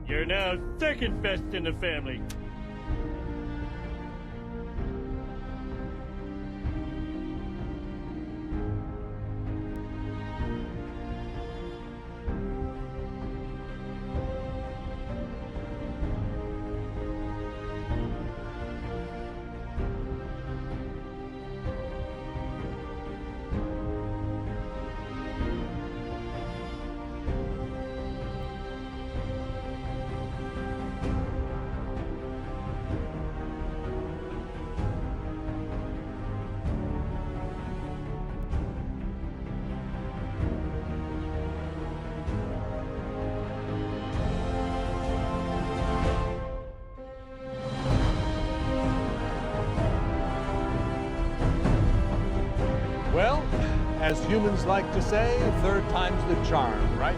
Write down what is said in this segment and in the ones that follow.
You're now second best in the family. Well, as humans like to say, third time's the charm, right?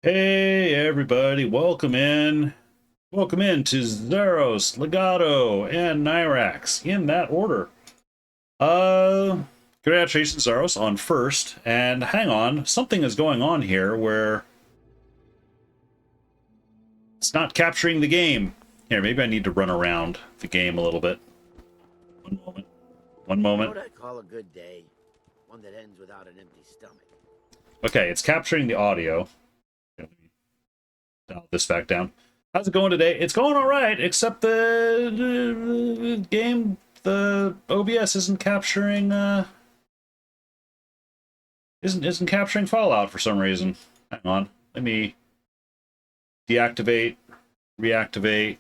Hey everybody, welcome in. Welcome in to Zeros, Legato, and Nyrax, in that order. Congratulations, Zeros, on first. And hang on, something is going on here where it's not capturing the game. Here, maybe I need to run around the game a little bit. One moment. One moment. What I call a good day, one that ends without an empty stomach. Okay, it's capturing the audio. Dial this back down. How's it going today? It's going all right, except the game, the OBS isn't capturing isn't capturing Fallout for some reason. Hang on, let me deactivate, reactivate,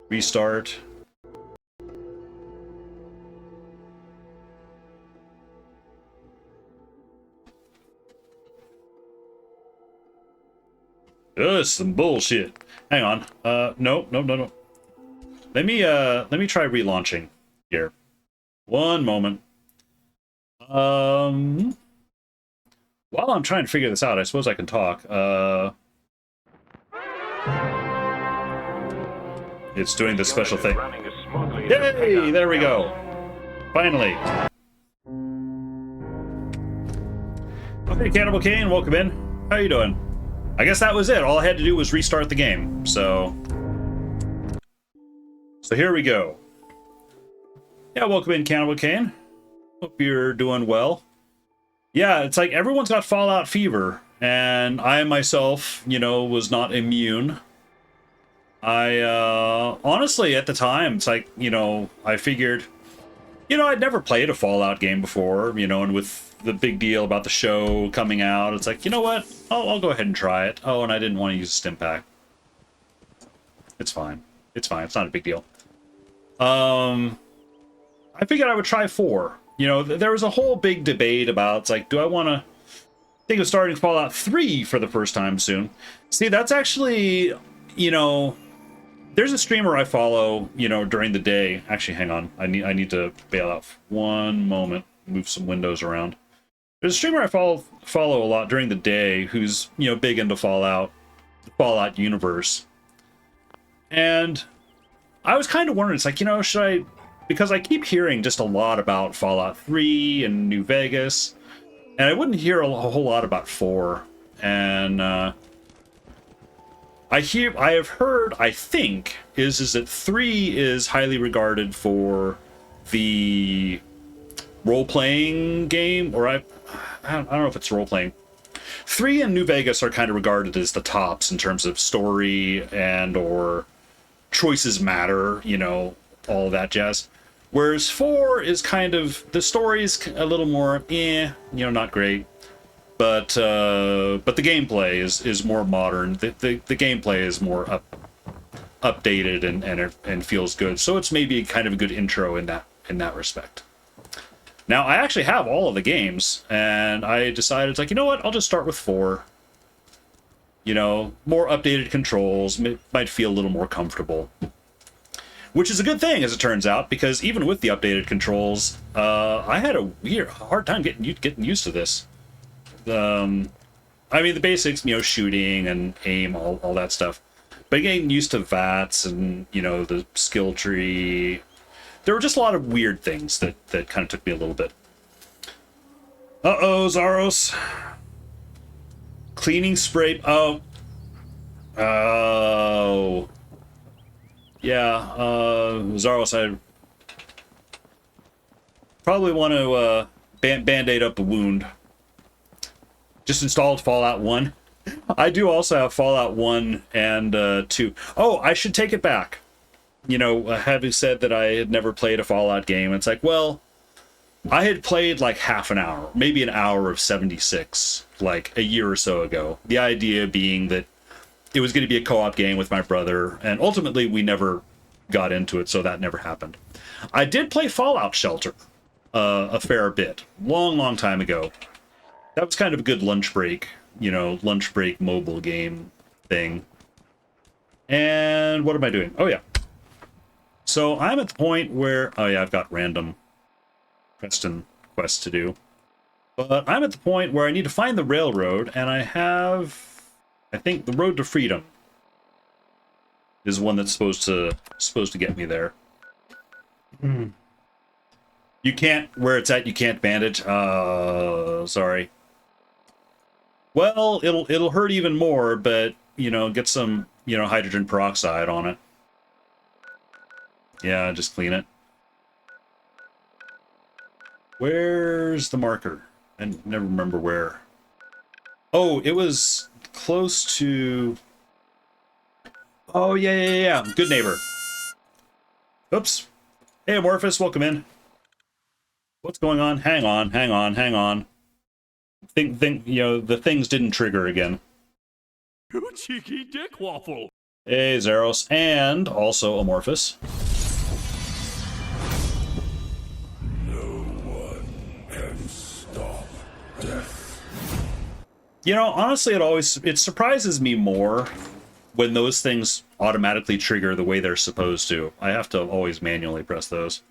restart. Ugh, some bullshit. Hang on. No. Let me try relaunching here. One moment. While I'm trying to figure this out, I suppose I can talk. It's doing this special thing. Yay! There we go. Finally. Okay, Cannibal Kane, welcome in. How you doing? I guess that was it. All I had to do was restart the game. So here we go. Yeah, welcome in, Cannibal Kane. Hope you're doing well. Yeah, it's like everyone's got Fallout fever, and I myself, was not immune. I honestly, at the time, it's like, I figured, I'd never played a Fallout game before, and with the big deal about the show coming out, it's like, you know what? I'll go ahead and try it. Oh, and I didn't want to use a stim pack. It's fine. It's fine. It's not a big deal. I figured I would try 4. There was a whole big debate about, it's like, do I want to think of starting Fallout 3 for the first time soon? See, that's actually, there's a streamer I follow, during the day. Actually, hang on. I need to bail out for one moment. Move some windows around. There's a streamer I follow a lot during the day who's, big into Fallout, the Fallout universe. And I was kind of wondering, it's like, should I... Because I keep hearing just a lot about Fallout 3 and New Vegas, and I wouldn't hear a whole lot about 4. And I I have heard, I think, is that 3 is highly regarded for the role-playing game, or I don't know if it's role-playing. 3 and New Vegas are kind of regarded as the tops in terms of story and or choices matter, you know, all that jazz. Whereas 4 is kind of, the story is a little more, you know, not great. But the gameplay is more modern. The gameplay is more updated and feels good. So it's maybe kind of a good intro in that respect. Now I actually have all of the games, and I decided, it's like, you know what? I'll just start with 4. You know, more updated controls, might feel a little more comfortable. Which is a good thing, as it turns out, because even with the updated controls, I had a hard time getting used to this. I mean, the basics, you know, shooting and aim, all that stuff. But getting used to VATS and, you know, the skill tree, there were just a lot of weird things that kind of took me a little bit. Uh-oh, Zaros. Cleaning spray. Oh. Oh. Yeah, Zaros, I probably want to band-aid up the wound. Just installed Fallout 1. I do also have Fallout 1 and 2. Oh, I should take it back. You know, having said that I had never played a Fallout game, it's like, well, I had played like half an hour, maybe an hour of 76, like a year or so ago. The idea being that it was going to be a co-op game with my brother, and ultimately we never got into it, so that never happened. I did play Fallout Shelter a fair bit, long time ago. That was kind of a good lunch break, you know, lunch break mobile game thing. And what am I doing? Oh, yeah. So I'm at the point where, oh yeah, I've got random Preston quests to do. But I'm at the point where I need to find the railroad, and I have, I think, the Road to Freedom is one that's supposed to get me there. You can't, where it's at, you can't bandage. Sorry. Well, it'll hurt even more, but, you know, get some, you know, hydrogen peroxide on it. Yeah, just clean it. Where's the marker? I never remember where. Oh, it was close to... Oh, yeah. Good neighbor. Oops. Hey, Amorphous, welcome in. What's going on? Hang on. Think, you know, the things didn't trigger again. You cheeky dick waffle. Hey, Zaros, and also Amorphous. No one can stop death. You know, honestly, it surprises me more when those things automatically trigger the way they're supposed to. I have to always manually press those.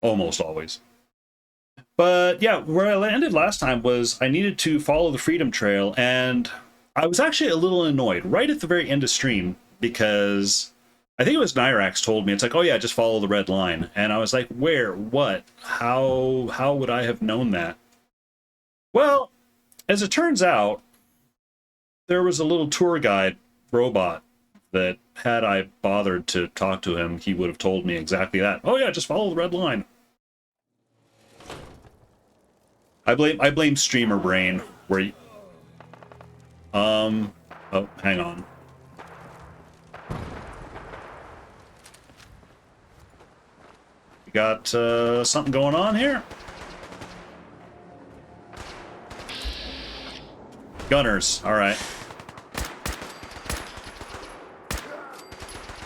Almost always. But yeah, where I landed last time was I needed to follow the Freedom Trail, and I was actually a little annoyed right at the very end of stream, because I think it was Nyrax told me, it's like, oh yeah, just follow the red line. And I was like, where? What? How would I have known that? Well, as it turns out, there was a little tour guide robot that, had I bothered to talk to him, he would have told me exactly that. Oh yeah, just follow the red line. I blame streamer brain, where you... Oh, hang on. We got something going on here. Gunners, all right.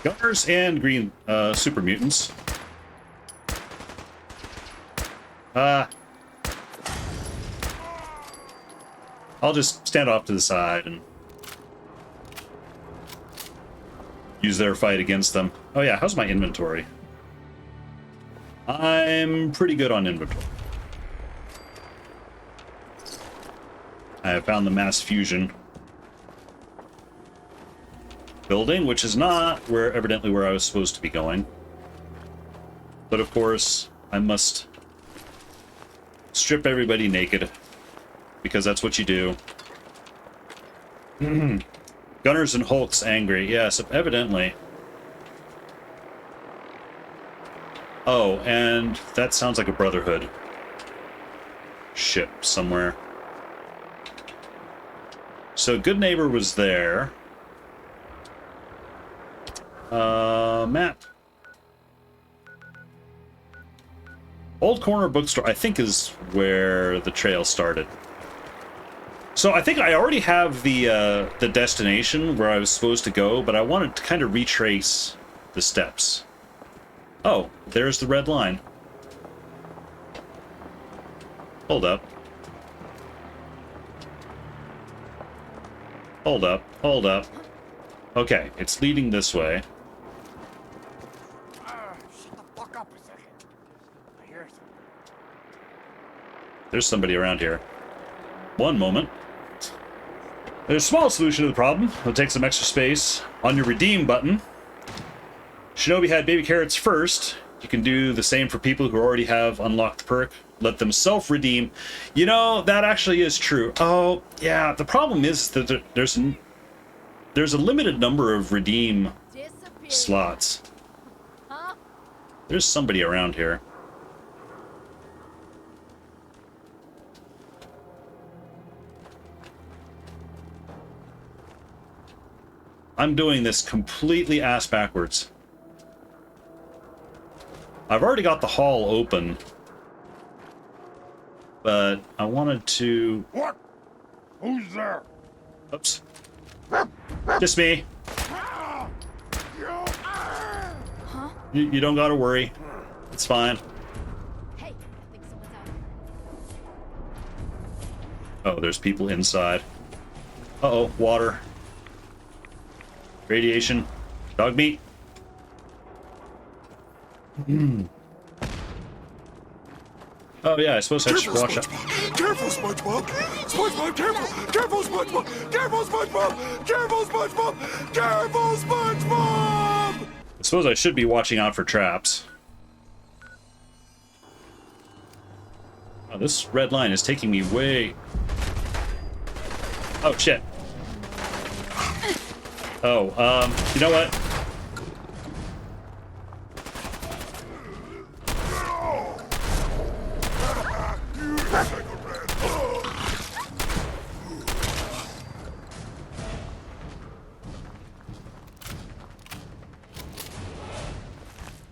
Gunners and green super mutants. I'll just stand off to the side and use their fight against them. Oh yeah, how's my inventory? I'm pretty good on inventory. I have found the mass fusion building, which is not evidently where I was supposed to be going. But of course, I must strip everybody naked, because that's what you do. Gunners and Hulk's angry. Yes, evidently. Oh, and that sounds like a Brotherhood ship somewhere. So Good Neighbor was there. Map. Old Corner Bookstore, I think, is where the trail started. So I think I already have the destination where I was supposed to go, but I wanted to kind of retrace the steps. Oh, there's the red line. Hold up. Hold up, hold up. Okay, it's leading this way. Shut the fuck up a second. I hear something. There's somebody around here. One moment. There's a small solution to the problem. It'll take some extra space on your redeem button. Shinobi had baby carrots first. You can do the same for people who already have unlocked the perk. Let them self-redeem. You know, that actually is true. Oh, yeah. The problem is that there's a limited number of redeem slots. Huh? There's somebody around here. I'm doing this completely ass backwards. I've already got the hall open, but I wanted to... What? Who's there? Oops. Just me. You don't gotta worry. It's fine. Hey, I think someone's out. Oh, there's people inside. Uh-oh, water. Radiation. Dog meat. Oh yeah, I suppose I should watch out. Careful, SpongeBob! SpongeBob, careful! Careful, SpongeBob! Careful, SpongeBob! Careful, SpongeBob! Careful, SpongeBob! I suppose I should be watching out for traps. Oh, this red line is taking me way... Oh, shit. Oh, you know what?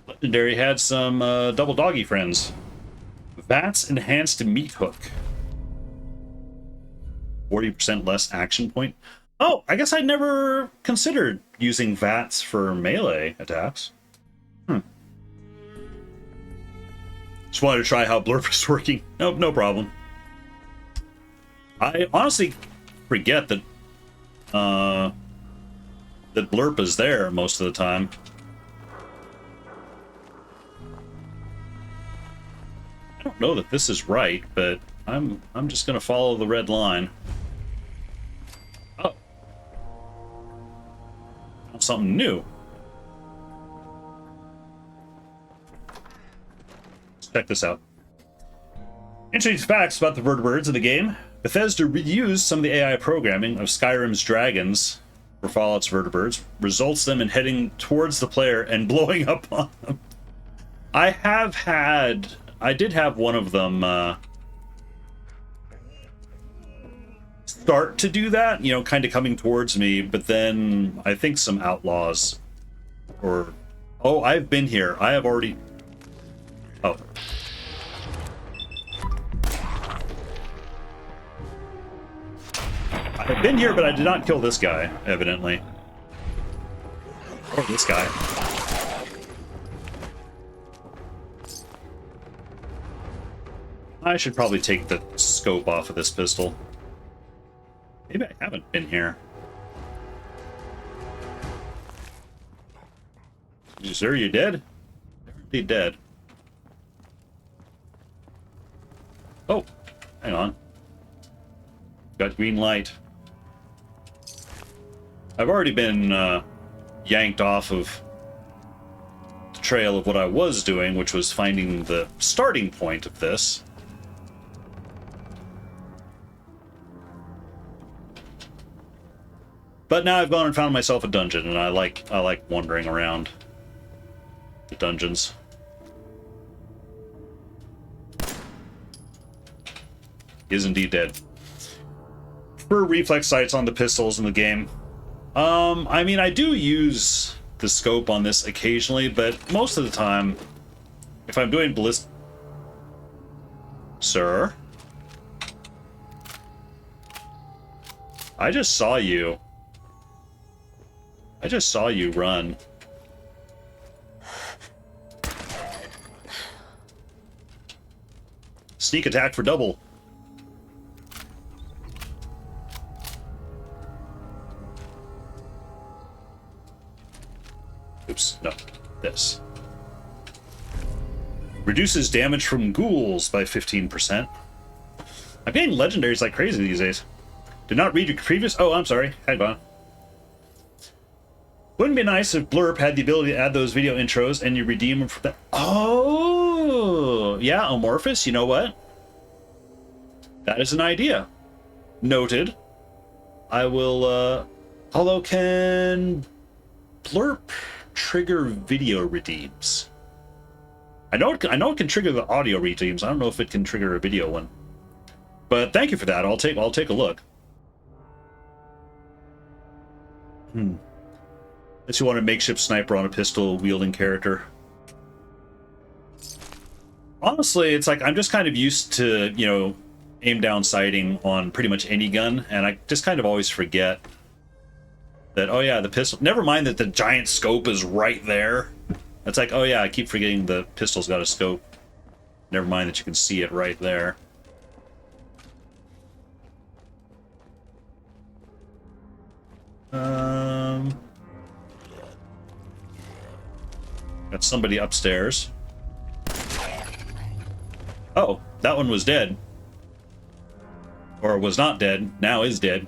Legendary had some double doggy friends. VATS enhanced meat hook. 40% less action point. Oh, I guess I'd never considered using VATS for melee attacks. Just wanted to try how Blurp is working. Nope, no problem. I honestly forget that that Blurp is there most of the time. I don't know that this is right, but I'm just gonna follow the red line. Oh. Something new. Let's check this out. Interesting facts about the vertebrates in the game. Bethesda reused some of the AI programming of Skyrim's dragons for Fallout's vertebrates, results them in heading towards the player and blowing up on them. I did have one of them start to do that, you know, kind of coming towards me, but then I think some outlaws or... Oh, I've been here. I have already... Oh. I've been here, but I did not kill this guy, evidently. Or this guy. I should probably take the scope off of this pistol. Maybe I haven't been here. Sir, you dead? Definitely dead. Oh, hang on. Got green light. I've already been yanked off of the trail of what I was doing, which was finding the starting point of this. But now I've gone and found myself a dungeon, and I like wandering around the dungeons. He is indeed dead. For reflex sights on the pistols in the game. I mean, I do use the scope on this occasionally, but most of the time, if I'm doing ballistic... Sir? I just saw you. I just saw you run. Sneak attack for double. Oops, no. This. Reduces damage from ghouls by 15%. I'm getting legendaries like crazy these days. Did not read your previous... Oh, I'm sorry. Hang on. Wouldn't it be nice if Blurb had the ability to add those video intros and you redeem them for that? Oh! Yeah, Amorphous, you know what? That is an idea. Noted. I will, Although, can Blurb trigger video redeems? I know it can trigger the audio redeems. I don't know if it can trigger a video one. But thank you for that. I'll take a look. Unless you want a makeshift sniper on a pistol wielding character. Honestly, it's like I'm just kind of used to, you know, aim down sighting on pretty much any gun, and I just kind of always forget that, oh yeah, the pistol, never mind that the giant scope is right there. It's like, oh yeah, I keep forgetting the pistol's got a scope. Never mind that you can see it right there. Got somebody upstairs. Oh, that one was dead. Or was not dead, now is dead.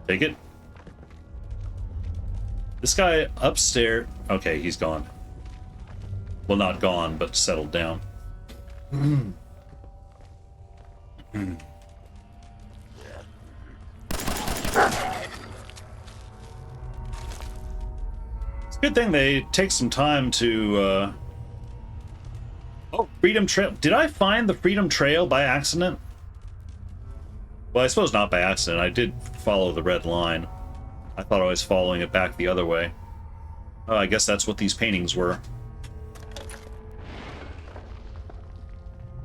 Take it. This guy upstairs... Okay, he's gone. Well, not gone, but settled down. It's a good thing they take some time to... Oh, Freedom Trail. Did I find the Freedom Trail by accident? Well, I suppose not by accident. I did follow the red line. I thought I was following it back the other way. Oh, I guess that's what these paintings were.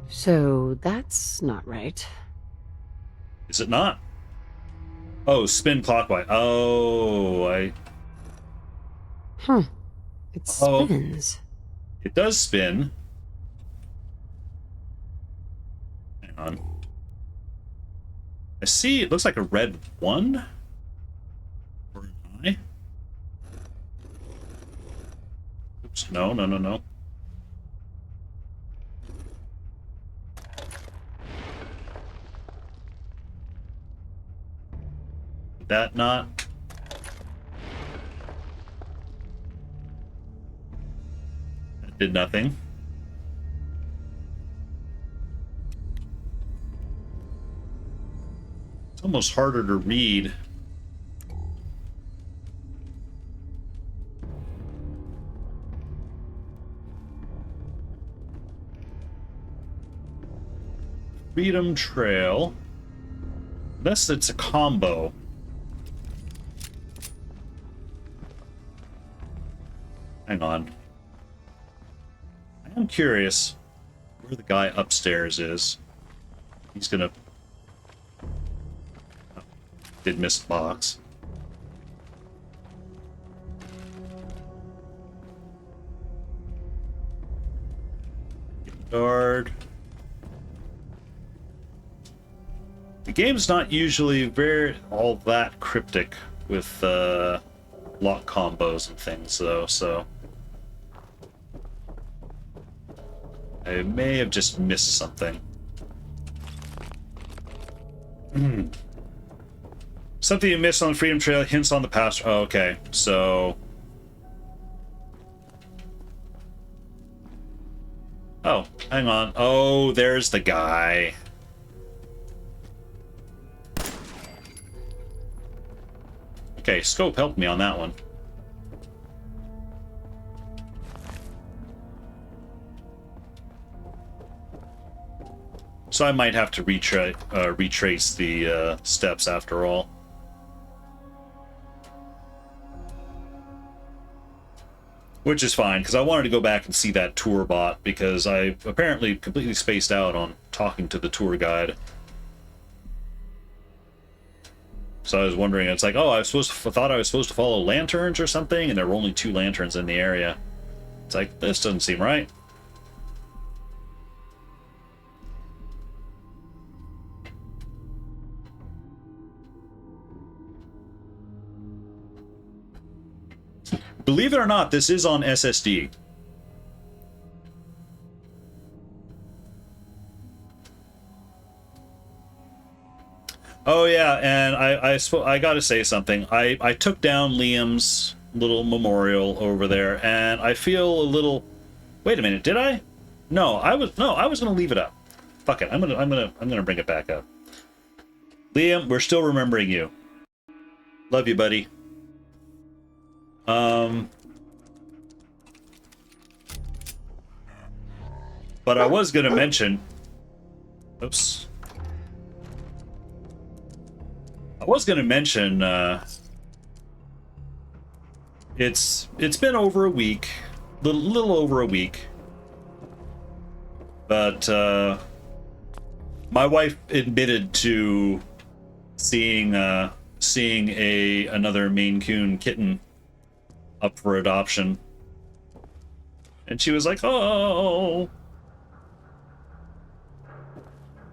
So that's not right. Is it not? Oh, spin clockwise. Oh, Huh. It spins. It does spin. Hang on. I see it looks like a red 1. Or an I. Oops, no. Did that not? That did nothing. It's almost harder to read. Freedom Trail. Unless it's a combo. Hang on. I am curious where the guy upstairs is. He's gonna... Oh, did miss the box. Guard. The game's not usually all that cryptic with lock combos and things, though, so I may have just missed something. Something you missed on the Freedom Trail, hints on the past. Oh, okay, so... Oh, hang on. Oh, there's the guy. Okay, scope helped me on that one. So I might have to retrace the steps after all. Which is fine, because I wanted to go back and see that tour bot, because I apparently completely spaced out on talking to the tour guide. So I was wondering, it's like, oh, I thought I was supposed to follow lanterns or something, and there were only 2 lanterns in the area. It's like, this doesn't seem right. Believe it or not, this is on SSD. Oh yeah, and I gotta say something. I took down Liam's little memorial over there, and I feel a little. Wait a minute, did I? No, I was gonna leave it up. Fuck it, I'm gonna bring it back up. Liam, we're still remembering you. Love you, buddy. But I was gonna mention. Oops. I was gonna mention. It's been over a week, little over a week. But my wife admitted to seeing another Maine Coon kitten up for adoption, and she was like, "Oh."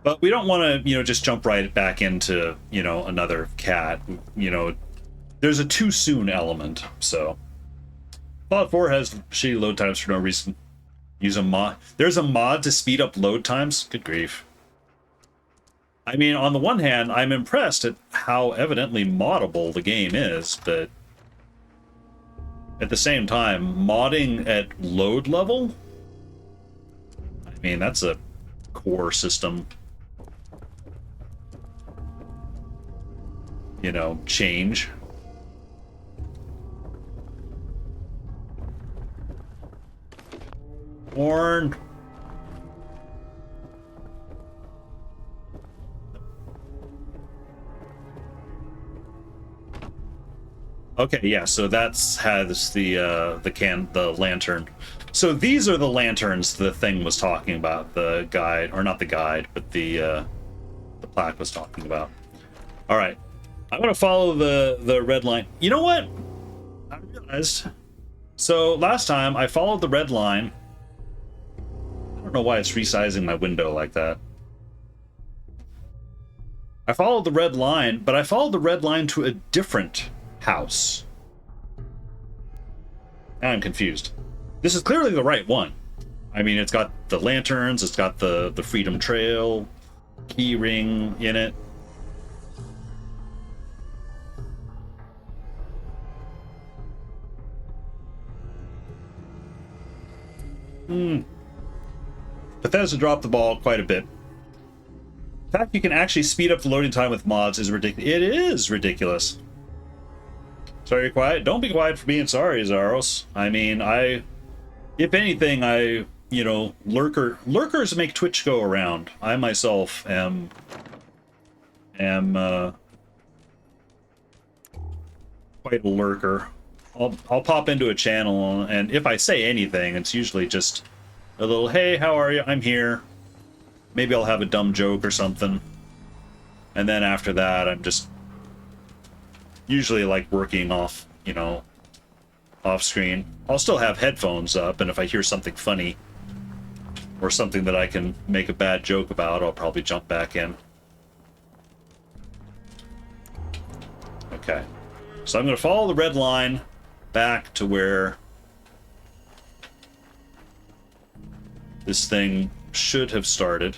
But we don't want to, just jump right back into, another cat. There's a too soon element. So Fallout 4 has shitty load times for no reason. Use a mod. There's a mod to speed up load times. Good grief. I mean, on the one hand, I'm impressed at how evidently moddable the game is, but at the same time, modding at load level? I mean, that's a core system, change. Warn. Okay, yeah, so has the lantern. So these are the lanterns the thing was talking about, the guide, or not the guide, but the plaque was talking about. All right, I'm gonna follow the red line. You know what? I realized. So last time I followed the red line. I don't know why it's resizing my window like that. I followed the red line, but I followed the red line to a different house. Now I'm confused. This is clearly the right one. I mean, it's got the lanterns, it's got the Freedom Trail key ring in it. Bethesda dropped the ball quite a bit. The fact you can actually speed up the loading time with mods is ridiculous. It is ridiculous. Sorry, you're quiet. Don't be quiet for being sorry, Zaros. I mean, if anything, lurkers make Twitch go around. I myself am quite a lurker. I'll pop into a channel, and if I say anything, it's usually just a little, hey, how are you? I'm here. Maybe I'll have a dumb joke or something. And then after that, I'm just usually like working off, off screen. I'll still have headphones up, and if I hear something funny or something that I can make a bad joke about, I'll probably jump back in. Okay. So I'm going to follow the red line back to where this thing should have started.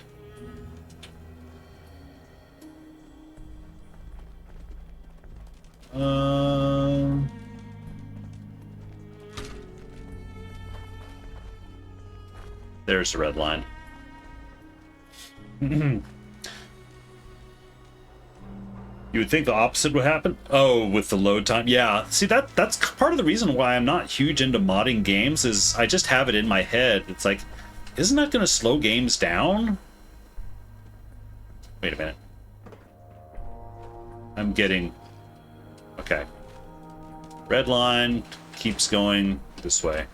There's the red line. You would think the opposite would happen. Oh, with the load time. Yeah. See, that's part of the reason why I'm not huge into modding games is I just have it in my head. It's like, isn't that going to slow games down? Wait a minute. I'm getting... Okay. Red line keeps going this way.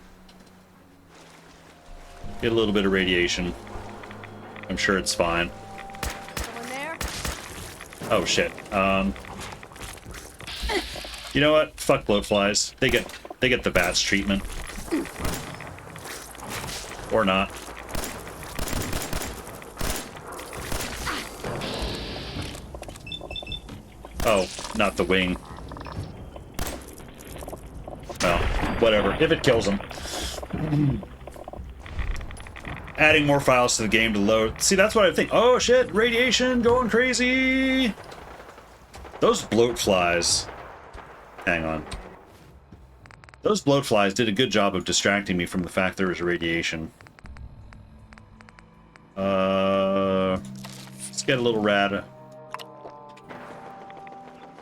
Get a little bit of radiation. I'm sure it's fine. Someone there? Oh shit. You know what? Fuck bloatflies. They get the VATS treatment. Or not. Oh, not the wing. Well, whatever. If it kills them. Adding more files to the game to load. See, that's what I think. Oh shit, radiation going crazy. Those bloatflies. Hang on. Those bloatflies did a good job of distracting me from the fact there was radiation. Let's get a little rad.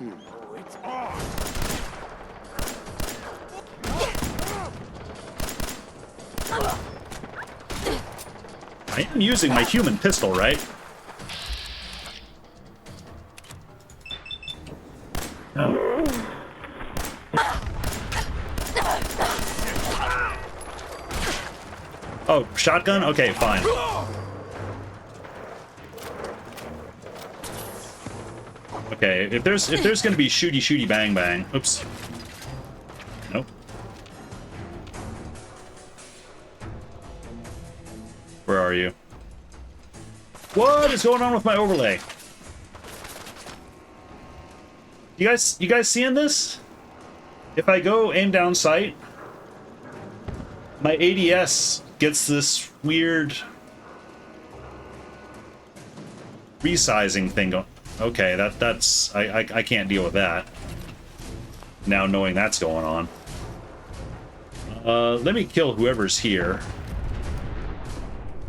It's on. I am using my human pistol, right? No. Oh, shotgun? Okay, fine. Okay, if there's gonna be shooty bang bang. Oops. Nope. Where are you? What is going on with my overlay? You guys seeing this? If I go aim down sight, my ADS gets this weird resizing thing going. Okay, that's I can't deal with that. Now knowing that's going on. Let me kill whoever's here.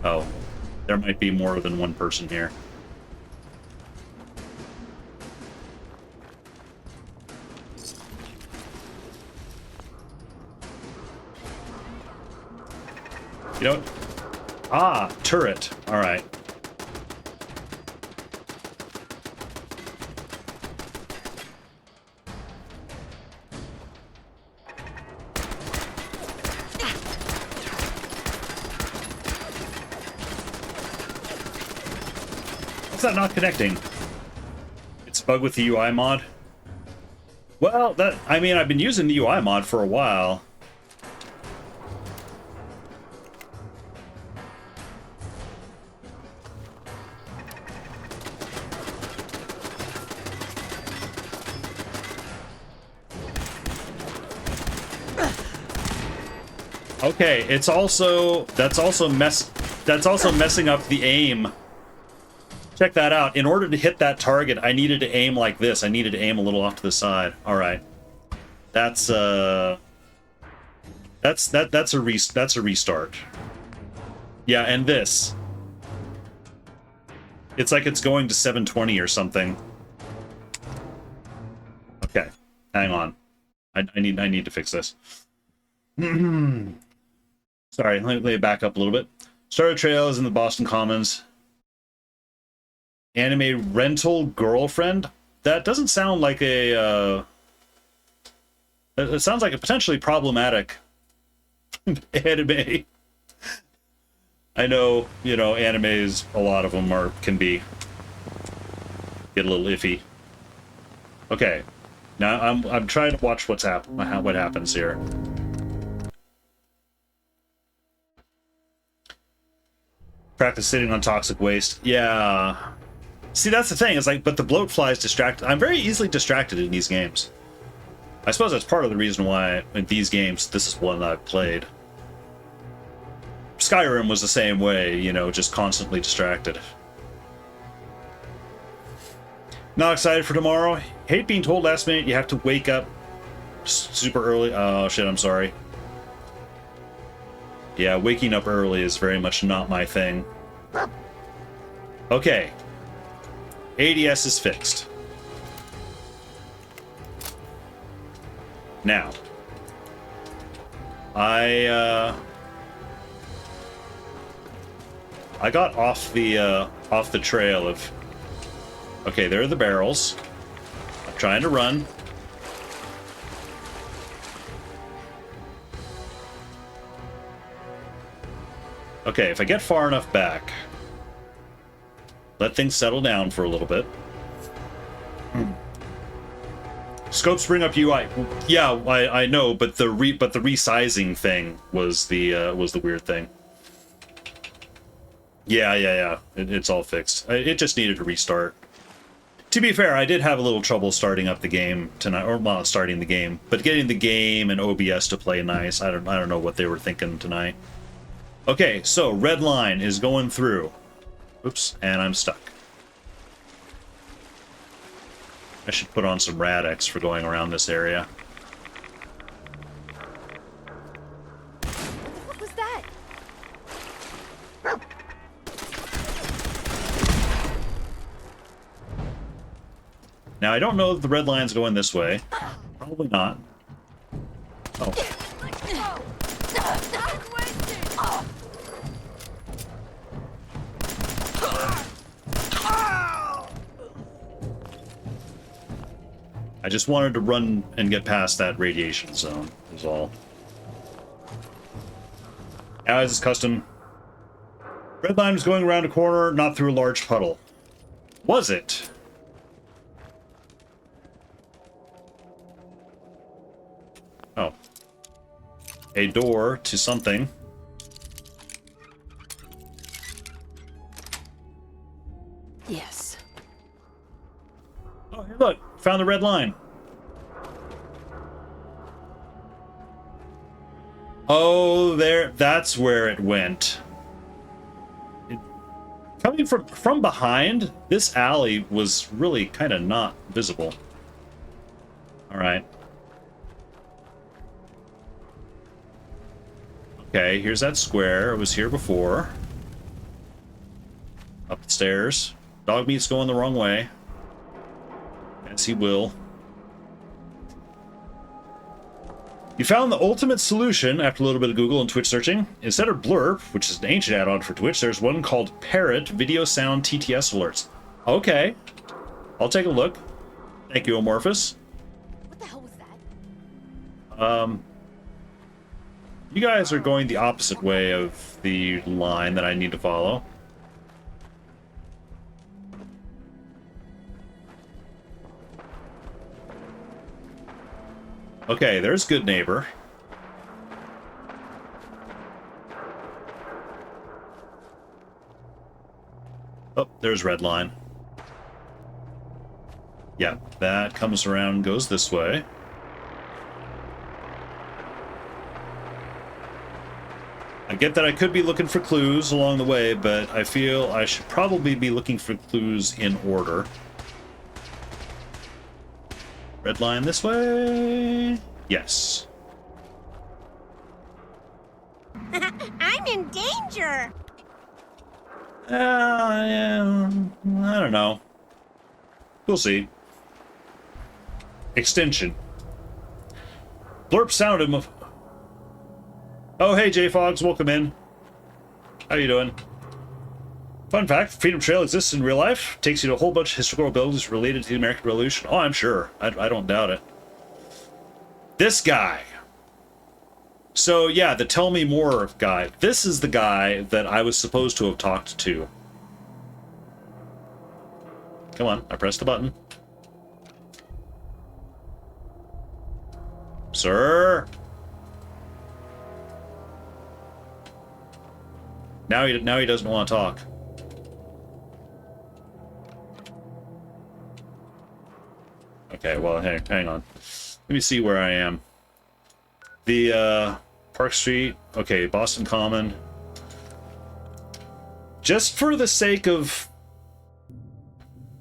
Oh, there might be more than one person here. You know what? Ah, turret. All right. What's that not connecting? It's a bug with the UI mod? Well, I mean, I've been using the UI mod for a while. Okay, it's also that's also messing up the aim. Check that out. In order to hit that target, I needed to aim like this. I needed to aim a little off to the side. All right. That's a restart. Yeah, and this. It's like it's going to 720 or something. Okay. Hang on. I need to fix this. Sorry, let me back up a little bit. Starter Trail is in the Boston Commons. Anime rental girlfriend? That doesn't sound like a... it sounds like a potentially problematic anime. I know, you know, animes, a lot of them can get a little iffy. Okay. Now I'm trying to watch what happens here. Practice sitting on toxic waste. Yeah. See, that's the thing. It's like, but the bloat flies distract. I'm very easily distracted in these games. I suppose that's part of the reason why in these games, this is one that I've played. Skyrim was the same way, you know, just constantly distracted. Not excited for tomorrow. Hate being told last minute you have to wake up super early. Oh shit, I'm sorry. Yeah, waking up early is very much not my thing. Okay. ADS is fixed. Now, I got off the trail of. Okay, there are the barrels. I'm trying to run. Okay, if I get far enough back, let things settle down for a little bit. Scopes bring up UI. Yeah, I know, but the resizing thing was the weird thing. Yeah. It's all fixed. It just needed to restart. To be fair, I did have a little trouble starting up the game tonight, or well, not starting the game, but getting the game and OBS to play nice. I don't know what they were thinking tonight. Okay, so red line is going through. Oops, and I'm stuck. I should put on some Rad-X for going around this area. What was that? Now, I don't know if the red line's going this way. Probably not. Oh. I just wanted to run and get past that radiation zone, is all. As is custom. Red line was going around a corner, not through a large puddle. Was it? Oh. A door to something. Yes. Oh, hey, look. Found the red line. Oh, there. That's where it went. Coming from behind, this alley was really kind of not visible. All right. Okay, here's that square. It was here before. Up the stairs. Dog meat's going the wrong way. As he will. You found the ultimate solution after a little bit of Google and Twitch searching. Instead of Blurp, which is an ancient add-on for Twitch, there's one called Parrot Video Sound TTS Alerts. Okay. I'll take a look. Thank you, Amorphous. What the hell was that? You guys are going the opposite way of the line that I need to follow. Okay, there's Good Neighbor. Oh, there's Red Line. Yeah, that comes around and goes this way. I get that I could be looking for clues along the way, but I feel I should probably be looking for clues in order. Red line this way? Yes. I'm in danger! Yeah, I don't know. We'll see. Extension. Blurp sounded him. Oh, hey, J-Fogs, welcome in. How you doing? Fun fact, Freedom Trail exists in real life. Takes you to a whole bunch of historical buildings related to the American Revolution. Oh, I'm sure. I don't doubt it. This guy. So, yeah, the Tell Me More guy. This is the guy that I was supposed to have talked to. Come on, I pressed the button. Sir? Now he doesn't want to talk. Okay, well, hang on. Let me see where I am. The, Park Street. Okay, Boston Common. Just for the sake of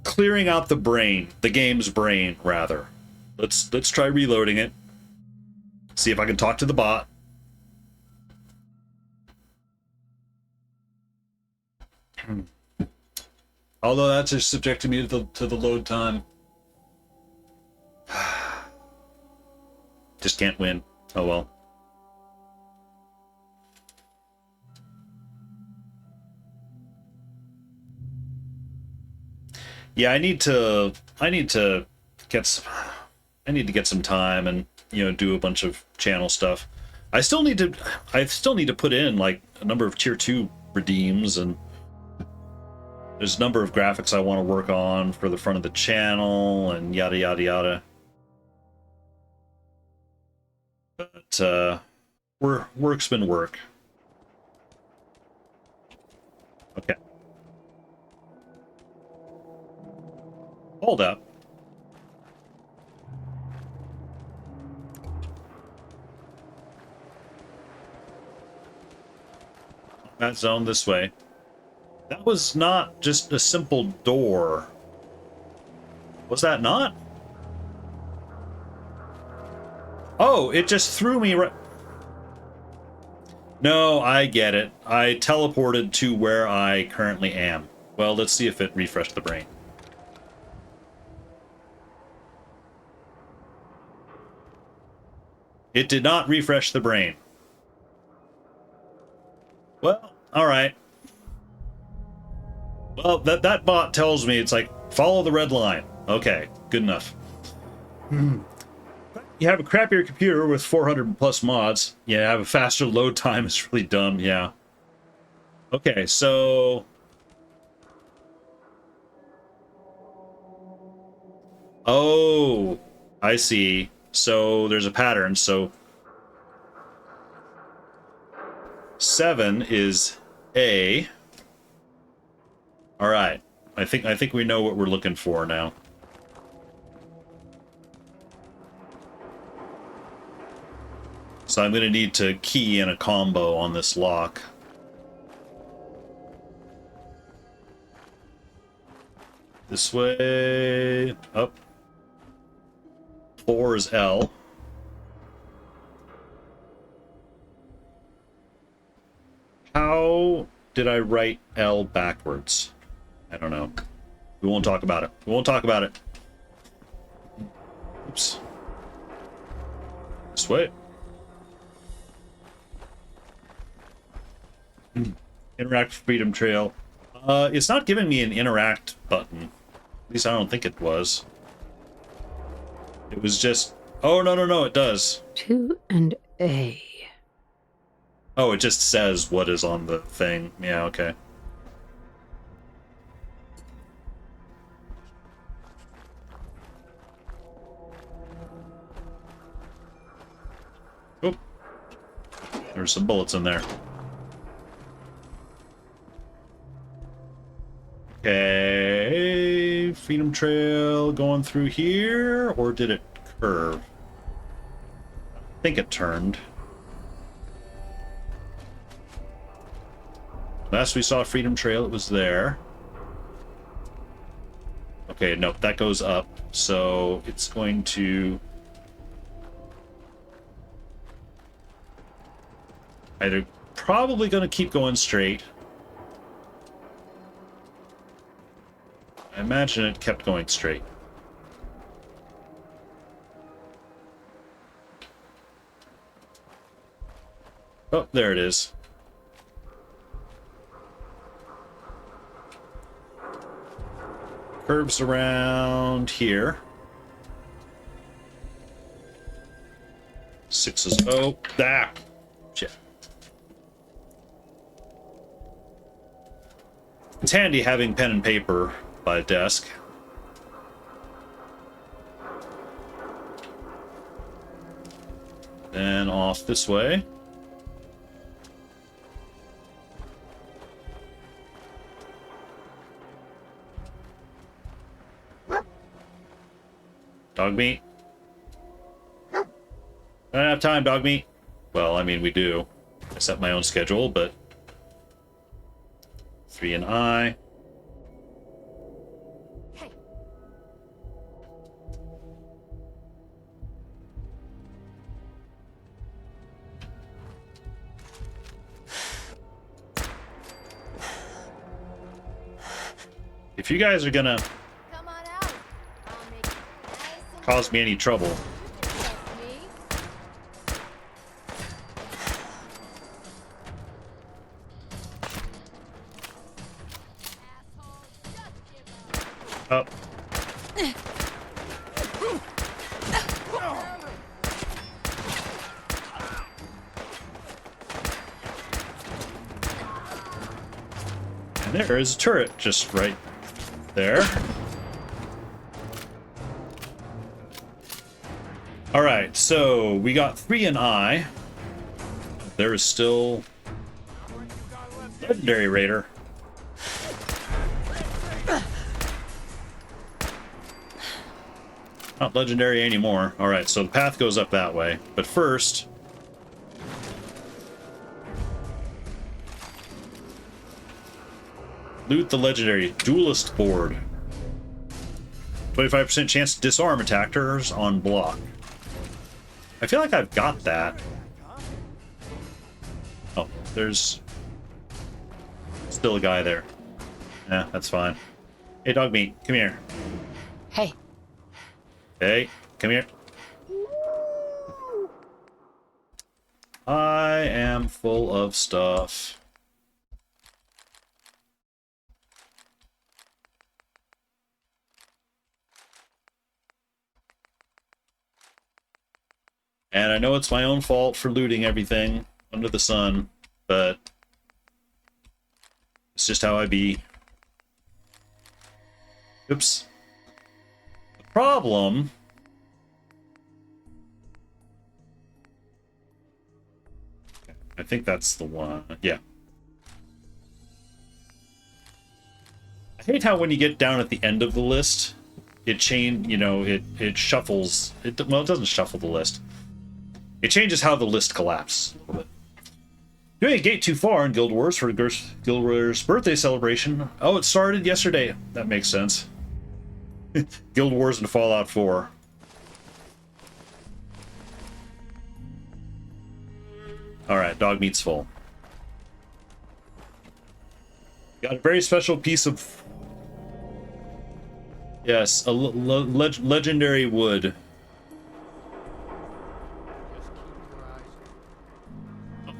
clearing out the brain, the game's brain, rather. Let's try reloading it. See if I can talk to the bot. Although that's just subjecting me to the load time. Just can't win. Oh well. Yeah, I need to get some time and, you know, do a bunch of channel stuff. I still need to put in like a number of tier 2 redeems, and there's a number of graphics I want to work on for the front of the channel and yada yada yada. But work's been work. Okay. Hold up. That zone this way. That was not just a simple door. Was that not? Oh, it just threw me right... No, I get it. I teleported to where I currently am. Well, let's see if it refreshed the brain. It did not refresh the brain. Well, alright. Well, that bot tells me it's like, follow the red line. Okay, good enough. You have a crappier computer with 400 plus mods. Yeah, have a faster load time. It's really dumb, yeah. Okay, so... Oh, I see. So there's a pattern. So 7 is A. All right. I think we know what we're looking for now. So I'm going to need to key in a combo on this lock. This way, up. 4 is L. How did I write L backwards? I don't know. We won't talk about it. We won't talk about it. Oops. This way. Interact Freedom Trail. It's not giving me an interact button. At least I don't think it was. It was just... Oh, no, it does. 2 and A. Oh, it just says what is on the thing. Yeah, okay. Oh. There's some bullets in there. Okay, Freedom Trail going through here, or did it curve? I think it turned. Last we saw Freedom Trail, it was there. Okay, nope, that goes up, so it's going to... either probably going to keep going straight. I imagine it kept going straight. Oh, there it is. Curves around here. 6 is... Oh, that. Shit. It's handy having pen and paper by the desk. Then off this way. Dog meat. I don't have time, dog meat. Well, I mean, we do. I set my own schedule, but 3 and I. Hey. If you guys are gonna Come on out. I'll make it nice and cause me any trouble, trust me. Up. And there is a turret just right there. Alright, so we got 3 and I. There is still Legendary Raider. Not legendary anymore. Alright, so the path goes up that way. But first, loot the legendary duelist board. 25% chance to disarm attackers on block. I feel like I've got that. Oh, there's still a guy there. Yeah, that's fine. Hey, dog meat, come here. Hey. Hey, come here. I am full of stuff. And I know it's my own fault for looting everything under the sun, but it's just how I be. Oops. The problem... I think that's the one. Yeah. I hate how when you get down at the end of the list, it shuffles. Well, it doesn't shuffle the list. It changes how the list collapses. Doing a gate too far in Guild Wars for Guild Wars birthday celebration. Oh, it started yesterday. That makes sense. Guild Wars and Fallout 4. Alright, dog meat's full. Got a very special piece of... Yes, a legendary wood.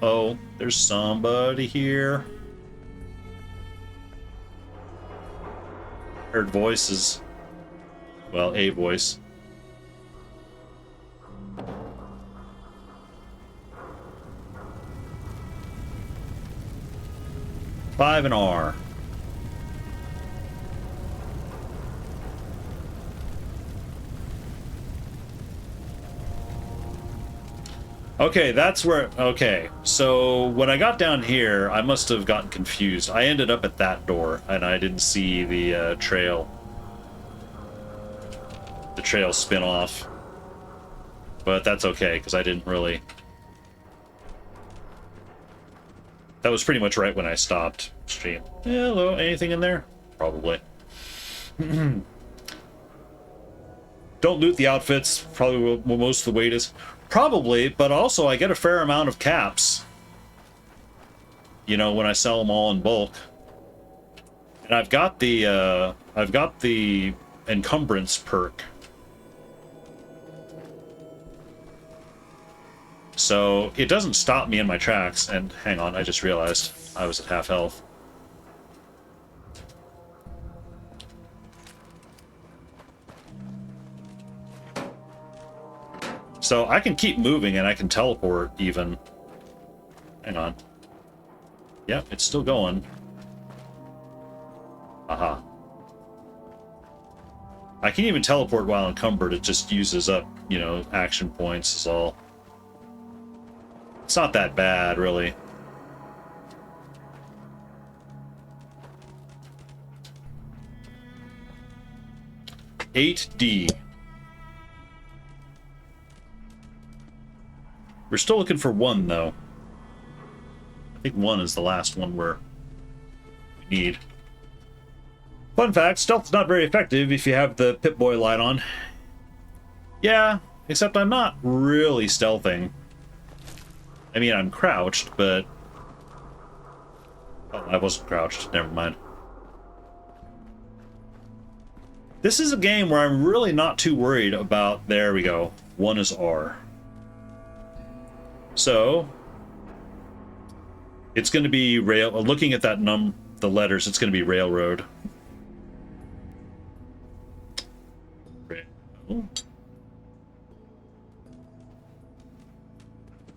Oh, there's somebody here. Heard voices. Well, a voice. Five and R. Okay, that's where... Okay, so when I got down here, I must have gotten confused. I ended up at that door, and I didn't see the trail. The trail spin off. But that's okay, because I didn't really... That was pretty much right when I stopped stream. Hello, anything in there? Probably. Don't loot the outfits, probably where most of the weight is. Probably, but also I get a fair amount of caps. You know, when I sell them all in bulk. And I've got the encumbrance perk. So it doesn't stop me in my tracks. And hang on, I just realized I was at half health. So I can keep moving and I can teleport even. Hang on. Yep, it's still going. Aha. I can even teleport while encumbered. It just uses up, you know, action points is all. It's not that bad, really. $8D. We're still looking for 1, though. I think 1 is the last one we need. Fun fact, stealth's not very effective if you have the Pip-Boy light on. Yeah, except I'm not really stealthing. I mean, I'm crouched, but... Oh, I wasn't crouched. Never mind. This is a game where I'm really not too worried about... There we go. 1 is R. So... It's going to be rail... Looking at that the letters, it's going to be railroad.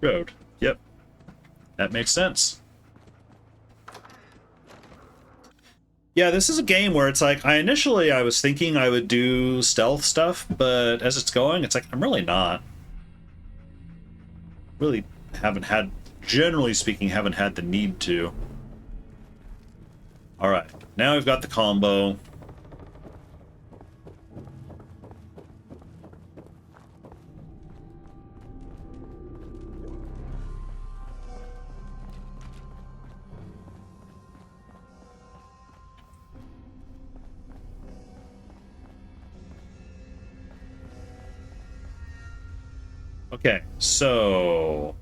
Road. Yep. That makes sense. Yeah, this is a game where it's like, I was thinking I would do stealth stuff, but as it's going, it's like, I'm really not. Really haven't had, generally speaking, haven't had the need to. Alright, now we've got the combo. Okay, so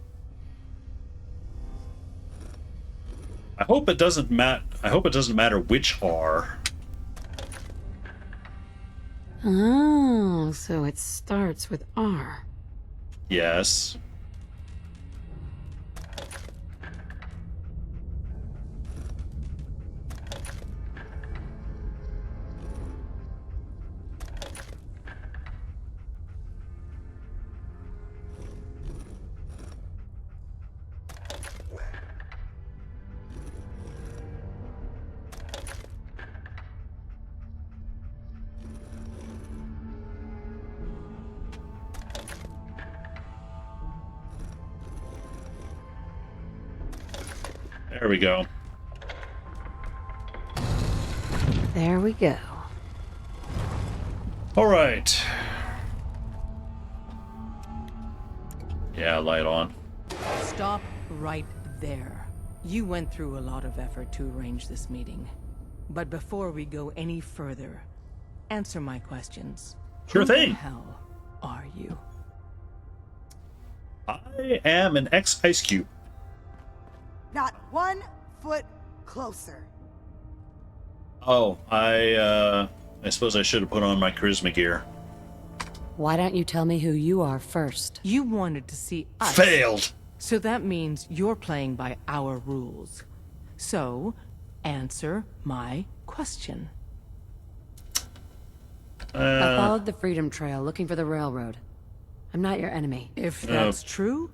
I hope it doesn't matter which R. Oh, so it starts with R. Yes. There we go. There we go. All right. Yeah, light on. Stop right there. You went through a lot of effort to arrange this meeting. But before we go any further, answer my questions. Sure thing. Who the hell are you? I am an ex-Ice Cube. Not 1 foot closer. Oh, I suppose I should have put on my charisma gear. Why don't you tell me who you are first? You wanted to see us. Failed! So that means you're playing by our rules. So, answer my question. I followed the Freedom Trail looking for the railroad. I'm not your enemy. If that's true,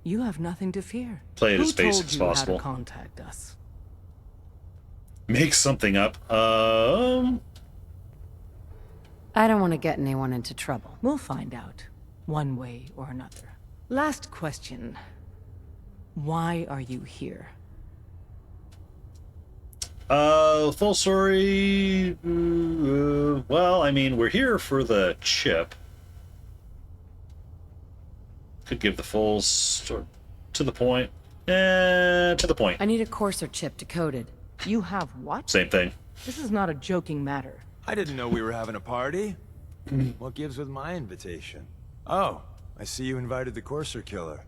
you have nothing to fear. Play it Who as basic told as you how possible. to contact us? Make something up. I don't want to get anyone into trouble. We'll find out, one way or another. Last question. Why are you here? Full story. Well, I mean, we're here for the chip. Could give the full story to the point. To the point. I need a Courser chip decoded. You have what? Same thing. This is not a joking matter. I didn't know we were having a party. What gives with my invitation? Oh, I see you invited the Courser killer.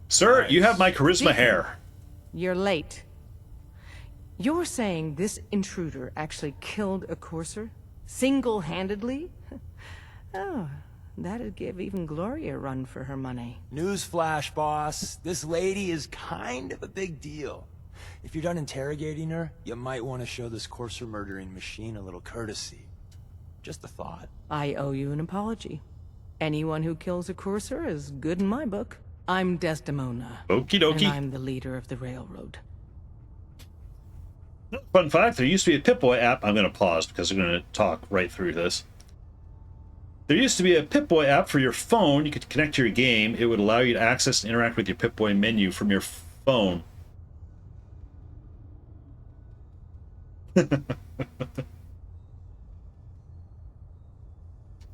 Sir, Nice. you have my charisma Deacon. hair. You're late. You're saying this intruder actually killed a Courser? Single-handedly? Oh, that'd give even Gloria a run for her money. Newsflash, boss. This lady is kind of a big deal. If you're done interrogating her, you might want to show this Courser murdering machine a little courtesy. Just a thought. I owe you an apology. Anyone who kills a Courser is good in my book. I'm Desdemona. Okie And dokie. I'm the leader of the railroad. Fun fact, there used to be a Pip-Boy app. I'm going to pause because I'm going to talk right through this. There used to be a Pip-Boy app for your phone. You could connect to your game. It would allow you to access and interact with your Pip-Boy menu from your phone.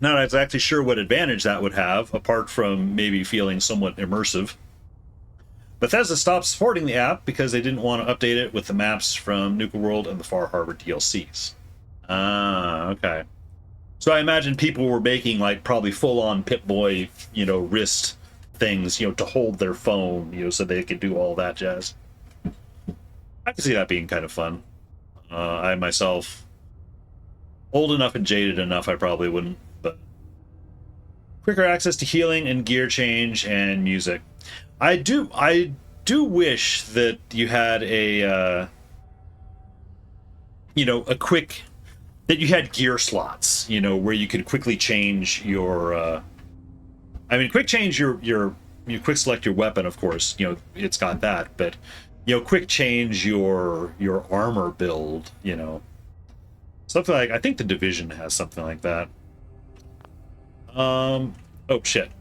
Not exactly sure what advantage that would have, apart from maybe feeling somewhat immersive. Bethesda stopped supporting the app because they didn't want to update it with the maps from Nuka World and the Far Harbor DLCs. Ah, okay. So I imagine people were making, like, probably full-on Pip-Boy, wrist things, to hold their phone, so they could do all that jazz. I can see that being kind of fun. I myself, old enough and jaded enough, I probably wouldn't, but quicker access to healing and gear change and music. I do wish that you had a quick that you had gear slots, you know, where you could quickly change your I mean, quick change you quick select your weapon, of course, you know, it's got that, but you know, quick change your armor build, you know. Something like, I think the Division has something like that. Oh shit.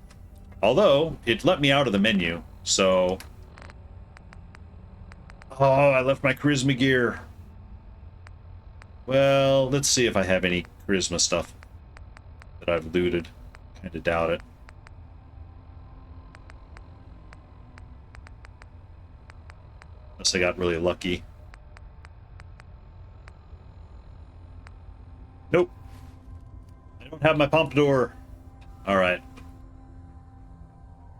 Although it let me out of the menu, so oh, I left my charisma gear. Well, let's see if I have any charisma stuff that I've looted. Kind of doubt it. Unless I got really lucky. Nope. I don't have my Pompadour. Alright.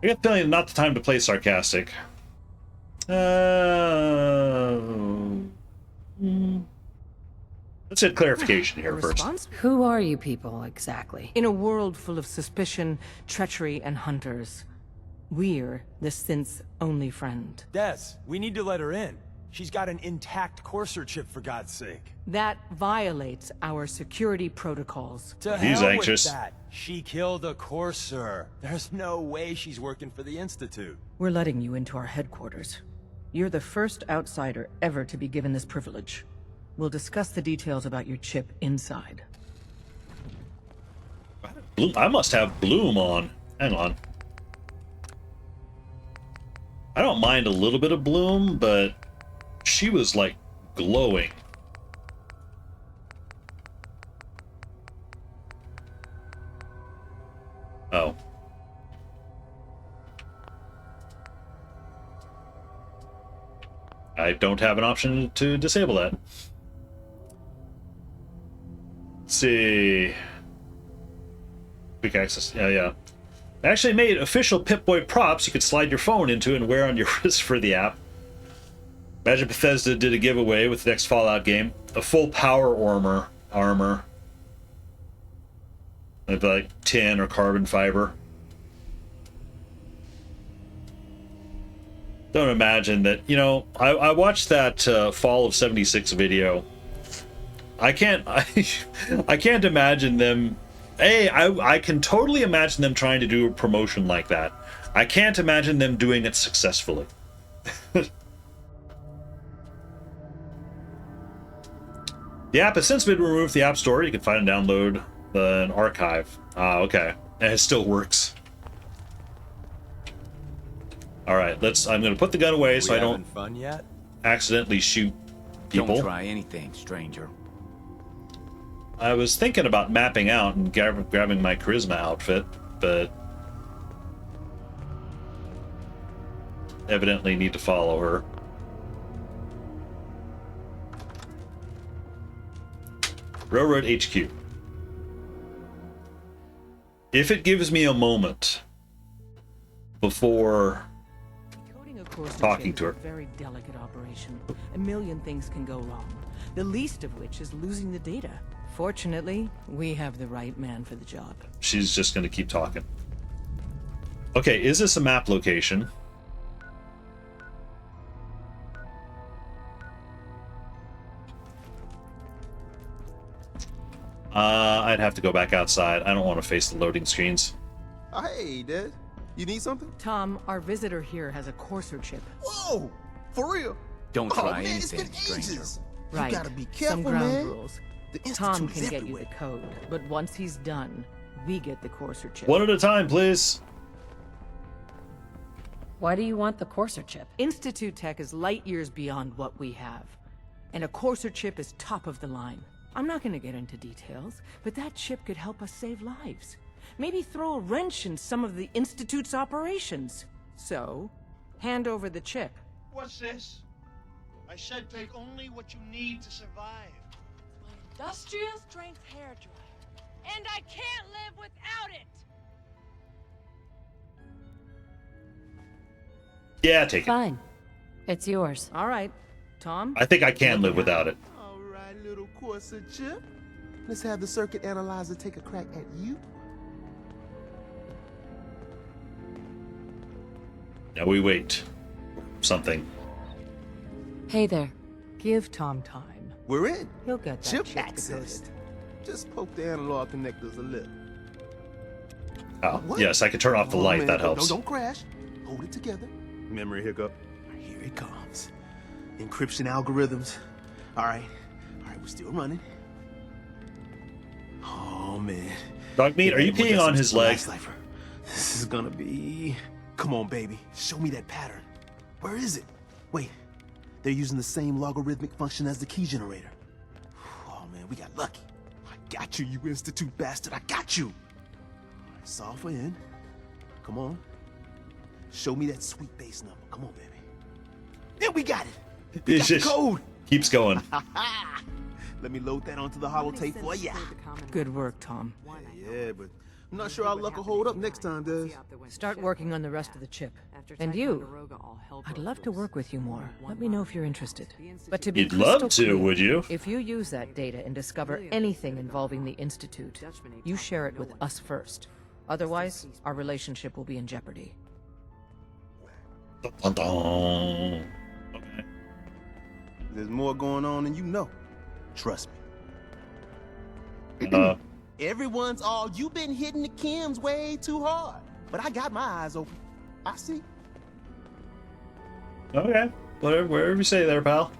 I got the feeling not the time to play sarcastic. Let's get clarification here first. Who are you people, exactly? In a world full of suspicion, treachery, and hunters, we're the synth's only friend. Des, we need to let her in. She's got an intact Courser chip, for God's sake. That violates our security protocols. To He's hell anxious. with that. She killed a Courser. There's no way she's working for the Institute. We're letting you into our headquarters. You're the first outsider ever to be given this privilege. We'll discuss the details about your chip inside. Bloom, I must have Bloom on. Hang on. I don't mind a little bit of Bloom, but she was like glowing. Oh. I don't have an option to disable that. Let's see. Quick access. Yeah. I actually made official Pip-Boy props you could slide your phone into and wear on your wrist for the app. Imagine Bethesda did a giveaway with the next Fallout game. A full power armor. It'd be like tin or carbon fiber. Don't imagine that, you know, I watched that Fall of 76 video. I can't imagine them. I can totally imagine them trying to do a promotion like that. I can't imagine them doing it successfully. The app has since been removed from the App Store. You can find and download an archive. Ah, okay. And it still works. Alright, I'm going to put the gun away so I don't fun yet? accidentally shoot people. Don't try anything, stranger. I was thinking about mapping out and grabbing my charisma outfit, but evidently need to follow her. Railroad HQ. If it gives me a moment before talking to her. It's a very delicate operation. A million things can go wrong. The least of which is losing the data. Fortunately, we have the right man for the job. She's just going to keep talking. Okay, is this a map location? I'd have to go back outside. I don't want to face the loading screens. Hey, Des. You need something? Tom, our visitor here has a Courser chip. Whoa! For real? Don't try man, it's anything, been stranger. ages. Right. You gotta be careful, Some ground man. rules. The Tom Institute can is get you everywhere. the code, but once he's done, we get the Courser chip. One at a time, please. Why do you want the Courser chip? Institute tech is light years beyond what we have. And a Courser chip is top of the line. I'm not gonna get into details, but that chip could help us save lives. Maybe throw a wrench in some of the Institute's operations. So, hand over the chip. What's this? I said take only what you need to survive. Industrial strength hairdryer. And I can't live without it! Yeah, take it. Fine. It's yours. All right. Tom? I think I can live without it. All right, little Courser chip. Let's have the circuit analyzer take a crack at you. Now we wait. Something. Hey there. Give Tom time. We're in. He'll get that Chip chip access. decoded. Just poke the analog connectors a little. Oh, What? yes, I could turn off the light. Man, That helps. Don't crash. Hold it together. Memory hiccup. Here it comes. Encryption algorithms. All right, we're still running. Oh man. Dog meat, are you peeing on his leg? This is gonna be. Come on, baby. Show me that pattern. Where is it? Wait. They're using the same logarithmic function as the key generator. Oh man, we got lucky. I got you, you Institute bastard. I got you. Software in. Come on. Show me that sweet base number. Come on, baby. Yeah, we got it. We got the code. Keeps going. Let me load that onto the holotape for ya. Good work, Tom. Yeah, but I'm not sure our luck will hold up next time, Des. Start working on the rest of the chip. And you, I'd love to work with you more. Let me know if you're interested. But to be You'd love crystal to, clear, would you? If you use that data and discover anything involving the Institute, you share it with us first. Otherwise, our relationship will be in jeopardy. Dun, dun. Okay. There's more going on than you know. Trust me. Everyone's all, you've been hitting the chems way too hard. But I got my eyes open. I see. Okay. Whatever you say there, pal.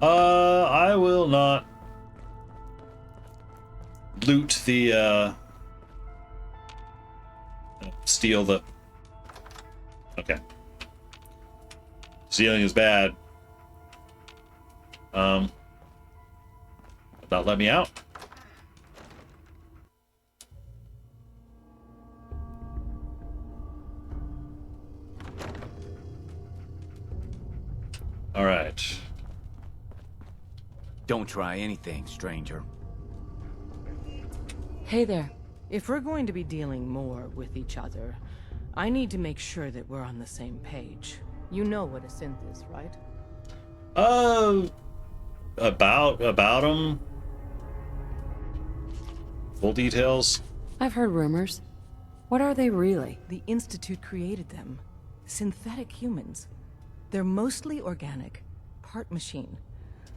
I will not loot the, steal the... Okay. Stealing is bad. Not let me out. All right. Don't try anything, stranger. Hey there. If we're going to be dealing more with each other, I need to make sure that we're on the same page. You know what a synth is, right? About him. Full details. I've heard rumors. What are they really? The Institute created them. Synthetic humans. They're mostly organic, part machine.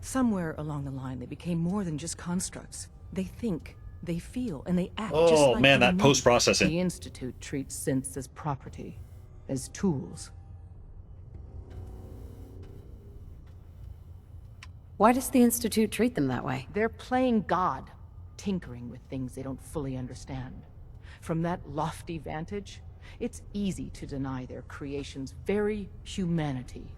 Somewhere along the line, they became more than just constructs. They think, they feel, and they act just Oh like man, that human. post-processing. The Institute treats synths as property, as tools. Why does the Institute treat them that way? They're playing God, tinkering with things they don't fully understand. From that lofty vantage, it's easy to deny their creation's very humanity.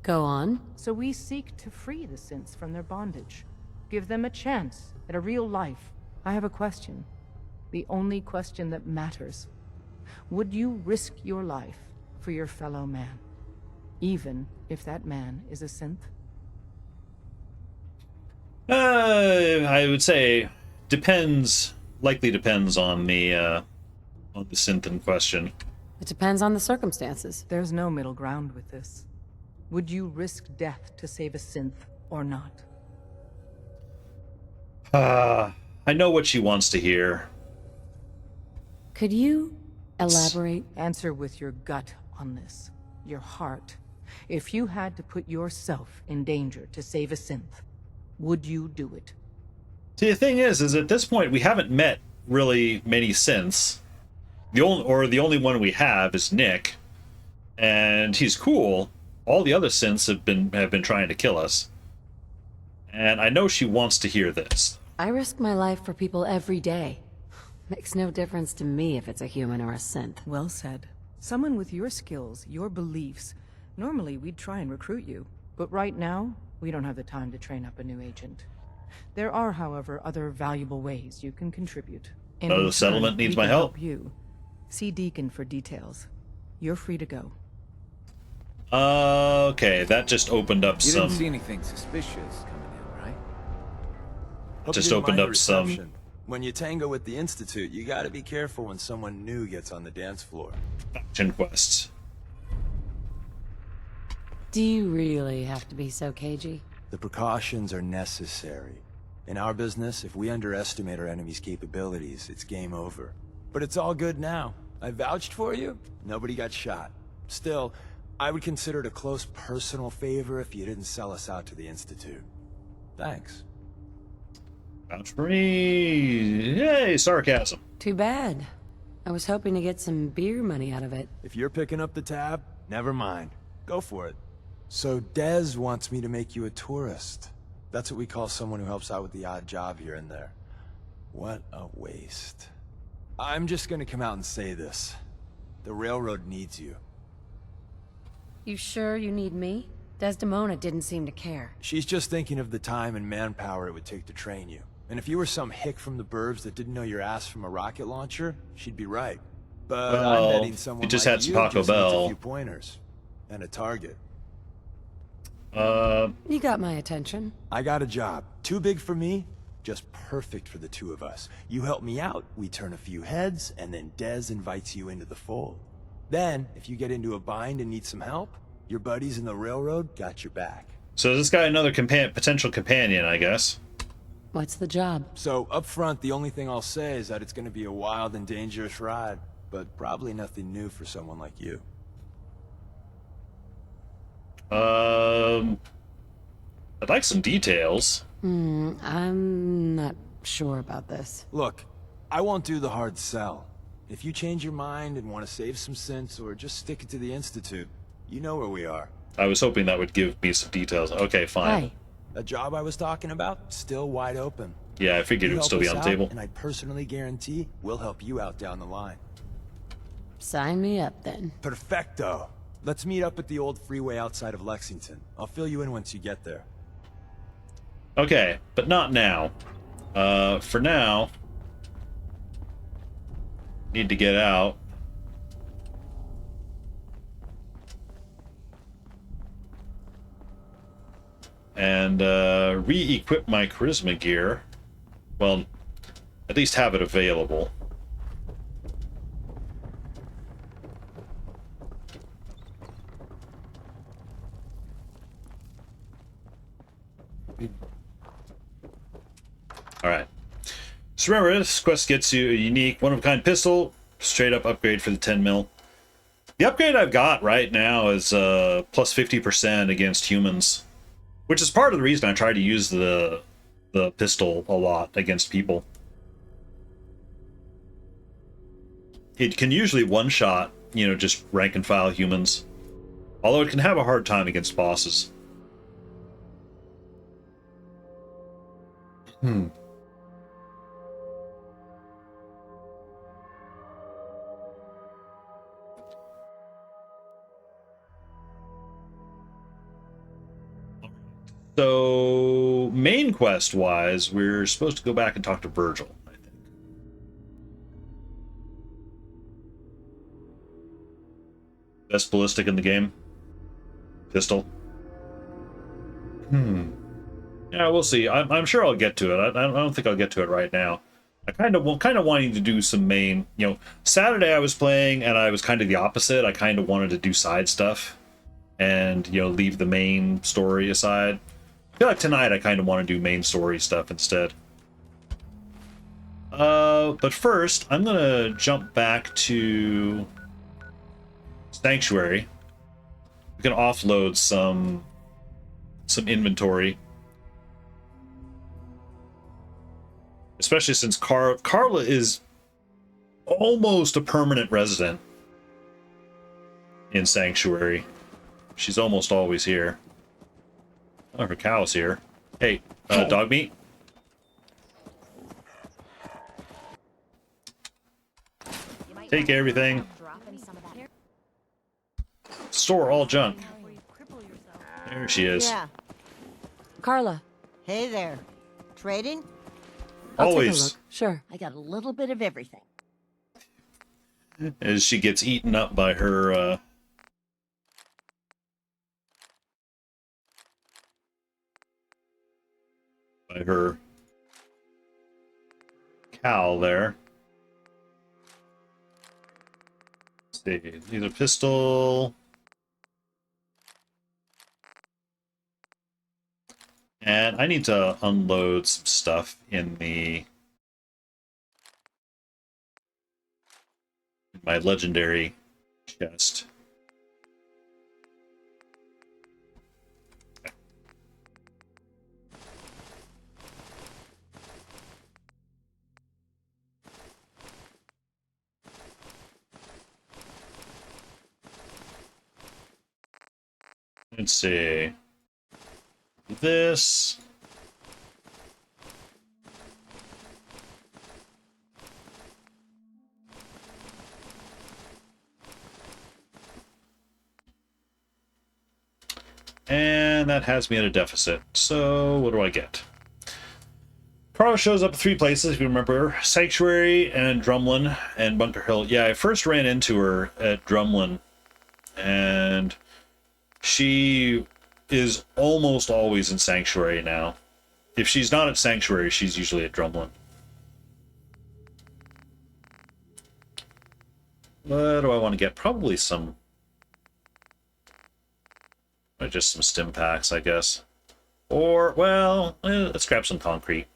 Go on. So we seek to free the synths from their bondage. Give them a chance at a real life. I have a question. The only question that matters. Would you risk your life for your fellow man? Even if that man is a synth? I would say depends. Likely depends on the synth in question. It depends on the circumstances. There's no middle ground with this. Would you risk death to save a synth or not? I know what she wants to hear. Could you elaborate? Answer with your gut on this. Your heart. If you had to put yourself in danger to save a synth, would you do it? See, the thing is at this point we haven't met really many synths. The only one we have is Nick, and he's cool. All the other synths have been trying to kill us, and I know she wants to hear this. I risk my life for people every day. Makes no difference to me if it's a human or a synth. Well said. Someone with your skills, your beliefs. Normally we'd try and recruit you, but right now we don't have the time to train up a new agent. There are, however, other valuable ways you can contribute. The settlement needs my help. You. See Deacon for details. You're free to go. Okay, that just opened up You some. didn't see anything suspicious coming in, right? Hope Just you didn't opened mind up the some- reception. When you tango with the Institute, you gotta be careful when someone new gets on the dance floor. faction quests. Do you really have to be so cagey? The precautions are necessary. In our business, if we underestimate our enemy's capabilities, it's game over. But it's all good now. I vouched for you. Nobody got shot. Still, I would consider it a close personal favor if you didn't sell us out to the Institute. Thanks. Vouch for me. Yay, sarcasm. Too bad. I was hoping to get some beer money out of it. If you're picking up the tab, never mind. Go for it. So Dez wants me to make you a tourist. That's what we call someone who helps out with the odd job here and there. What a waste. I'm just gonna come out and say this. The railroad needs you. You sure you need me? Desdemona didn't seem to care. She's just thinking of the time and manpower it would take to train you. And if you were some hick from the burbs that didn't know your ass from a rocket launcher, she'd be right. But Well, I'm betting someone you just like had some you Taco just needs Bell. a few pointers. And a target. You got my attention. I got a job. Too big for me, just perfect for the two of us. You help me out, we turn a few heads, and then Dez invites you into the fold. Then, if you get into a bind and need some help, your buddies in the railroad got your back. So is this guy another potential companion, I guess? What's the job? So, up front, the only thing I'll say is that it's gonna be a wild and dangerous ride, but probably nothing new for someone like you. I'd like some details. I'm not sure about this. Look, I won't do the hard sell. If you change your mind and want to save some cents or just stick it to the Institute, you know where we are. I was hoping that would give me some details. Okay, fine. Hi. That job I was talking about, still wide open. Yeah, I figured it You would help still be us on the out, table. And I personally guarantee we'll help you out down the line. Sign me up then. Perfecto. Let's meet up at the old freeway outside of Lexington. I'll fill you in once you get there. Okay, but not now. For now, need to get out. And re-equip my charisma gear. Well, at least have it available. Alright. So remember, this quest gets you a unique, one-of-a-kind pistol, straight-up upgrade for the 10 mil. The upgrade I've got right now is plus 50% against humans, which is part of the reason I try to use the pistol a lot against people. It can usually one-shot, you know, just rank-and-file humans, although it can have a hard time against bosses. So, main quest-wise, we're supposed to go back and talk to Virgil, I think. Best ballistic in the game? Pistol? Yeah, we'll see. I'm sure I'll get to it. I don't think I'll get to it right now. I kind of wanting to do some main... You know, Saturday I was playing, and I was kind of the opposite. I kind of wanted to do side stuff and, you know, leave the main story aside. I feel like tonight I kind of want to do main story stuff instead. But first, I'm going to jump back to Sanctuary. We can offload some inventory. Especially since Carla is almost a permanent resident in Sanctuary. She's almost always here. Oh, her cow's here. Hey, dog meat? Take everything. Store all junk. There she is. Yeah. Carla. Hey there. Trading? I'll take a Always. look. Sure. I got a little bit of everything. As she gets eaten up by her, by her cow there. Let's see, need a pistol. And I need to unload some stuff in my legendary chest. Let's see. This. And that has me at a deficit. So what do I get? Carla shows up at 3 places, if you remember. Sanctuary and Drumlin and Bunker Hill. Yeah, I first ran into her at Drumlin. And she is almost always in Sanctuary now. If she's not at Sanctuary, she's usually at Drumlin. What do I want to get? Probably some... just some stim packs, I guess. Or, well, let's grab some concrete.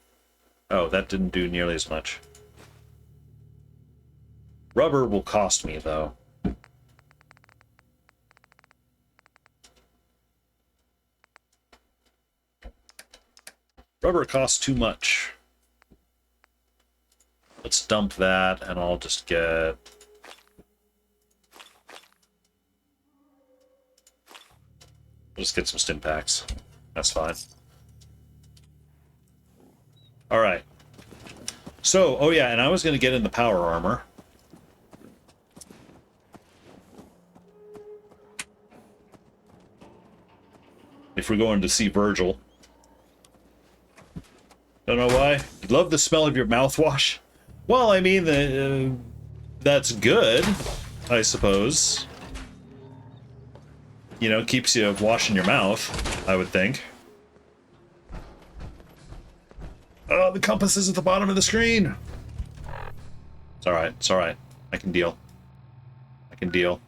Oh, that didn't do nearly as much. Rubber will cost me, though. Rubber costs too much. Let's dump that, and I'll just get... just get some stim packs. That's fine. Alright. So, oh yeah, and I was going to get in the power armor. If we're going to see Virgil. Don't know why. You love the smell of your mouthwash? Well, I mean, that's good, I suppose. You know, keeps you washing your mouth, I would think. Oh, the compass is at the bottom of the screen! It's alright, it's alright. I can deal. I can deal.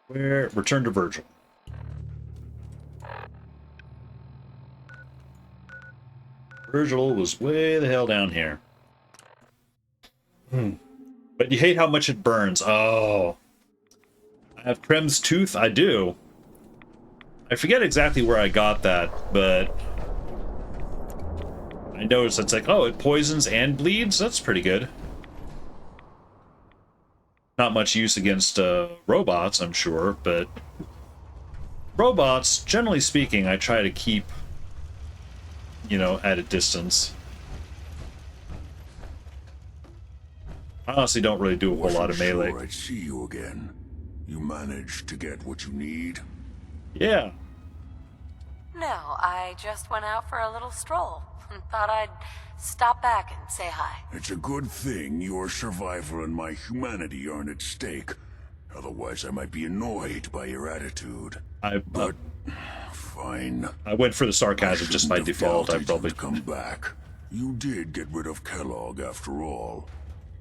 Where? Return to Virgil. Virgil was way the hell down here. But you hate how much it burns. Oh. I have Krem's tooth? I do. I forget exactly where I got that, but... I noticed it's like, oh, it poisons and bleeds? That's pretty good. Not much use against robots, I'm sure, but... robots, generally speaking, I try to keep, you know, at a distance. I honestly don't really do a whole lot of melee. Sure I'd see you again. You managed to get what you need? Yeah. No, I just went out for a little stroll. Thought I'd stop back and say hi. It's a good thing your survival and my humanity aren't at stake. Otherwise, I might be annoyed by your attitude. But fine. I went for the sarcasm just by default. I probably come back. You did get rid of Kellogg after all.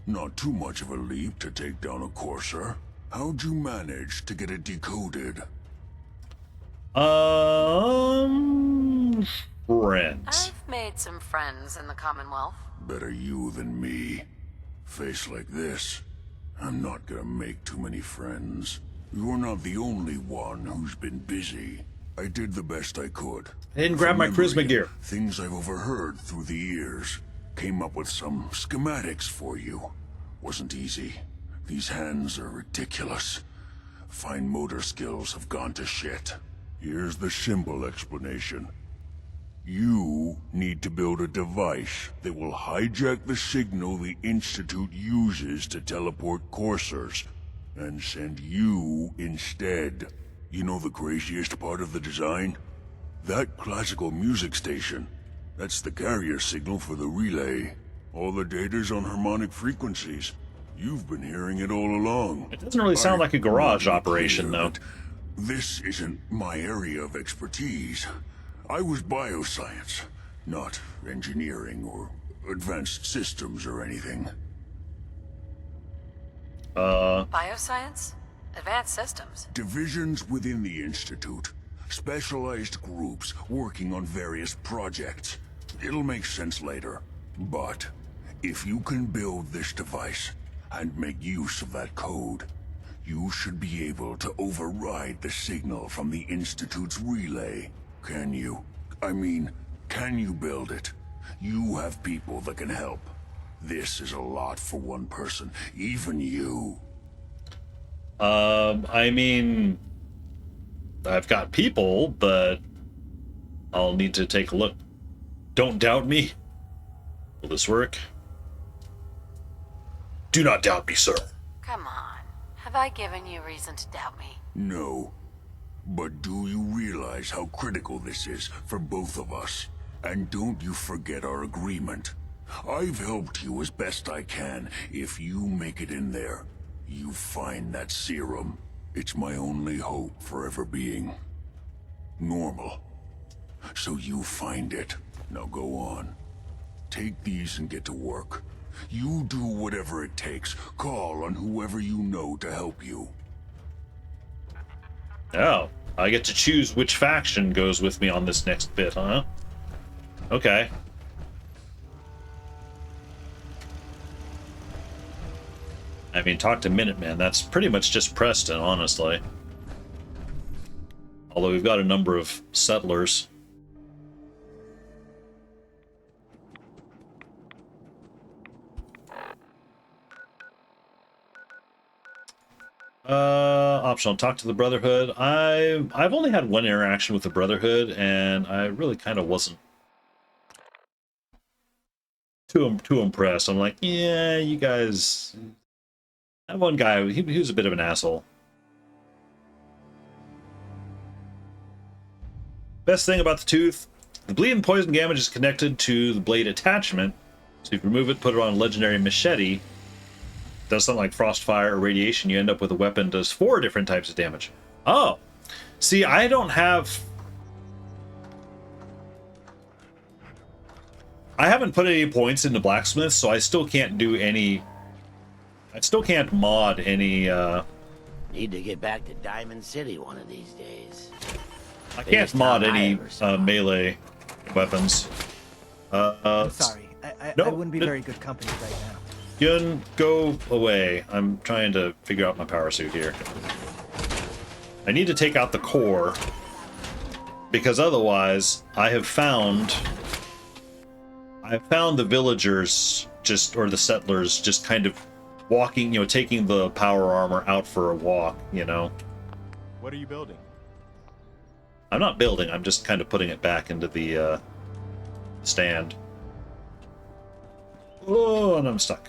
Not too much of a leap to take down a Courser. How'd you manage to get it decoded? Friends. I've made some friends in the Commonwealth. Better you than me. Face like this, I'm not gonna make too many friends. You're not the only one who's been busy. I did the best I could. I didn't grab my charisma gear. Things I've overheard through the years. Came up with some schematics for you. Wasn't easy. These hands are ridiculous. Fine motor skills have gone to shit. Here's the simple explanation. You need to build a device that will hijack the signal the Institute uses to teleport coursers, and send you instead. You know the craziest part of the design? That classical music station. That's the carrier signal for the relay. All the data's on harmonic frequencies. You've been hearing it all along. It doesn't really sound like a garage operation, though. This isn't my area of expertise. I was bioscience, not engineering or advanced systems or anything. Bioscience? Advanced systems? Divisions within the Institute. Specialized groups working on various projects. It'll make sense later. But if you can build this device and make use of that code, you should be able to override the signal from the Institute's relay. Can you? I mean, can you build it? You have people that can help. This is a lot for one person, even you. I mean, I've got people, but I'll need to take a look. Don't doubt me. Will this work? Do not doubt me, sir. Come on. Have I given you reason to doubt me? No. But do you realize how critical this is for both of us? And don't you forget our agreement. I've helped you as best I can. If you make it in there, you find that serum. It's my only hope for ever being normal. So you find it. Now go on. Take these and get to work. You do whatever it takes. Call on whoever you know to help you. Oh, I get to choose which faction goes with me on this next bit, huh? Okay. I mean, talk to Minuteman. That's pretty much just Preston, honestly. Although we've got a number of settlers. Optional. Talk to the Brotherhood. I've only had one interaction with the Brotherhood, and I really kind of wasn't too impressed. I'm like, yeah, you guys. That one guy, he was a bit of an asshole. Best thing about the tooth: the bleed and poison damage is connected to the blade attachment. So if you remove it, put it on a legendary machete. Does something like frostfire or radiation, you end up with a weapon does 4 different types of damage. Oh, see, I don't have. I haven't put any points into blacksmith, so I still can't do any. I still can't mod any. Need to get back to Diamond City one of these days. I can't mod any melee weapons. I'm sorry. I wouldn't be very good company right now. Yun, go away. I'm trying to figure out my power suit here. I need to take out the core, because otherwise I have found the villagers just, or the settlers just kind of walking, you know, taking the power armor out for a walk, you know. What are you building? I'm not building, I'm just kind of putting it back into the stand. Oh, and I'm stuck.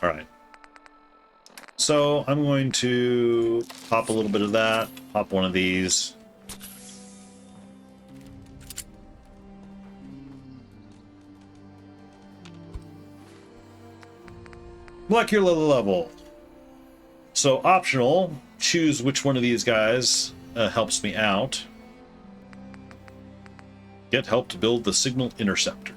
Alright. So I'm going to pop a little bit of that, pop one of these. Molecular level. So optional, choose which one of these guys helps me out. Get help to build the signal interceptor.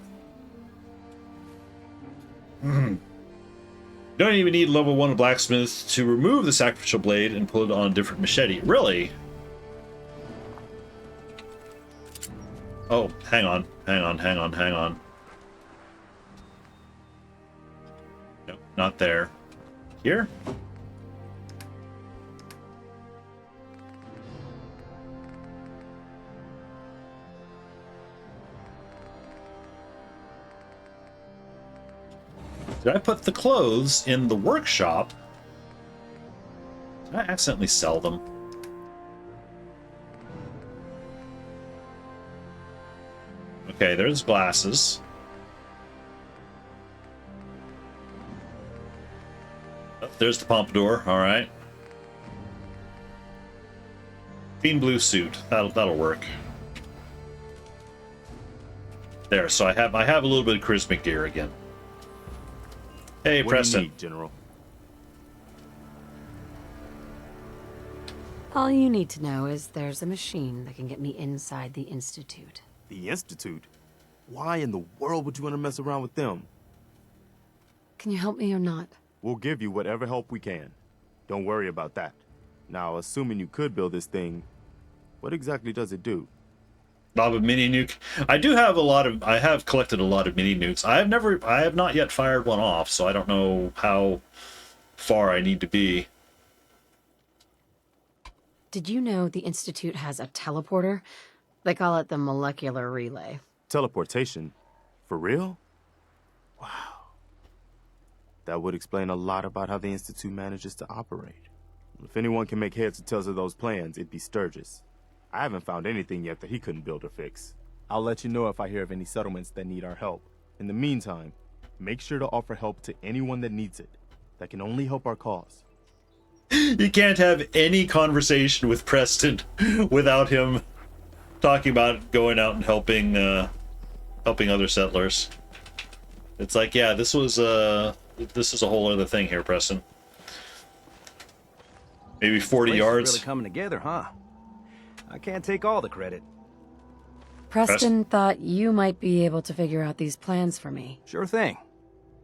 Don't even need level 1 blacksmith to remove the sacrificial blade and put it on a different machete. Really? Oh, hang on. No, not there. Here? Did I put the clothes in the workshop? Did I accidentally sell them? Okay, there's glasses. Oh, there's the pompadour, alright. Fiend blue suit. That'll work. There, so I have a little bit of charismatic gear again. Hey, what Preston. Do you need, General? All you need to know is there's a machine that can get me inside the Institute. The Institute? Why in the world would you want to mess around with them? Can you help me or not? We'll give you whatever help we can. Don't worry about that. Now, assuming you could build this thing, what exactly does it do? Lob of mini nuke. I have collected a lot of mini nukes. I have not yet fired one off, so I don't know how far I need to be. Did you know the Institute has a teleporter? They call it the molecular relay. Teleportation? For real? Wow. That would explain a lot about how the Institute manages to operate. If anyone can make heads or tails of those plans, it'd be Sturgis. I haven't found anything yet that he couldn't build or fix. I'll let you know if I hear of any settlements that need our help. In the meantime, make sure to offer help to anyone that needs it. That can only help our cause. You can't have any conversation with Preston without him talking about going out and helping other settlers. It's like, yeah, this is a whole other thing here, Preston. Maybe 40 yards. Really coming together, huh? I can't take all the credit. Preston thought you might be able to figure out these plans for me. Sure thing.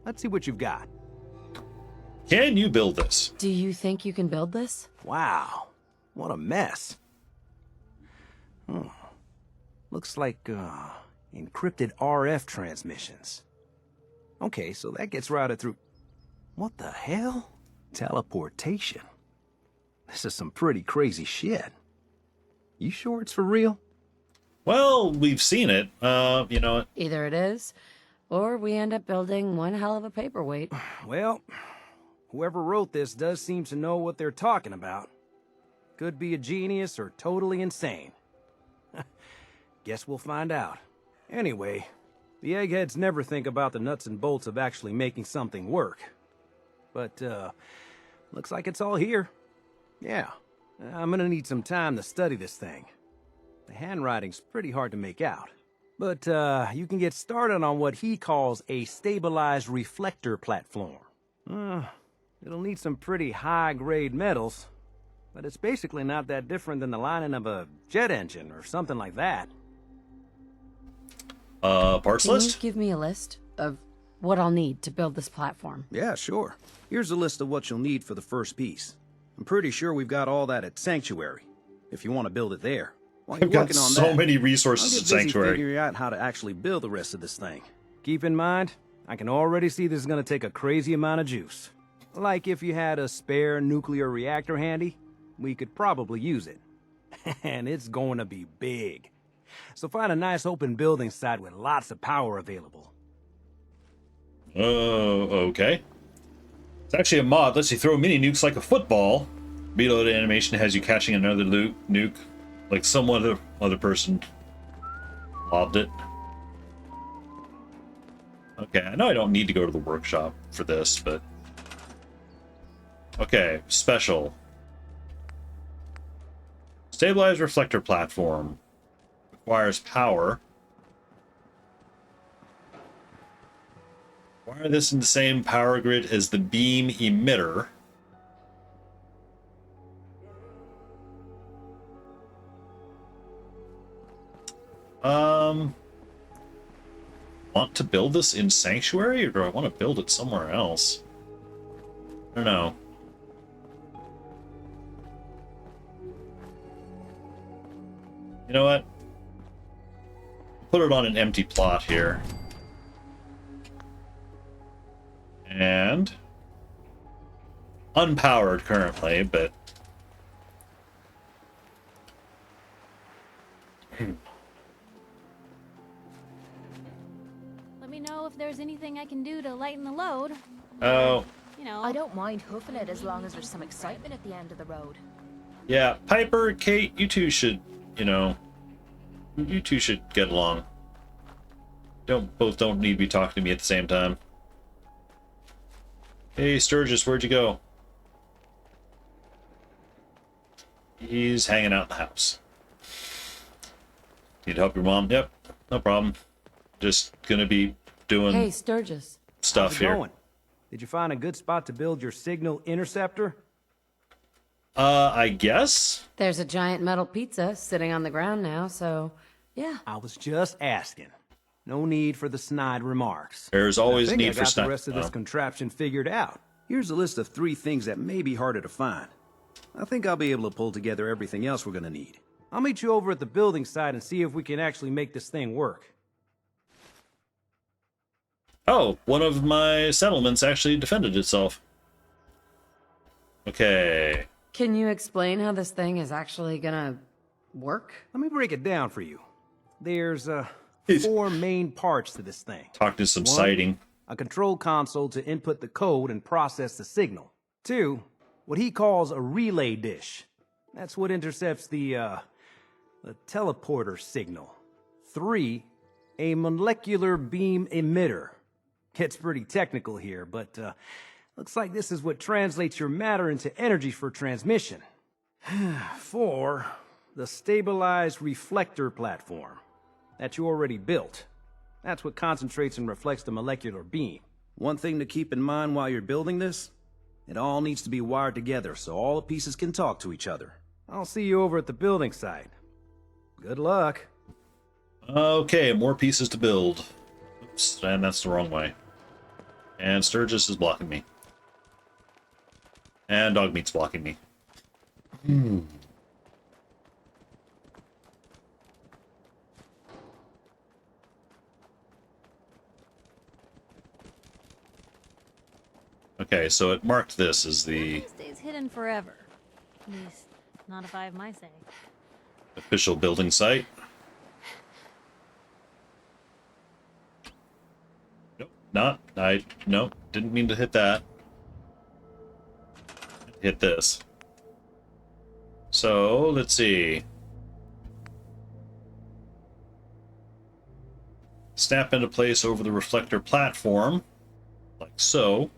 Let's see what you've got. Can you build this? Do you think you can build this? Wow. What a mess. Looks like, encrypted RF transmissions. Okay, so that gets routed through... What the hell? Teleportation. This is some pretty crazy shit. You sure it's for real? Well, we've seen it. You know... Either it is, or we end up building one hell of a paperweight. Well, whoever wrote this does seem to know what they're talking about. Could be a genius or totally insane. Guess we'll find out. Anyway, the eggheads never think about the nuts and bolts of actually making something work. But, looks like it's all here. Yeah, I'm gonna need some time to study this thing. The handwriting's pretty hard to make out. But, you can get started on what he calls a stabilized reflector platform. It'll need some pretty high-grade metals, but it's basically not that different than the lining of a jet engine or something like that. Parts list? Can you give me a list of what I'll need to build this platform? Yeah, sure. Here's a list of what you'll need for the first piece. I'm pretty sure we've got all that at Sanctuary, if you want to build it there. While I've got so many resources at Sanctuary. Figuring out how to actually build the rest of this thing. Keep in mind, I can already see this is going to take a crazy amount of juice. Like if you had a spare nuclear reactor handy, we could probably use it. And it's going to be big. So find a nice open building site with lots of power available. Okay. It's actually a mod. Lets you throw mini nukes like a football. Reload animation has you catching another nuke, like some other person lobbed it. Okay, I know I don't need to go to the workshop for this, but... Okay, special. Stabilized reflector platform. Requires power. Wire this in the same power grid as the beam emitter. Want to build this in Sanctuary, or do I want to build it somewhere else? I don't know. You know what? Put it on an empty plot here. And unpowered currently, but Let me know if there's anything I can do to lighten the load. oh, You know, I don't mind hoofing it as long as there's some excitement at the end of the road. yeah, Piper, Kate, you two should, you two should get along. Both don't need to be talking to me at the same time. Hey, Sturgis, where'd you go? He's hanging out in the house. Need help your mom? Yep, no problem. Just gonna be doing Hey, Sturgis. stuff How's it here. going? Did you find a good spot to build your signal interceptor? I guess? There's a giant metal pizza sitting on the ground now, so yeah. I was just asking. No need for the snide remarks. There's always I think need I for got snide- the rest of this oh. contraption figured out. Here's a list of 3 things that may be harder to find. I think I'll be able to pull together everything else we're gonna need. I'll meet you over at the building site and see if we can actually make this thing work. Oh, one of my settlements actually defended itself. Okay. Can you explain how this thing is actually gonna work? Let me break it down for you. There's 4 main parts to this thing. Talk to some 1, sighting. a control console to input the code and process the signal. 2, what he calls a relay dish. That's what intercepts the teleporter signal. 3, a molecular beam emitter. Gets pretty technical here, but looks like this is what translates your matter into energy for transmission. 4, the stabilized reflector platform that you already built. That's what concentrates and reflects the molecular beam. One thing to keep in mind while you're building this, it all needs to be wired together so all the pieces can talk to each other. I'll see you over at the building site. Good luck. Okay, more pieces to build. Oops, and that's the wrong way. And Sturgis is blocking me. And Dogmeat's blocking me. Okay, so it marked this as the Stays hidden forever. At least, not if I have my say. official building site. Nope, nope, didn't mean to hit that. Hit this. So, let's see. Snap into place over the reflector platform, like so.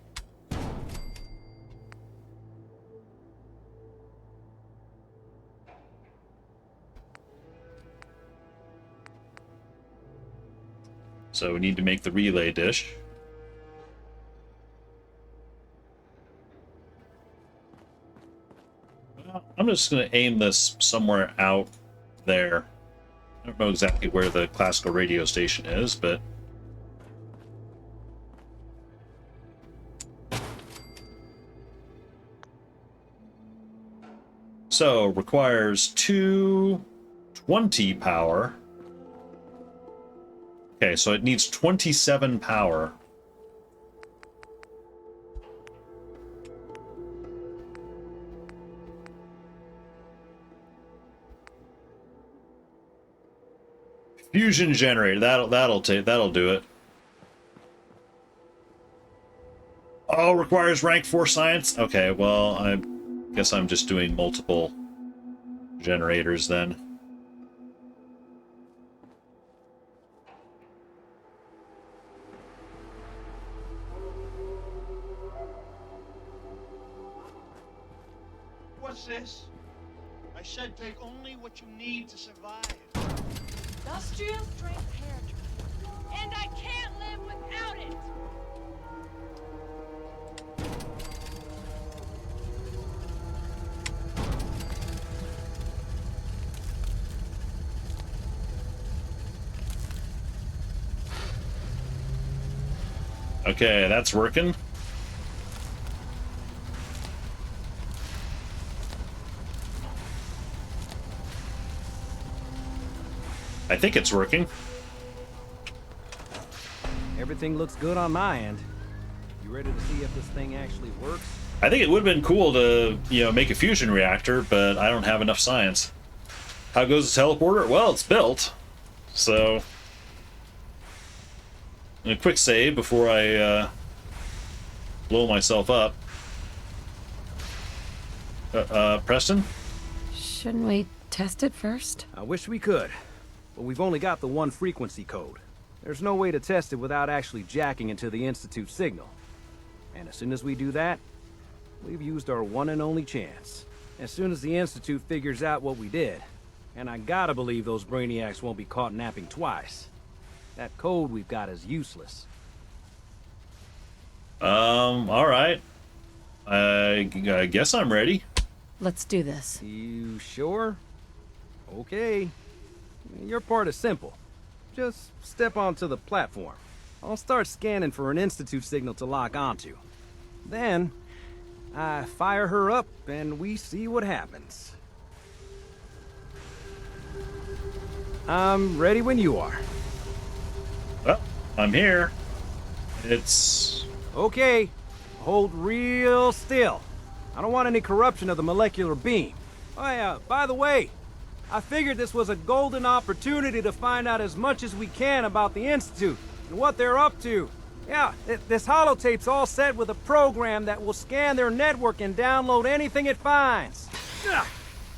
So we need to make the relay dish. Well, I'm just going to aim this somewhere out there. I don't know exactly where the classical radio station is, but... So, requires 220 power. Okay, so it needs 27 power. Fusion generator, that'll do it. Oh, requires rank 4 science? Okay, well, I guess I'm just doing multiple generators then. What's this? I said take only what you need to survive. Industrial strength hair dryer. And I can't live without it! Okay, that's working. I think it's working. Everything looks good on my end. You ready to see if this thing actually works? I think it would have been cool to, make a fusion reactor, but I don't have enough science. How goes the teleporter? Well, it's built. So, a quick save before I blow myself up. Preston? Shouldn't we test it first? I wish we could, but we've only got the one frequency code. There's no way to test it without actually jacking into the Institute signal. And as soon as we do that, we've used our one and only chance. As soon as the Institute figures out what we did, and I gotta believe those brainiacs won't be caught napping twice, that code we've got is useless. Alright. I guess I'm ready. Let's do this. You sure? Okay. Your part is simple. Just step onto the platform. I'll start scanning for an Institute signal to lock onto. Then, I fire her up and we see what happens. I'm ready when you are. Well, I'm here. It's... Okay. Hold real still. I don't want any corruption of the molecular beam. Oh yeah, by the way, I figured this was a golden opportunity to find out as much as we can about the Institute and what they're up to. Yeah, this holotape's all set with a program that will scan their network and download anything it finds.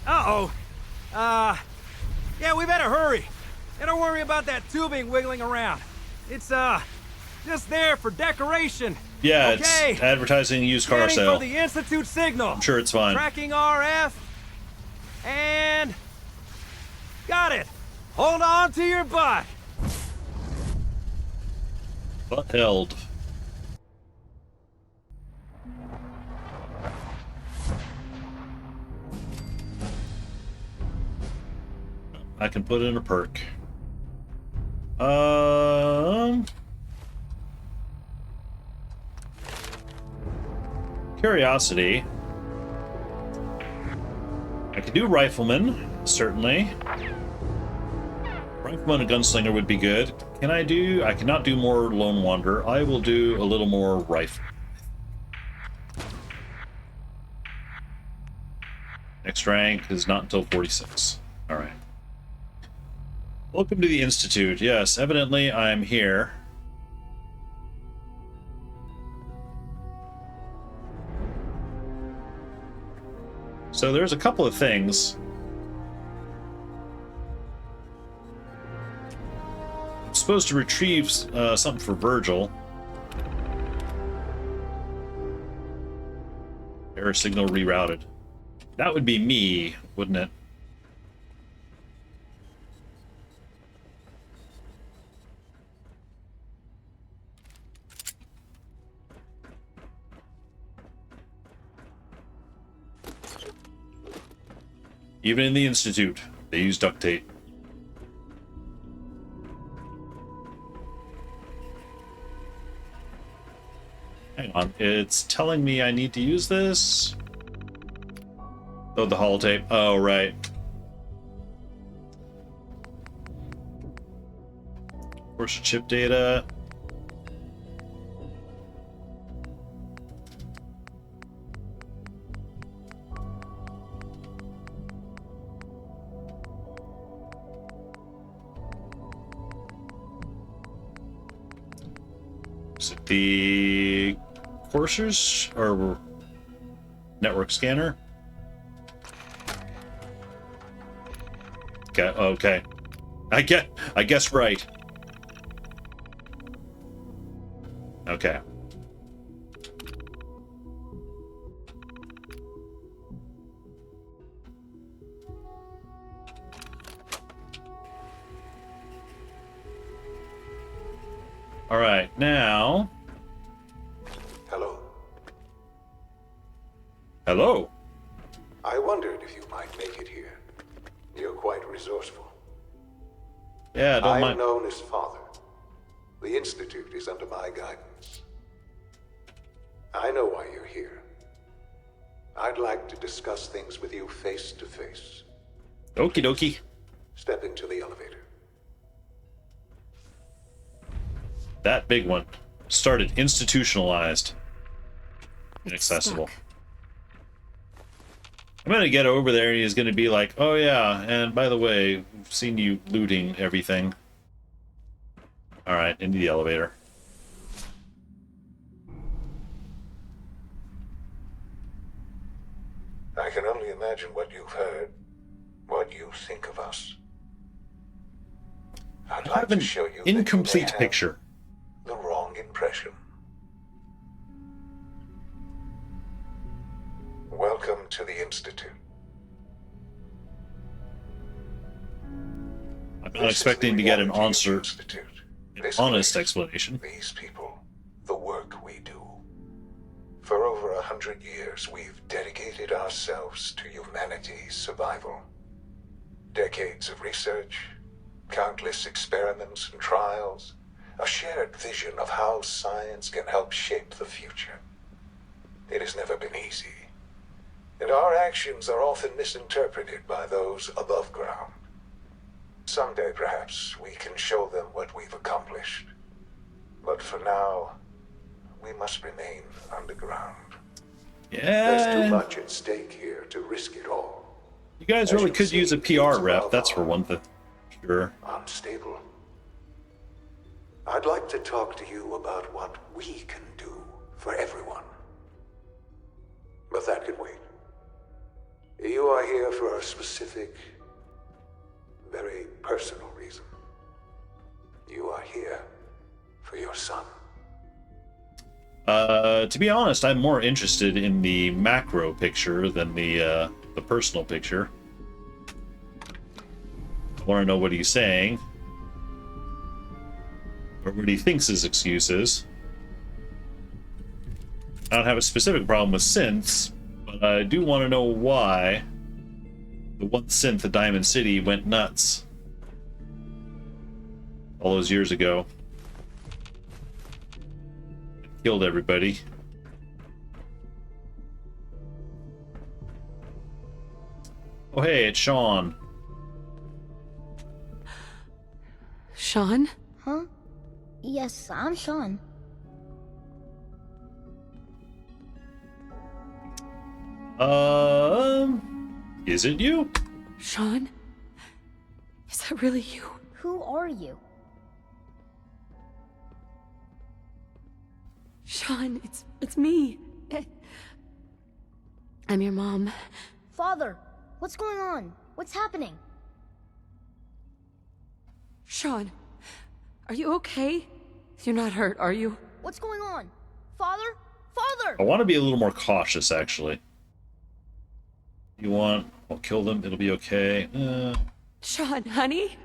Uh-oh. Yeah, we better hurry. And don't worry about that tubing wiggling around. It's, just there for decoration. Yeah, okay. It's advertising used car Scanning sale. for the Institute signal. I'm sure it's fine. Tracking RF. And... got it. Hold on to your butt. Butt held. I can put in a perk. Curiosity. I could do Rifleman, certainly. Rifleman and Gunslinger would be good. I cannot do more Lone Wanderer. I will do a little more Rifle. Next rank is not until 46. Alright. Welcome to the Institute. Yes, evidently I'm here. So there's a couple of things. I'm supposed to retrieve something for Virgil. Error signal rerouted. That would be me, wouldn't it? Even in the Institute, they use duct tape. Hang on, it's telling me I need to use this. Oh, the holotape. Oh, right. Course chip data. Is it the coursers or network scanner? Okay, okay. I guess right. Okay. All right, now. Hello. Hello. I wondered if you might make it here. You're quite resourceful. Yeah, don't I'm mind. known as Father. The Institute is under my guidance. I know why you're here. I'd like to discuss things with you face to face. Okie dokie. Step into the elevator. That big one started institutionalized. Inaccessible. I'm gonna get over there and he's gonna be like, oh yeah, and by the way, we've seen you looting everything. Alright, into the elevator. I can only imagine what you've heard, what you think of us. I'd I like have to an show you that you may incomplete have picture. the wrong impression. Welcome to the Institute. I'm not expecting to get an answer, an honest place, explanation. These people, the work we do. For over 100 years, we've dedicated ourselves to humanity's survival. Decades of research, countless experiments and trials, a shared vision of how science can help shape the future. It has never been easy, and our actions are often misinterpreted by those above ground. Someday, perhaps, we can show them what we've accomplished. But for now, we must remain underground. Yeah. There's too much at stake here to risk it all. You guys really could use a PR rep, that's for one thing. Sure. Unstable. I'd like to talk to you about what we can do for everyone. But that can wait. You are here for a specific, very personal reason. You are here for your son. To be honest, I'm more interested in the macro picture than the personal picture. I want to know what he's saying. Or what he thinks his excuse is. I don't have a specific problem with synths, but I do want to know why the one synth at Diamond City went nuts all those years ago. Killed everybody. Oh hey, it's Sean. Sean? Huh? Yes, I'm Sean. Is it you? Sean? Is that really you? Who are you? Sean, it's me. I'm your mom. Father, what's going on? What's happening? Sean, are you okay? You're not hurt, are you? What's going on? Father? Father! I want to be a little more cautious, actually. You want... I'll kill them, it'll be okay. Sean, honey?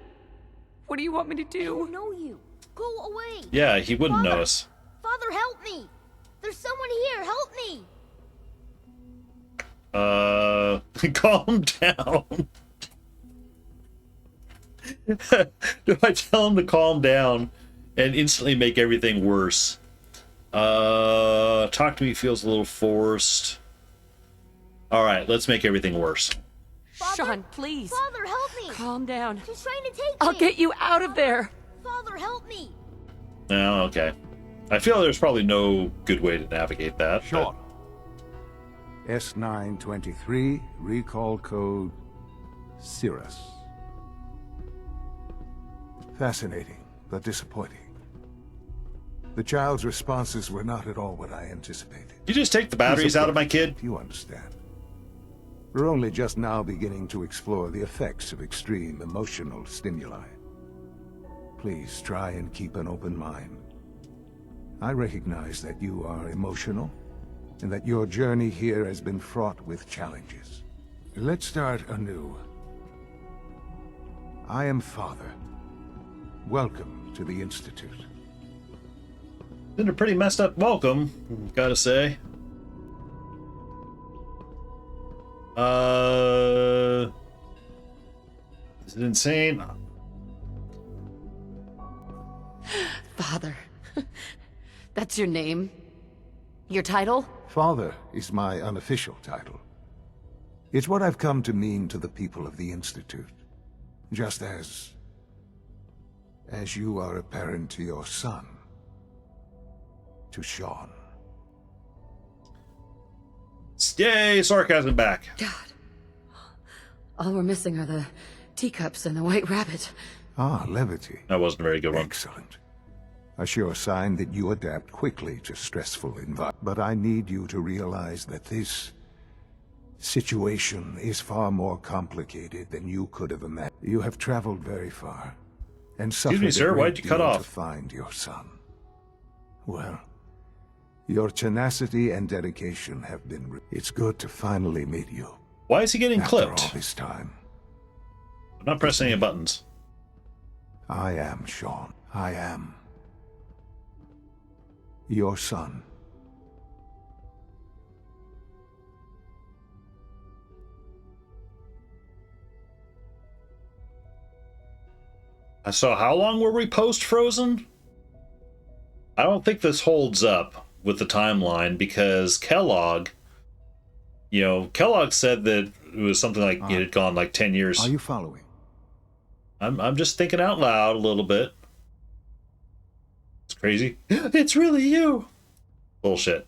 What do you want me to do? I don't know you. Go away! Yeah, he wouldn't know us. Father, help me! There's someone here, help me! Calm down. Do I tell him to calm down and instantly make everything worse? Talk to me feels a little forced. Alright, let's make everything worse. Father? Sean, please. Father, help me! Calm down. He's trying to take I'll me! get you out of there! Father, help me! Oh, okay. I feel there's probably no good way to navigate that. Sure. S923, recall code Cirrus. Fascinating, but disappointing. The child's responses were not at all what I anticipated. You just take the batteries out of my kid? You understand. We're only just now beginning to explore the effects of extreme emotional stimuli. Please try and keep an open mind. I recognize that you are emotional, and that your journey here has been fraught with challenges. Let's start anew. I am Father. Welcome to the Institute. Been a pretty messed up welcome, gotta say. Is it insane? Father. That's your name? Your title? Father is my unofficial title. It's what I've come to mean to the people of the Institute. Just as you are a parent to your son. To Sean. Yay, sarcasm back. God. All we're missing are the teacups and the white rabbit. Ah, levity. That wasn't a very good one. Excellent. A sure sign that you adapt quickly to stressful environments. But I need you to realize that this situation is far more complicated than you could have imagined. You have traveled very far, and suffered Excuse me, sir, a great why'd you cut deal off? to find your son. Well, your tenacity and dedication have been. It's good to finally meet you. Why is he getting After clipped? all this time. I'm not pressing any buttons. I am Sean. I am your son. So how long were we post-frozen? I don't think this holds up with the timeline because Kellogg, Kellogg said that it was something like it had gone like 10 years. Are you following? I'm just thinking out loud a little bit. It's crazy. It's really you. Bullshit.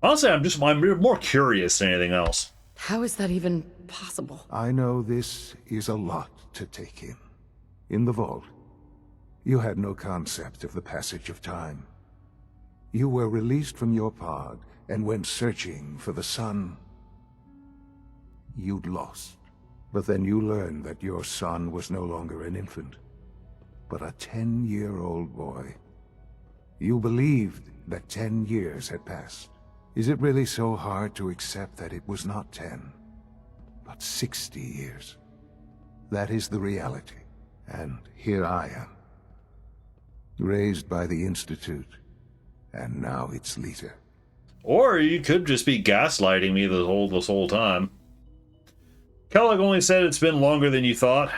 Honestly, I'm more curious than anything else. How is that even possible? I know this is a lot to take in. In the vault, you had no concept of the passage of time. You were released from your pod and went searching for the sun you'd lost. But then you learned that your son was no longer an infant, but a 10-year-old boy. You believed that 10 years had passed. Is it really so hard to accept that it was not 10, but 60 years? That is the reality. And here I am, raised by the Institute, and now its leader. Or you could just be gaslighting me this whole time. Kellogg only said it's been longer than you thought.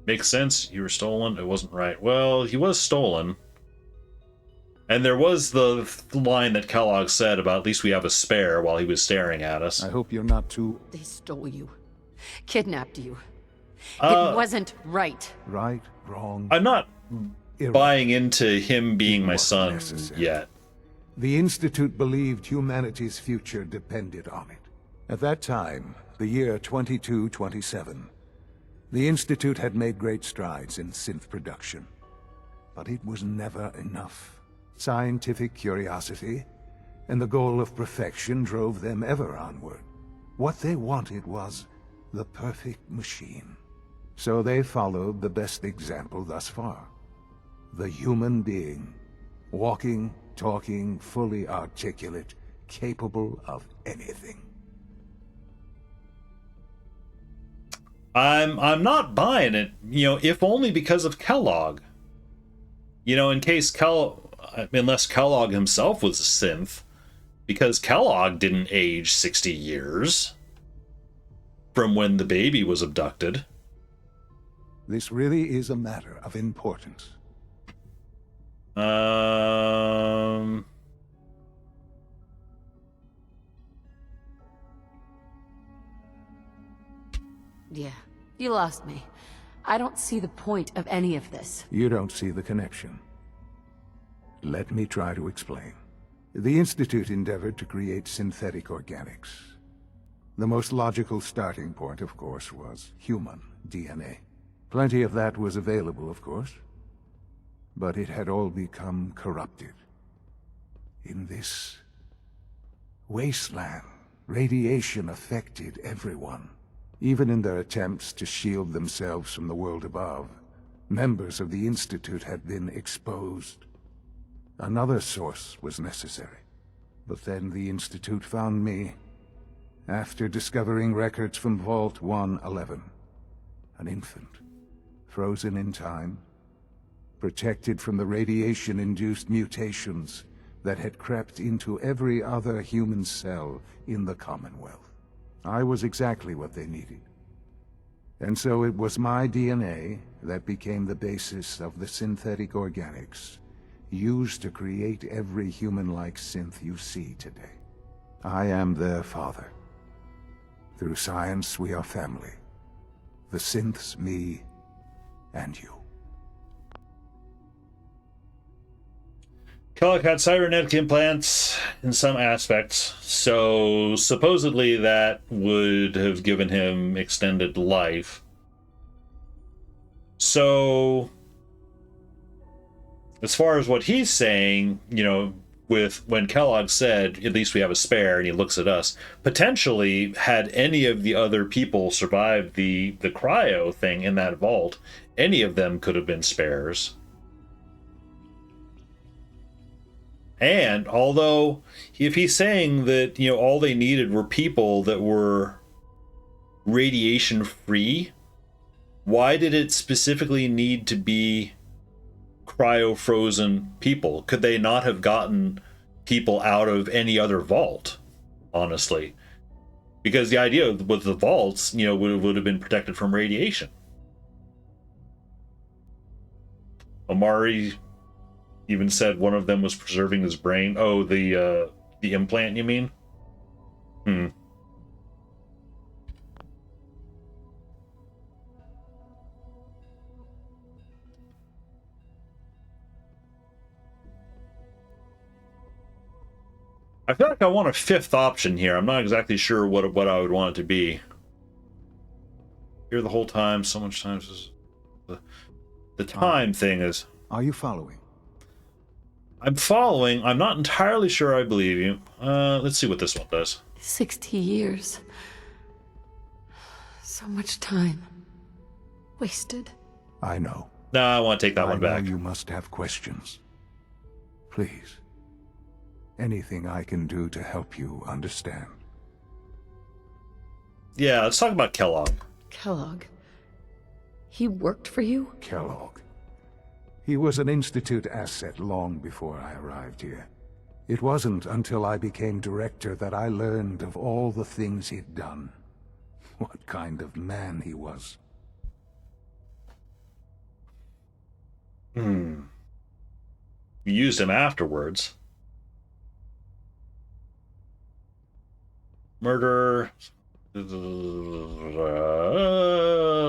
Makes sense. You were stolen. It wasn't right. Well, he was stolen. And there was the line that Kellogg said about at least we have a spare while he was staring at us. I hope you're not too... They stole you. Kidnapped you. It wasn't right. Right, wrong... I'm not buying into him being my son yet. The Institute believed humanity's future depended on it. At that time, the year 2227, the Institute had made great strides in synth production. But it was never enough. Scientific curiosity and the goal of perfection drove them ever onward. What they wanted was the perfect machine. So they followed the best example thus far. The human being. Walking, talking, fully articulate, capable of anything. I'm not buying it, if only because of Kellogg. In case unless Kellogg himself was a synth, because Kellogg didn't age 60 years from when the baby was abducted. This really is a matter of importance. Yeah, you lost me. I don't see the point of any of this. You don't see the connection. Let me try to explain. The Institute endeavored to create synthetic organics. The most logical starting point, of course, was human DNA. Plenty of that was available, of course. But it had all become corrupted. In this wasteland, radiation affected everyone. Even in their attempts to shield themselves from the world above, members of the Institute had been exposed. Another source was necessary. But then the Institute found me, after discovering records from Vault 111. An infant, frozen in time, protected from the radiation-induced mutations that had crept into every other human cell in the Commonwealth. I was exactly what they needed. And so it was my DNA that became the basis of the synthetic organics used to create every human-like synth you see today. I am their father. Through science, we are family. The synths, me, and you. Kellogg had cybernetic implants in some aspects, so supposedly that would have given him extended life. So, as far as what he's saying, with when Kellogg said, at least we have a spare, and he looks at us, potentially, had any of the other people survived the cryo thing in that vault, any of them could have been spares. And although, if he's saying that, all they needed were people that were radiation-free, why did it specifically need to be cryo-frozen people? Could they not have gotten people out of any other vault, honestly? Because the idea with the vaults, would have been protected from radiation. Omari even said one of them was preserving his brain. Oh, the implant, you mean? I feel like I want a fifth option here. I'm not exactly sure what I would want it to be. Here the whole time, so much time. The time thing is... Are you following? I'm following. I'm not entirely sure I believe you. Let's see what this one does. 60 years. So much time. Wasted. I know. No, I want to take that one back. I know you must have questions. Please. Anything I can do to help you understand. Yeah, let's talk about Kellogg. Kellogg. He worked for you? Kellogg. He was an Institute asset long before I arrived here. It wasn't until I became director that I learned of all the things he'd done. What kind of man he was. You used him afterwards. Murder.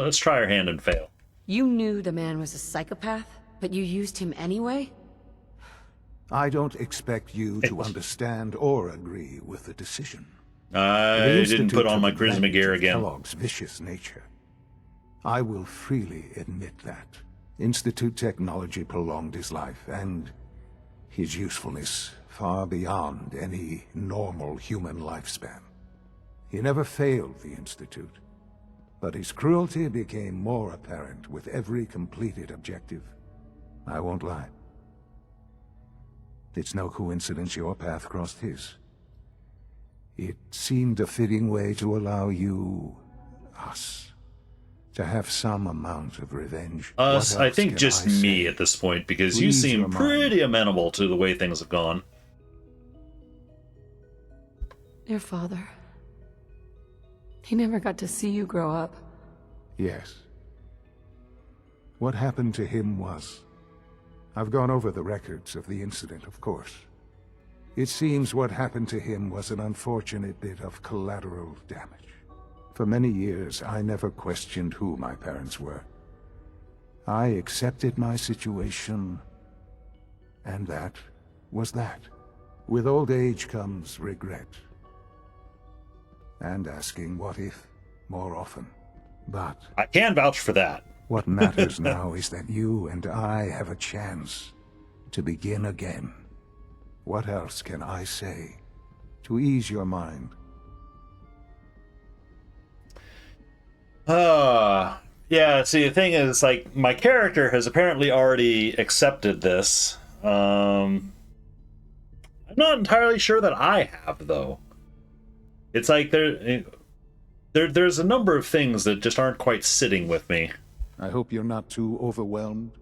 Let's try our hand and fail. You knew the man was a psychopath, but you used him anyway? I don't expect you to understand or agree with the decision. I didn't put on my charisma gear again. Kellogg's vicious nature. I will freely admit that. Institute technology prolonged his life, and his usefulness far beyond any normal human lifespan. He never failed the Institute, but his cruelty became more apparent with every completed objective. I won't lie. It's no coincidence your path crossed his. It seemed a fitting way to allow you, us, to have some amount of revenge. Us, I think just me at this point, because you seem pretty amenable to the way things have gone. Your father. He never got to see you grow up. Yes. What happened to him was... I've gone over the records of the incident, of course. It seems what happened to him was an unfortunate bit of collateral damage. For many years, I never questioned who my parents were. I accepted my situation, and that was that. With old age comes regret. And asking what if more often. But I can vouch for that. What matters now is that you and I have a chance to begin again. What else can I say to ease your mind? Yeah, see, the thing is, like, my character has apparently already accepted this. I'm not entirely sure that I have, though. It's like there's a number of things that just aren't quite sitting with me. I hope you're not too overwhelmed.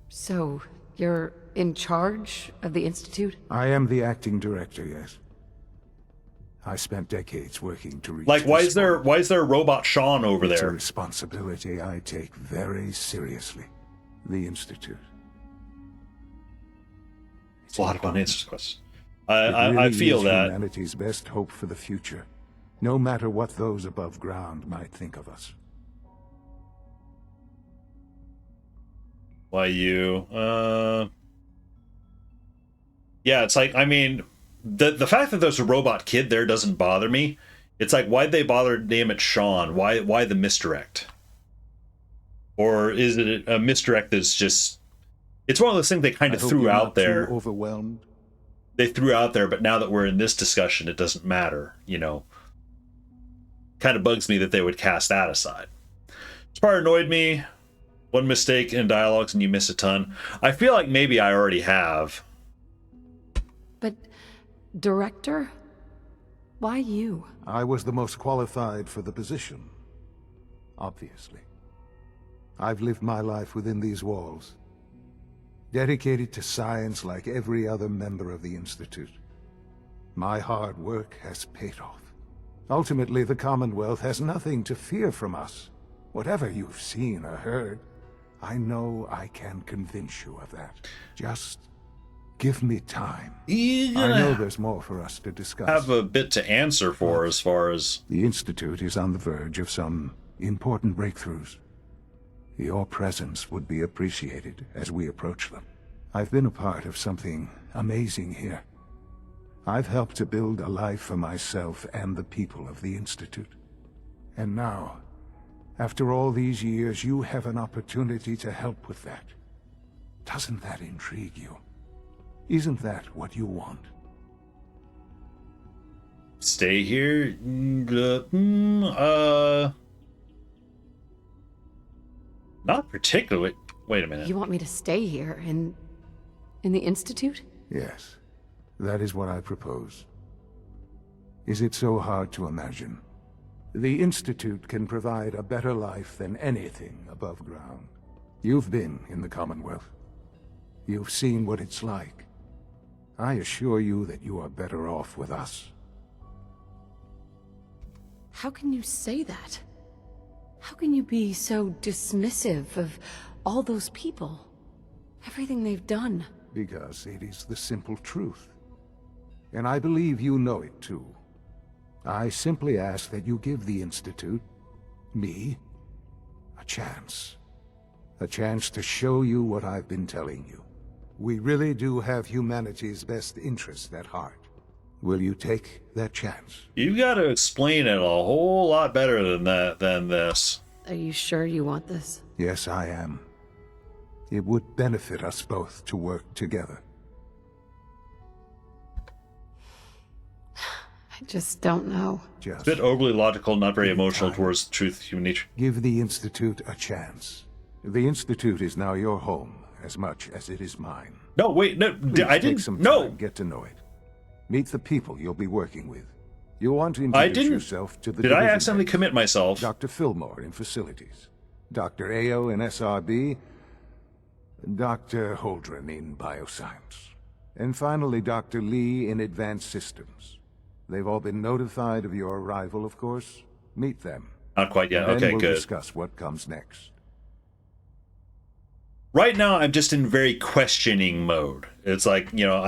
So, you're in charge of the Institute? I am the acting director, yes. I spent decades working to reach like, why is there Robot Sean over It's there? a responsibility I take very seriously. The Institute. It's a lot of unanswered questions. I feel that. Humanity's best hope for the future, no matter what those above ground might think of us. Why you? Yeah, it's like, I mean, the fact that there's a robot kid there doesn't bother me. It's like, why'd they bother to name it Sean? Why the misdirect? Or is it a misdirect that's just... It's one of those things they kind of threw out there. Overwhelmed. They threw out there, but now that we're in this discussion, it doesn't matter, you know. Kind of bugs me that they would cast that aside. This part annoyed me. One mistake in dialogues and you miss a ton. I feel like maybe I already have. But, director? Why you? I was the most qualified for the position. Obviously. I've lived my life within these walls. Dedicated to science like every other member of the Institute. My hard work has paid off. Ultimately, the Commonwealth has nothing to fear from us. Whatever you've seen or heard, I know I can convince you of that. Just give me time. I know there's more for us to discuss. Have a bit to answer for as far as... The Institute is on the verge of some important breakthroughs. Your presence would be appreciated as we approach them. I've been a part of something amazing here. I've helped to build a life for myself and the people of the Institute. And now, after all these years, you have an opportunity to help with that. Doesn't that intrigue you? Isn't that what you want? Stay here? Not particularly. Wait a minute. You want me to stay here in the Institute? Yes, that is what I propose. Is it so hard to imagine? The Institute can provide a better life than anything above ground. You've been in the Commonwealth. You've seen what it's like. I assure you that you are better off with us. How can you say that? How can you be so dismissive of all those people? Everything they've done? Because it is the simple truth. And I believe you know it too. I simply ask that you give the Institute, me, a chance. A chance to show you what I've been telling you. We really do have humanity's best interest at heart. Will you take that chance? You gotta explain it a whole lot better than this. Are you sure you want this? Yes, I am. It would benefit us both to work together. I just don't know. It's a bit overly logical, not very emotional towards truth, human nature. Give the Institute a chance. The Institute is now your home as much as it is mine. No, wait, no, I didn't. Take some no, time, get to know it. Meet the people you'll be working with. You want to introduce yourself to the Did I division accidentally heads. commit myself? Dr. Fillmore in facilities, Dr. Ayo in SRB, Dr. Holdren in bioscience, and finally Dr. Lee in advanced systems. They've all been notified of your arrival, of course. Meet them. Not quite yet. Then Okay, we'll good. discuss what comes next. Right now, I'm just in very questioning mode. It's like, you know,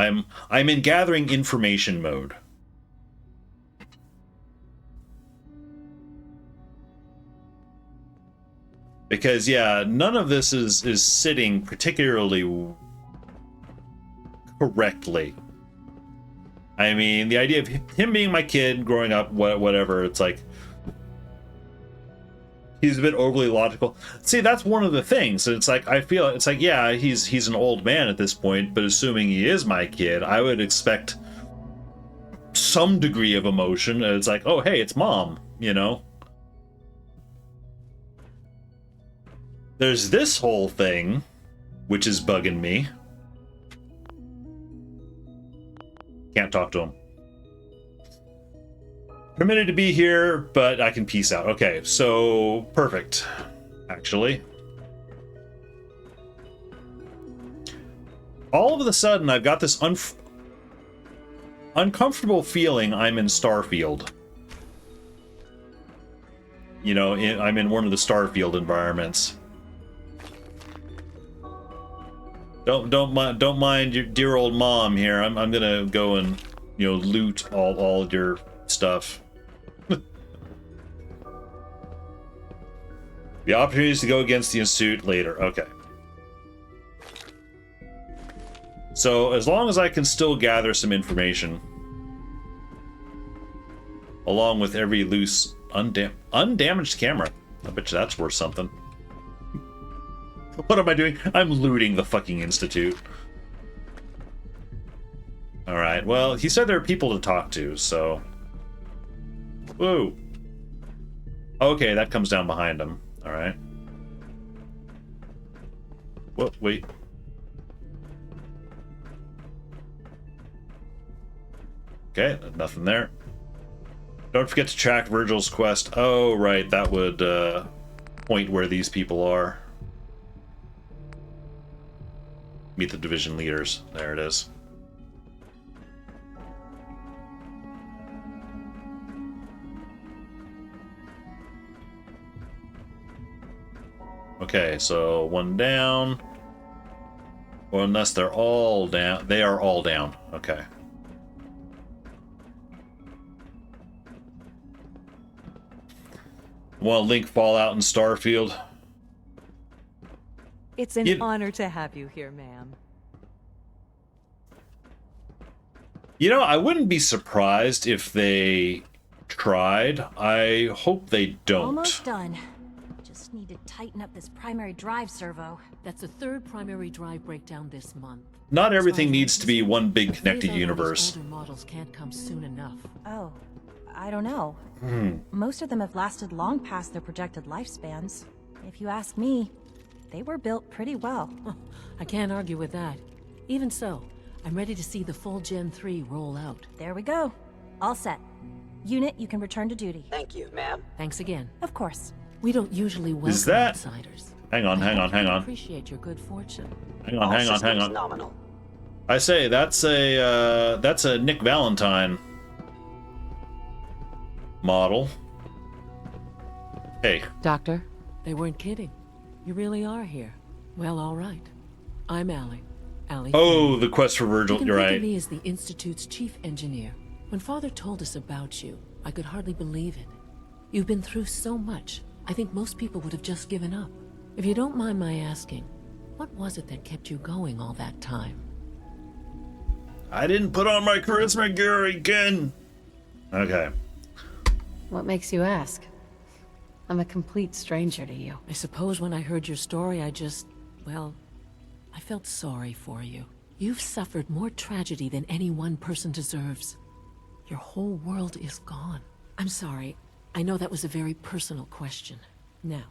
I'm in gathering information mode. Because yeah, none of this is sitting particularly correctly. I mean, the idea of him being my kid, growing up, whatever, it's like he's a bit overly logical. See, that's one of the things. It's like I feel it's like, yeah, he's an old man at this point, but assuming he is my kid, I would expect some degree of emotion. And it's like, oh, hey, it's mom, you know. There's this whole thing, which is bugging me. Can't talk to him. Permitted to be here, but I can peace out. Okay, so perfect, actually. All of a sudden, I've got this uncomfortable feeling I'm in Starfield. You know, I'm in one of the Starfield environments. Don't mind your dear old mom here. I'm gonna go and, you know, loot all of your stuff. The opportunities to go against the Institute later. Okay. So as long as I can still gather some information, along with every loose undamaged camera, I bet you that's worth something. What am I doing? I'm looting the fucking Institute. Alright, well, he said there are people to talk to, so... Woo! Okay, that comes down behind him. Alright. Whoa, wait. Okay, nothing there. Don't forget to track Virgil's quest. Oh, right, that would point where these people are. Meet the division leaders. There it is. Okay, so one down. Or unless they're all down. They are all down. Okay. Want to link Fallout and Starfield? It's an honor to have you here, ma'am. You know, I wouldn't be surprised if they tried. I hope they don't. Almost done. Just need to tighten up this primary drive servo. That's the third primary drive breakdown this month. Not everything needs to be one big connected universe. Older models can't come soon enough. Oh, I don't know. Most of them have lasted long past their projected lifespans. If you ask me, they were built pretty well. I can't argue with that. Even so, I'm ready to see the full Gen 3 roll out. There we go. All set. Unit, you can return to duty. Thank you, ma'am. Thanks again. Of course. We don't usually welcome Is that... outsiders. Hang on. I appreciate your good fortune. Hang on. Nominal. I say that's a Nick Valentine model. Hey. Doctor? They weren't kidding. You really are here. Well, all right. I'm Allie. Allie. Oh, the quest for Virgil. You're Think right. of me as the Institute's chief engineer. When Father told us about you, I could hardly believe it. You've been through so much. I think most people would have just given up. If you don't mind my asking, what was it that kept you going all that time? I didn't put on my charisma gear again. Okay. What makes you ask? I'm a complete stranger to you. I suppose when I heard your story, I felt sorry for you. You've suffered more tragedy than any one person deserves. Your whole world is gone. I'm sorry. I know that was a very personal question. Now,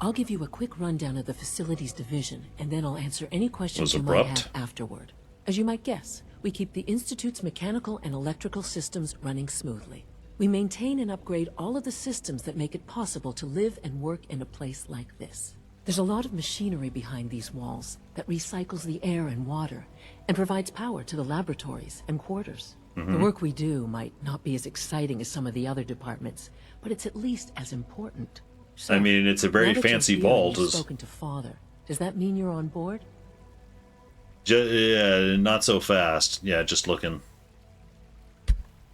I'll give you a quick rundown of the Facilities Division, and then I'll answer any questions you might have afterward. As you might guess, we keep the Institute's mechanical and electrical systems running smoothly. We maintain and upgrade all of the systems that make it possible to live and work in a place like this. There's a lot of machinery behind these walls that recycles the air and water and provides power to the laboratories and quarters. The work we do might not be as exciting as some of the other departments, but it's at least as important. So, I mean, it's a very fancy vault. You've spoken to Father. Does that mean you're on board? Yeah, not so fast. Yeah, just looking.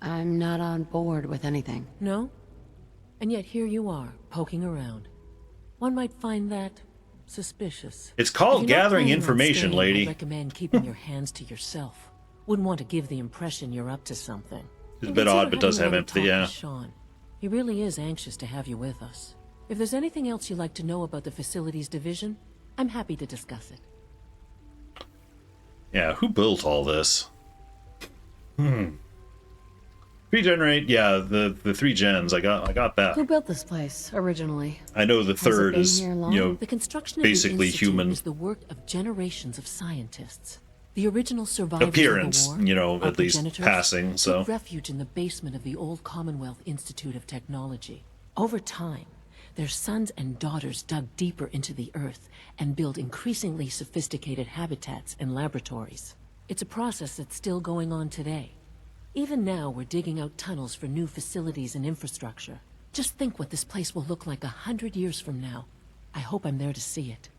I'm not on board with anything. No? And yet here you are, poking around. One might find that suspicious. It's called gathering information, staying, lady. I recommend keeping your hands to yourself. Wouldn't want to give the impression you're up to something. It's a bit odd, but does have empathy, yeah. Sean. He really is anxious to have you with us. If there's anything else you'd like to know about the Facilities Division, I'm happy to discuss it. Yeah, who built all this? Regenerate, yeah, the 3 gens. I got that. Who built this place originally? I know the third is, The construction of basically the Institute human. is the work of generations of scientists. The original survivors Appearance, of the war, our at least progenitors, passing, so. took refuge in the basement of the old Commonwealth Institute of Technology. Over time, their sons and daughters dug deeper into the earth and built increasingly sophisticated habitats and laboratories. It's a process that's still going on today. Even now, we're digging out tunnels for new facilities and infrastructure. Just think what this place will look like 100 years from now. I hope I'm there to see it.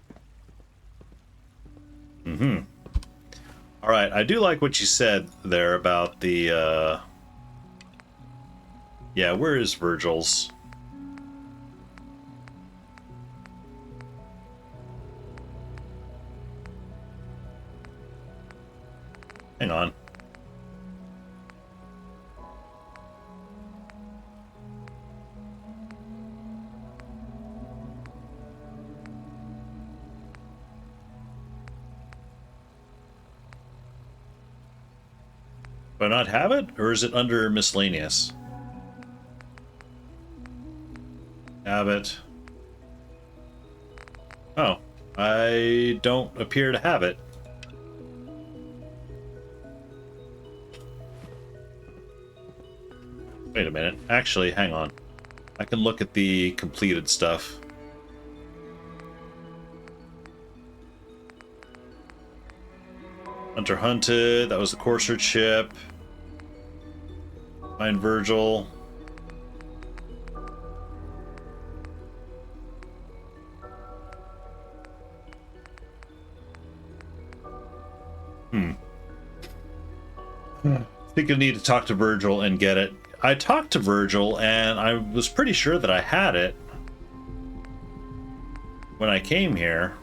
All right, I do like what you said there about the, yeah, where is Virgil's? Hang on. Do I not have it, or is it under miscellaneous? Have it. Oh, I don't appear to have it. Wait a minute. Actually, hang on. I can look at the completed stuff. Hunter hunted. That was the Courser chip. Find Virgil. I think I need to talk to Virgil and get it. I talked to Virgil and I was pretty sure that I had it when I came here.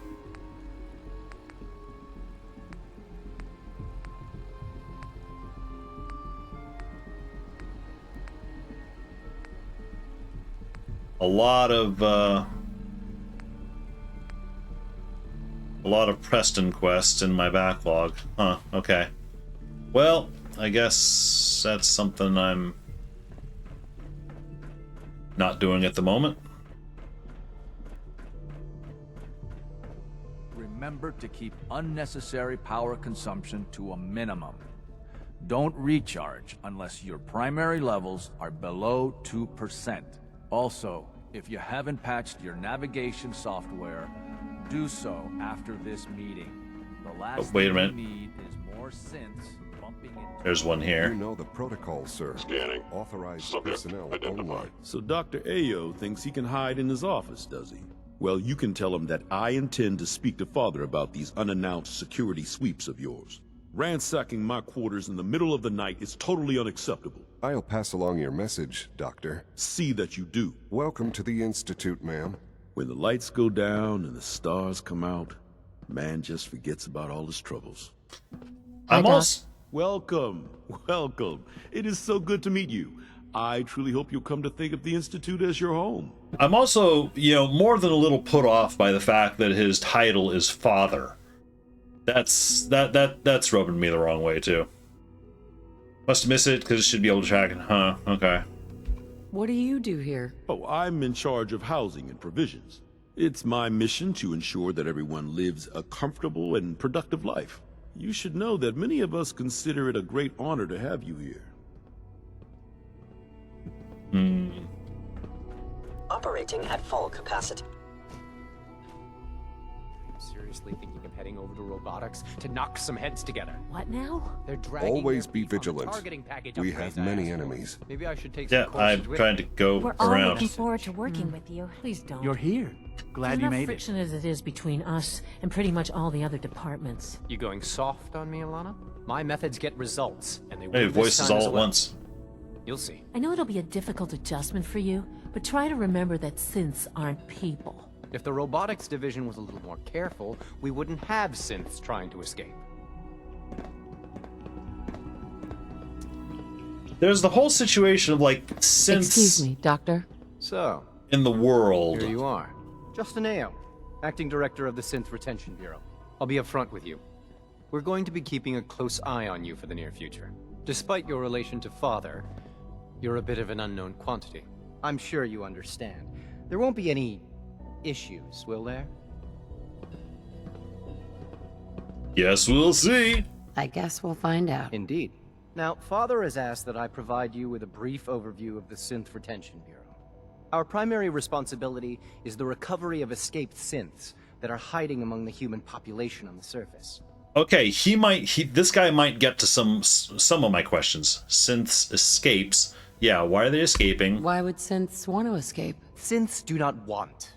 lot of Preston quests in my backlog. Huh, okay. Well, I guess that's something I'm not doing at the moment. Remember to keep unnecessary power consumption to a minimum. Don't recharge unless your primary levels are below 2%. Also, if you haven't patched your navigation software, do so after this meeting. The last wait a thing minute. we need is more synths bumping into... There's one here. You know the protocol, sir. Scanning. Authorized personnel only. So Dr. Ayo thinks he can hide in his office, does he? Well, you can tell him that I intend to speak to Father about these unannounced security sweeps of yours. Ransacking my quarters in the middle of the night is totally unacceptable. I'll pass along your message, Doctor. See that you do. Welcome to the Institute, ma'am. When the lights go down and the stars come out, man just forgets about all his troubles. I'm also... Welcome, welcome. It is so good to meet you. I truly hope you'll come to think of the Institute as your home. I'm also, you know, more than a little put off by the fact that his title is Father. That's rubbing me the wrong way too. Must miss it because it should be able to track it. Huh, okay. What do you do here? Oh, I'm in charge of housing and provisions. It's my mission to ensure that everyone lives a comfortable and productive life. You should know that many of us consider it a great honor to have you here. Operating at full capacity. Seriously thinking of heading over to robotics to knock some heads together? What now? They're dragging Always their be feet on the vigilant. targeting package We upgrades have I many asked for. enemies. Maybe I should take Yeah, some courses I'm with trying me. to go We're all around. looking forward to working with you. Please don't. You're here. Glad There's you enough made it. friction as it is between us and pretty much all the other departments. You going soft on me, Alana? My methods get results, and they Hey, will this voices time all as at well. once. You'll see. I know it'll be a difficult adjustment for you, but try to remember that synths aren't people. If the robotics division was a little more careful, we wouldn't have synths trying to escape. There's the whole situation of like synths Excuse me, Doctor. So, in the world. here you are. Justin Ayo, Acting Director of the Synth Retention Bureau. I'll be upfront with you. We're going to be keeping a close eye on you for the near future. Despite your relation to Father, you're a bit of an unknown quantity. I'm sure you understand. There won't be any issues, will there? Yes, we'll see. I guess we'll find out. Indeed. Now, Father has asked that I provide you with a brief overview of the Synth Retention Bureau. Our primary responsibility is the recovery of escaped synths that are hiding among the human population on the surface. Okay, this guy might get to some of my questions. Synths escapes. Yeah, why are they escaping? Why would synths want to escape? Synths do not want.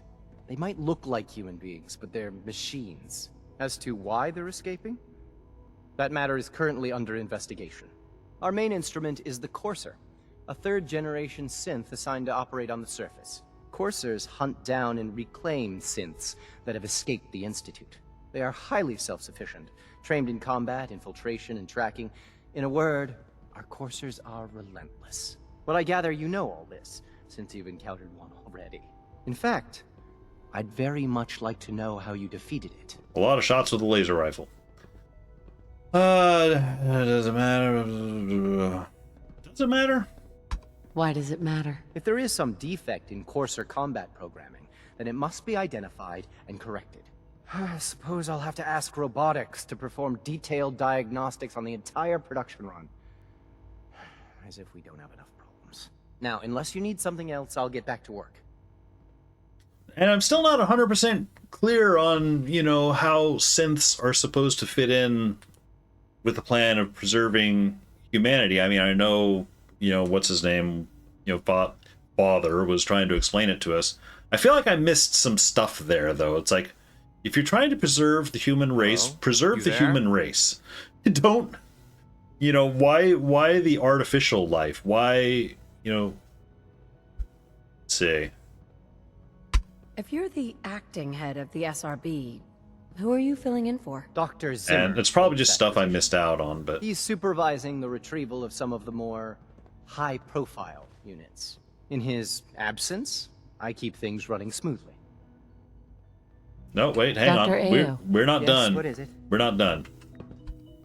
They might look like human beings, but they're machines. As to why they're escaping? That matter is currently under investigation. Our main instrument is the Courser, a third-generation synth assigned to operate on the surface. Coursers hunt down and reclaim synths that have escaped the Institute. They are highly self-sufficient, trained in combat, infiltration, and tracking. In a word, our Coursers are relentless. But I gather you know all this, since you've encountered one already. In fact, I'd very much like to know how you defeated it. A lot of shots with a laser rifle. Doesn't matter. Does it matter? Why does it matter? If there is some defect in Courser combat programming, then it must be identified and corrected. I suppose I'll have to ask robotics to perform detailed diagnostics on the entire production run. As if we don't have enough problems. Now, unless you need something else, I'll get back to work. And I'm still not 100% clear on, you know, how synths are supposed to fit in with the plan of preserving humanity. I mean, I know, you know, what's his name, you know, Father was trying to explain it to us. I feel like I missed some stuff there, though. It's like, if you're trying to preserve the human race, preserve the human race. Don't, you know, why the artificial life? Why, you know, let's see. If you're the acting head of the SRB, who are you filling in for? Dr. Zimmer. And it's probably just stuff I missed out on, but... He's supervising the retrieval of some of the more high-profile units. In his absence, I keep things running smoothly. No, wait, hang Dr. on. Ayo. We're not Yes, done. what is it? We're not done.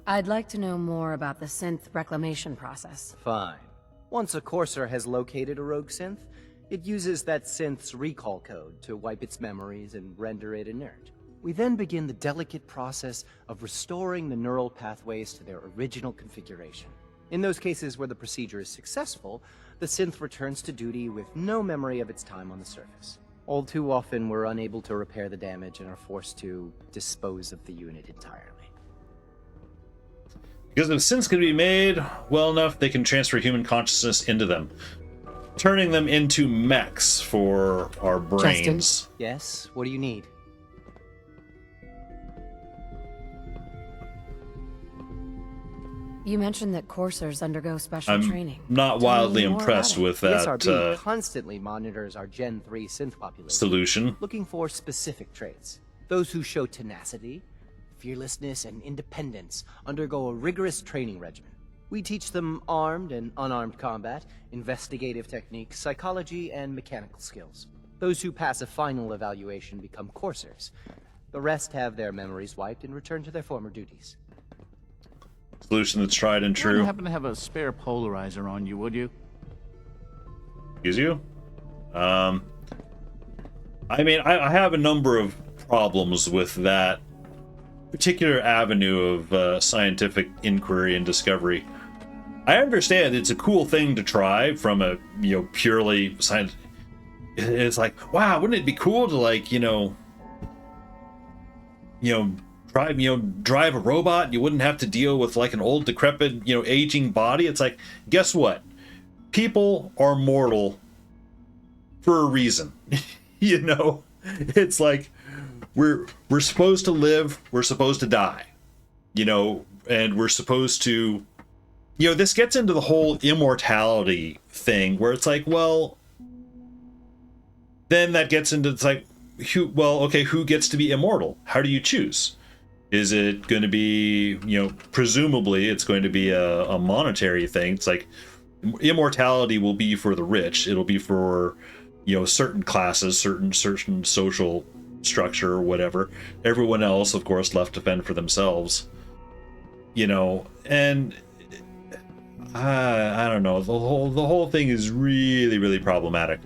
I'd like to know more about the synth reclamation process. Fine. Once a Courser has located a rogue synth, it uses that synth's recall code to wipe its memories and render it inert. We then begin the delicate process of restoring the neural pathways to their original configuration. In those cases where the procedure is successful, the synth returns to duty with no memory of its time on the surface. All too often, we're unable to repair the damage and are forced to dispose of the unit entirely. Because if synths can be made well enough, they can transfer human consciousness into them, turning them into mechs for our brains. Justin? Yes? What do you need? You mentioned that coursers undergo special training. Not wildly impressed with that ESRB constantly monitors our Gen 3 synth population, solution. looking for specific traits. Those who show tenacity, fearlessness, and independence undergo a rigorous training regimen. We teach them armed and unarmed combat, investigative techniques, psychology, and mechanical skills. Those who pass a final evaluation become coursers. The rest have their memories wiped and return to their former duties. Solution that's tried and You true. wouldn't happen to have a spare polarizer on you, would you? Excuse you? I mean, I have a number of problems with that particular avenue of scientific inquiry and discovery. I understand it's a cool thing to try from a, purely science. It's like, wow, wouldn't it be cool to, like, drive a robot? You wouldn't have to deal with like an old, decrepit, aging body. It's like, guess what? People are mortal for a reason. It's like we're supposed to live, we're supposed to die, and we're supposed to, this gets into the whole immortality thing where it's like, well, then that gets into, it's like, who gets to be immortal? How do you choose? Is it going to be, presumably it's going to be a monetary thing. It's like immortality will be for the rich. It'll be for, certain classes, certain social structure or whatever. Everyone else, of course, left to fend for themselves. And I don't know. The whole thing is really, really problematic.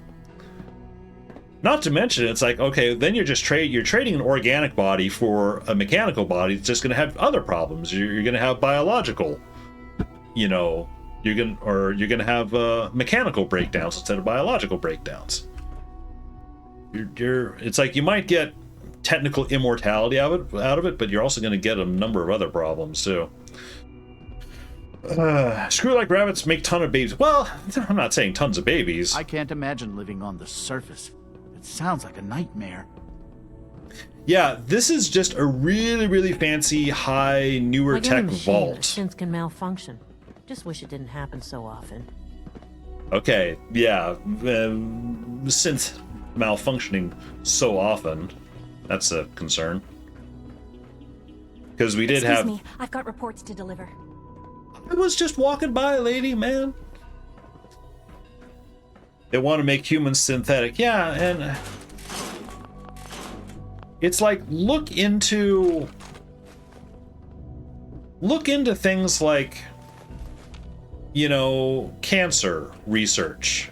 Not to mention, it's like, okay, then you're just you're trading an organic body for a mechanical body that's just going to have other problems. You're going to have biological, you're going to have mechanical breakdowns instead of biological breakdowns. It's like you might get technical immortality out of it, but you're also going to get a number of other problems too. Screw like rabbits make ton of babies. Well, I'm not saying tons of babies. I can't imagine living on the surface. Sounds like a nightmare. Yeah, this is just a really, really fancy, high, newer tech vault. Synth can malfunction. Just wish it didn't happen so often. Okay, yeah, synth malfunctioning so often, that's a concern. Because we did Excuse me, I've got reports to deliver. I was just walking by, lady, man. They want to make humans synthetic. Yeah, and it's like look into things like, cancer research.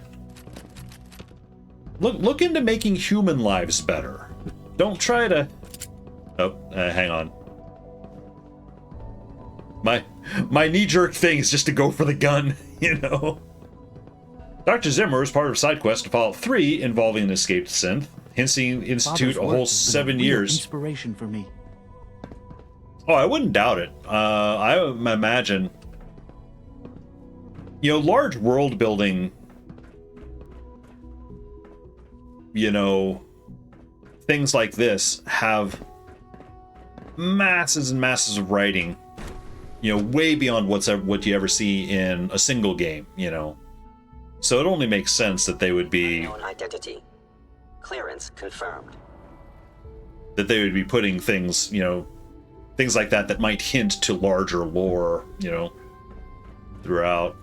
Look into making human lives better. Don't try to... Oh, hang on. My knee-jerk thing is just to go for the gun, Dr. Zimmer is part of a side quest to Fallout 3 involving an escaped synth. Hinson Institute a whole 7 years. Inspiration for me. Oh, I wouldn't doubt it. I imagine, large world building, things like this have masses and masses of writing, way beyond what you ever see in a single game, So it only makes sense that they would be... Unknown identity. Clearance confirmed. That they would be putting things, things like that might hint to larger lore, throughout.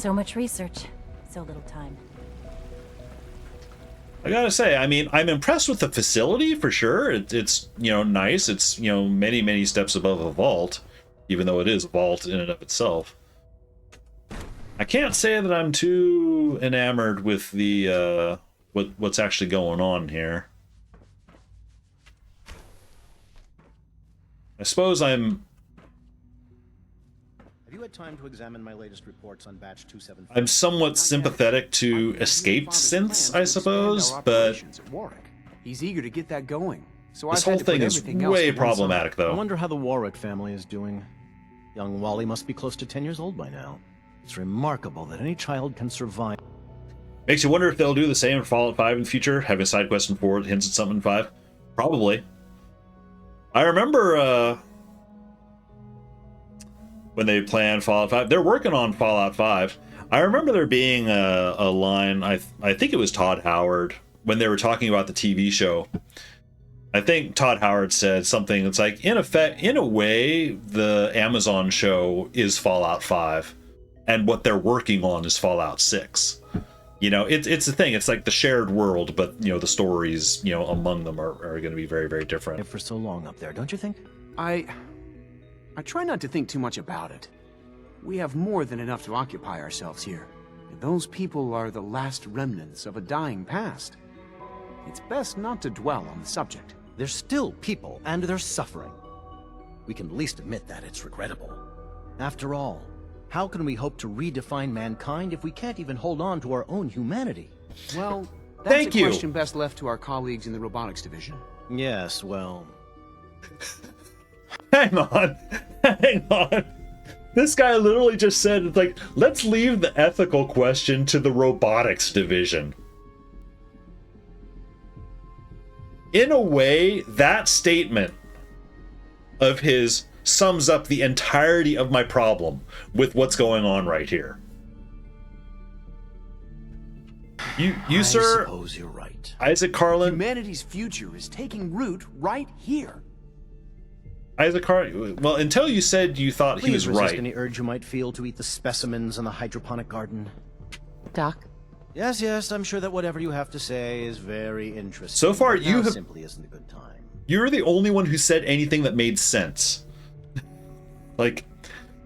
So much research, so little time. I gotta say, I mean, I'm impressed with the facility for sure. It's you know, nice. It's, you know, many, many steps above a vault, even though it is a vault in and of itself. I can't say that I'm too enamored with the what's actually going on here. I suppose I'm Have you had time to examine my latest reports on batch 275? I'm somewhat sympathetic to escaped synths, I suppose, but he's eager to get that going. So this whole thing is way problematic, though. I wonder how the Warwick family is doing. Young Wally must be close to 10 years old by now. It's remarkable that any child can survive. Makes you wonder if they'll do the same in Fallout 5 in the future, having a side quest in 4 that hints at something in 5. Probably. I remember when they planned Fallout 5. They're working on Fallout 5. I remember there being a line, I think it was Todd Howard, when they were talking about the TV show. I think Todd Howard said something that's like, in a way, the Amazon show is Fallout 5, and what they're working on is Fallout 6. You know, it's the thing. It's like the shared world, but, you know, the stories, you know, among them are going to be very, very different. For so long up there, don't you think? I try not to think too much about it. We have more than enough to occupy ourselves here. And those people are the last remnants of a dying past. It's best not to dwell on the subject. They're still people, and they're suffering. We can at least admit that it's regrettable. After all, how can we hope to redefine mankind if we can't even hold on to our own humanity? Well, that's a question best left to our colleagues in the robotics division. Yes, well... Hang on. Hang on. This guy literally just said, like, let's leave the ethical question to the robotics division. In a way, that statement of his sums up the entirety of my problem with what's going on right here. You sir, I suppose you're right. Isaac Carlin. Humanity's future is taking root right here. Isaac Carlin. Well, until you said you thought he was right. Any urge you might feel to eat the specimens in the hydroponic garden? Doc? Yes, I'm sure that whatever you have to say is very interesting. So far, you have simply isn't a good time. You're the only one who said anything that made sense. Like,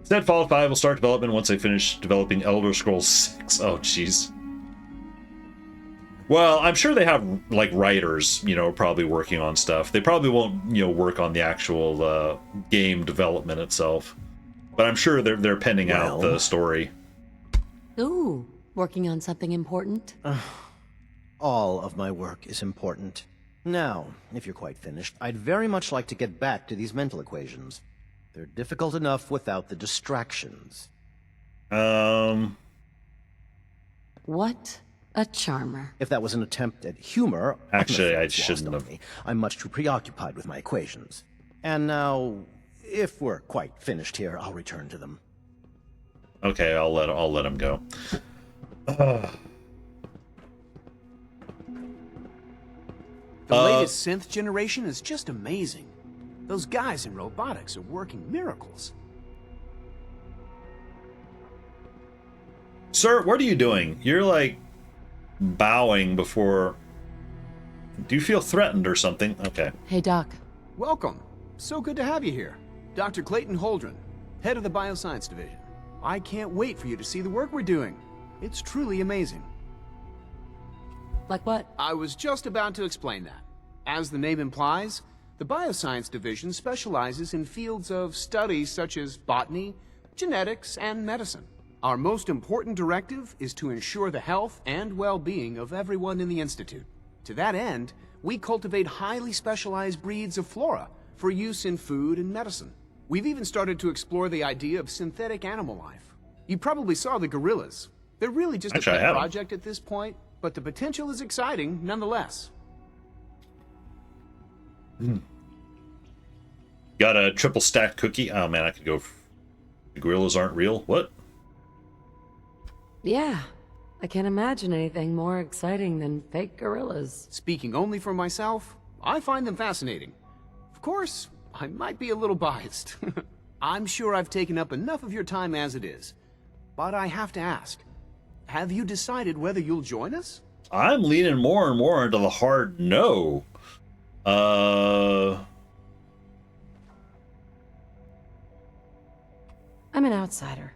said Fallout 5 will start development once they finish developing Elder Scrolls 6. Oh, jeez. Well, I'm sure they have, like, writers, you know, probably working on stuff. They probably won't, you know, work on the actual game development itself. But I'm sure they're penning out the story. Ooh, working on something important? All of my work is important. Now, if you're quite finished, I'd very much like to get back to these mental equations. They're difficult enough without the distractions. What a charmer. If that was an attempt at humor... Actually, I shouldn't have. I'm much too preoccupied with my equations. And now, if we're quite finished here, I'll return to them. Okay, I'll let him go. The latest synth generation is just amazing. Those guys in robotics are working miracles. Sir, what are you doing? You're like bowing before... Do you feel threatened or something? Okay. Hey, Doc. Welcome. So good to have you here. Dr. Clayton Holdren, head of the Bioscience Division. I can't wait for you to see the work we're doing. It's truly amazing. Like what? I was just about to explain that. As the name implies, the Bioscience Division specializes in fields of study such as botany, genetics, and medicine. Our most important directive is to ensure the health and well-being of everyone in the Institute. To that end, we cultivate highly specialized breeds of flora for use in food and medicine. We've even started to explore the idea of synthetic animal life. You probably saw the gorillas. They're really just a pet project at this point, but the potential is exciting nonetheless. Got a triple stacked cookie? Oh man, I could go... The gorillas aren't real? What? Yeah, I can't imagine anything more exciting than fake gorillas. Speaking only for myself, I find them fascinating. Of course, I might be a little biased. I'm sure I've taken up enough of your time as it is. But I have to ask, Have you decided whether you'll join us? I'm leaning more and more into the hard no. I'm an outsider.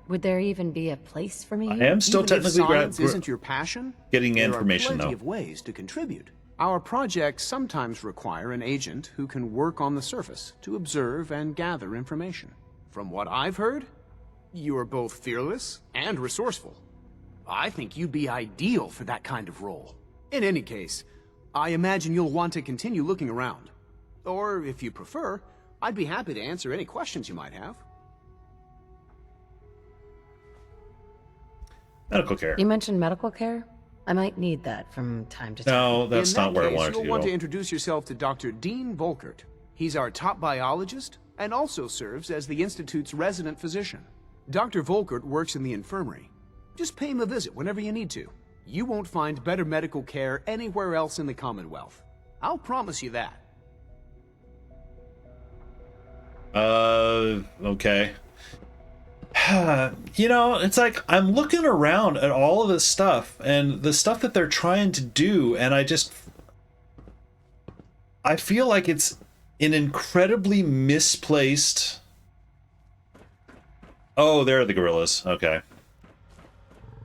Would there even be a place for me? I am still Even if technically science isn't your passion, getting information, there are plenty though. of ways to contribute. Our projects sometimes require an agent who can work on the surface to observe and gather information. From what I've heard, you are both fearless and resourceful. I think you'd be ideal for that kind of role. In any case, I imagine you'll want to continue looking around. Or, if you prefer, I'd be happy to answer any questions you might have. Medical care. You mentioned medical care? I might need that from time to time. No, that's not where I wanted to You'll want go. to introduce yourself to Dr. Dean Volkert. He's our top biologist and also serves as the Institute's resident physician. Dr. Volkert works in the infirmary. Just pay him a visit whenever you need to. You won't find better medical care anywhere else in the Commonwealth. I'll promise you that. Okay. You know, it's like I'm looking around at all of this stuff and the stuff that they're trying to do, and I feel like it's an incredibly misplaced. Oh, there are the gorillas. Okay.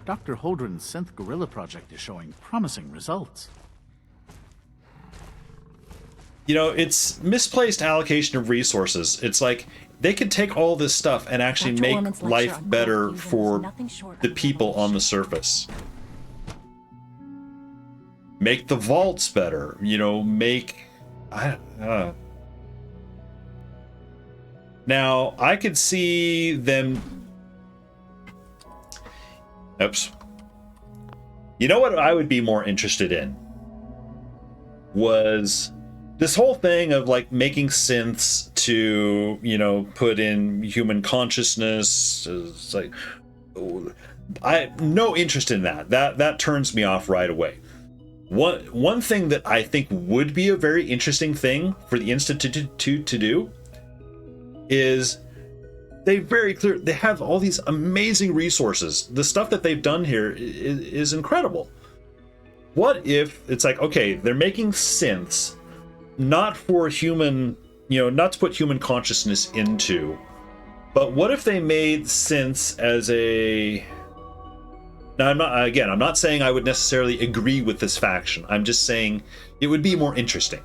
Dr. Holdren's synth gorilla project is showing promising results. You know, it's misplaced allocation of resources. It's like they could take all this stuff and actually Dr. make Orman's lecture life on better world fusion for is nothing short the of people on the surface. Make the vaults better, you know, Now, I could see them... Oops. You know what I would be more interested in? Was this whole thing of like making synths to, you know, put in human consciousness. It's like, I no interest in that. That turns me off right away. One thing that I think would be a very interesting thing for the Institute to do is they have all these amazing resources. The stuff that they've done here is incredible. What if it's like, okay, they're making synths not for human, you know, not to put human consciousness into, but what if they made synths as a... Now, I'm not saying I would necessarily agree with this faction. I'm just saying it would be more interesting.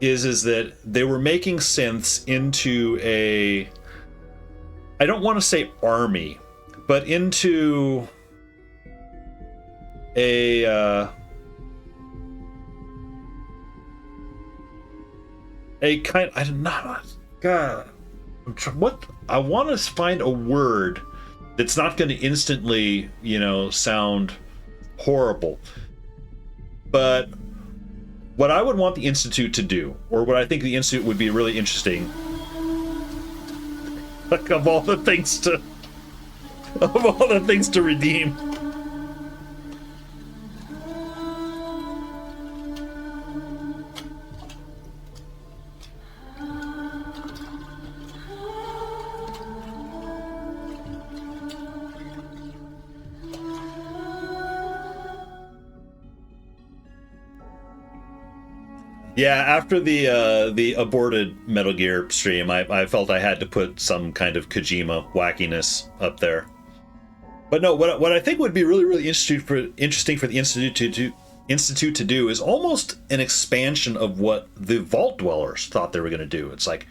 Is that they were making synths into a... I don't want to say army, but into a kind... I don't know. God, what I want to find a word that's not going to instantly, you know, sound horrible. But what I would want the Institute to do, or what I think the Institute would be really interesting, like of all the things to redeem. Yeah, after the aborted Metal Gear stream, I felt I had to put some kind of Kojima wackiness up there. But no, what I think would be really interesting for the Institute to do is almost an expansion of what the Vault Dwellers thought they were going to do. It's like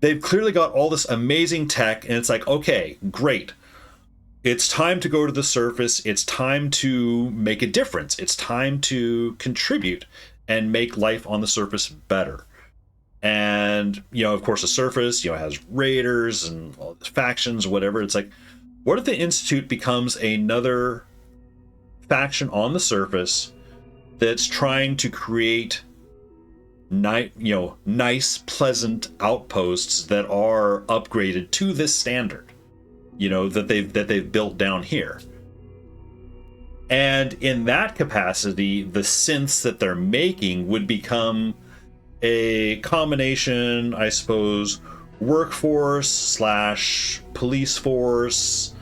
they've clearly got all this amazing tech, and it's like, okay, great. It's time to go to the surface. It's time to make a difference. It's time to contribute and make life on the surface better. And, you know, of course, the surface, you know, has raiders and all these factions, whatever. It's like, what if the Institute becomes another faction on the surface that's trying to create nice, pleasant outposts that are upgraded to this standard, you know, that they've built down here. And in that capacity, the synths that they're making would become a combination, I suppose, workforce / police force,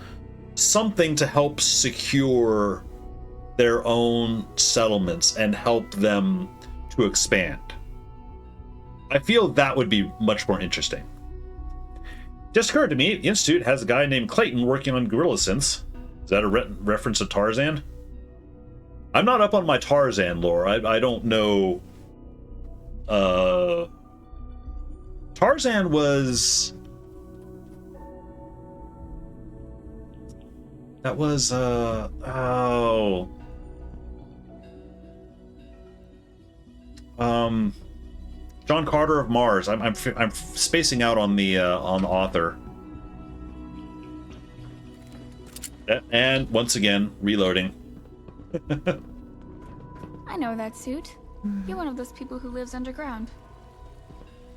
something to help secure their own settlements and help them to expand. I feel that would be much more interesting. Just occurred to me, the Institute has a guy named Clayton working on gorilla synths. Is that a reference to Tarzan? I'm not up on my Tarzan lore. I don't know. Tarzan was... That was, oh... John Carter of Mars. I'm spacing out on the author. And once again, reloading. I know that suit. You're one of those people who lives underground.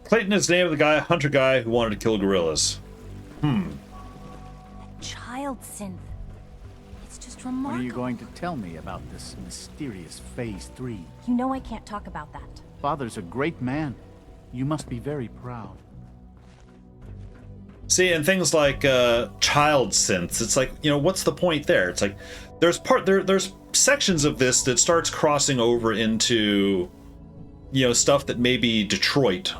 Clayton is the name of the hunter guy who wanted to kill gorillas. Child synth. It's just When remarkable. are you going to tell me about this mysterious Phase 3? You know I can't talk about that. Father's a great man. You must be very proud. See, and things like child synths, it's like, you know, what's the point there? It's like there's sections of this that starts crossing over into, you know, stuff that maybe Detroit,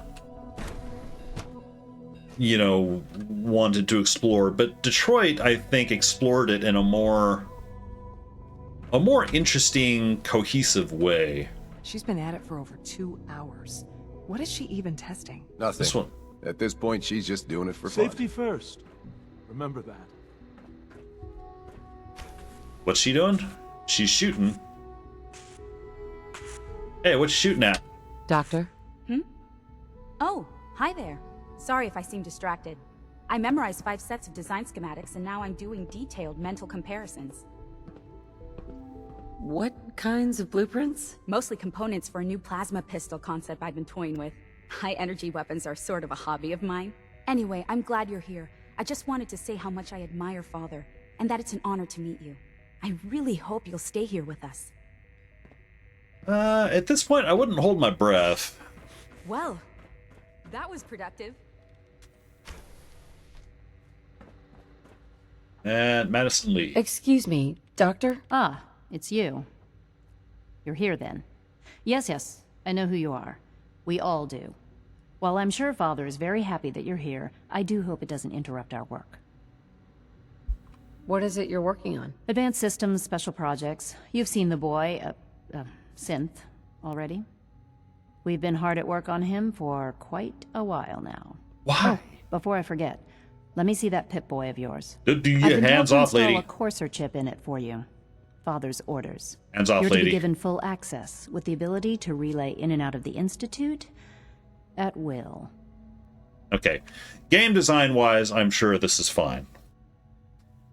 you know, wanted to explore, but Detroit, I think, explored it in a more interesting, cohesive way. She's been at it for over 2 hours. What is she even testing? Nothing. This one. At this point, she's just doing it for fun. Safety first. Remember that. What's she doing? She's shooting. Hey, what's she shooting at? Doctor? Oh, hi there. Sorry if I seem distracted. I memorized 5 sets of design schematics and now I'm doing detailed mental comparisons. What kinds of blueprints? Mostly components for a new plasma pistol concept I've been toying with. High energy weapons are sort of a hobby of mine. Anyway, I'm glad you're here. I just wanted to say how much I admire Father, and that it's an honor to meet you. I really hope you'll stay here with us. At this point, I wouldn't hold my breath. Well, that was productive. And Madison Lee. Excuse me, Doctor? Ah, it's you. You're here then. Yes, I know who you are. We all do. While I'm sure Father is very happy that you're here, I do hope it doesn't interrupt our work. What is it you're working on? Advanced systems, special projects. You've seen the boy, Synth, already. We've been hard at work on him for quite a while now. Why? Oh, before I forget, let me see that Pip-Boy of yours. Do I've your been hands told off, to install lady. a Courser chip in it for you. Father's orders. Hands off, You're to lady. be given full access, with the ability to relay in and out of the Institute at will. Okay. Game design-wise, I'm sure this is fine.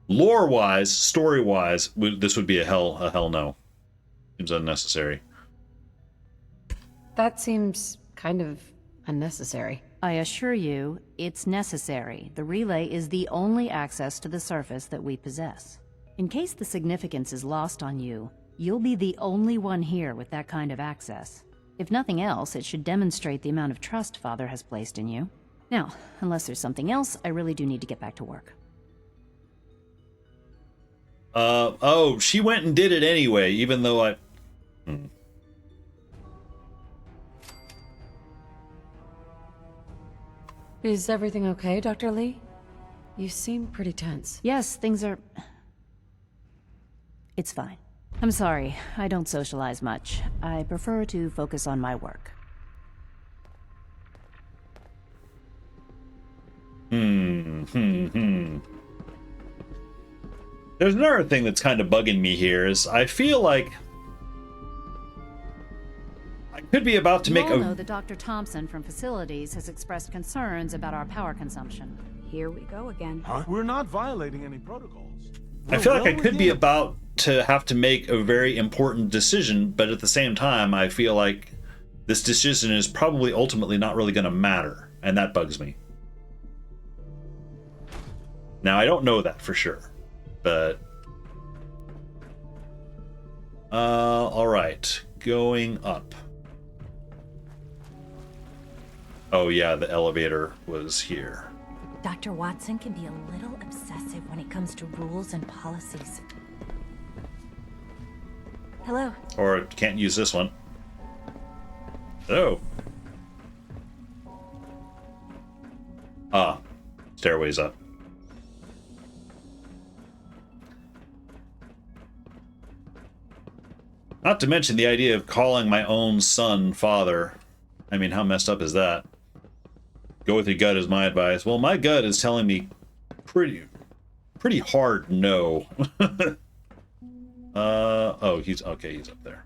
Lore-wise, story-wise, this would be a hell no. Seems unnecessary. That seems kind of unnecessary. I assure you, it's necessary. The relay is the only access to the surface that we possess. In case the significance is lost on you, you'll be the only one here with that kind of access. If nothing else, it should demonstrate the amount of trust Father has placed in you. Now, unless there's something else, I really do need to get back to work. Oh, she went and did it anyway, even though I... Is everything okay, Dr. Lee? You seem pretty tense. Yes, things are... It's fine. I'm sorry, I don't socialize much. I prefer to focus on my work. There's another thing that's kind of bugging me here is I feel like I could be about to make You all a... know that Dr. Thompson from Facilities has expressed concerns about our power consumption. Here we go again. Huh? We're not violating any protocols. I feel like I could be about to have to make a very important decision, but at the same time, I feel like this decision is probably ultimately not really going to matter, and that bugs me. Now, I don't know that for sure, but... alright. Going up. Oh yeah, the elevator was here. Dr. Watson can be a little obsessive when it comes to rules and policies. Hello. Or can't use this one. Oh. Ah, stairways up. Not to mention the idea of calling my own son father. I mean, how messed up is that? Go with your gut is my advice. Well, my gut is telling me pretty hard no. Oh, he's okay, he's up there.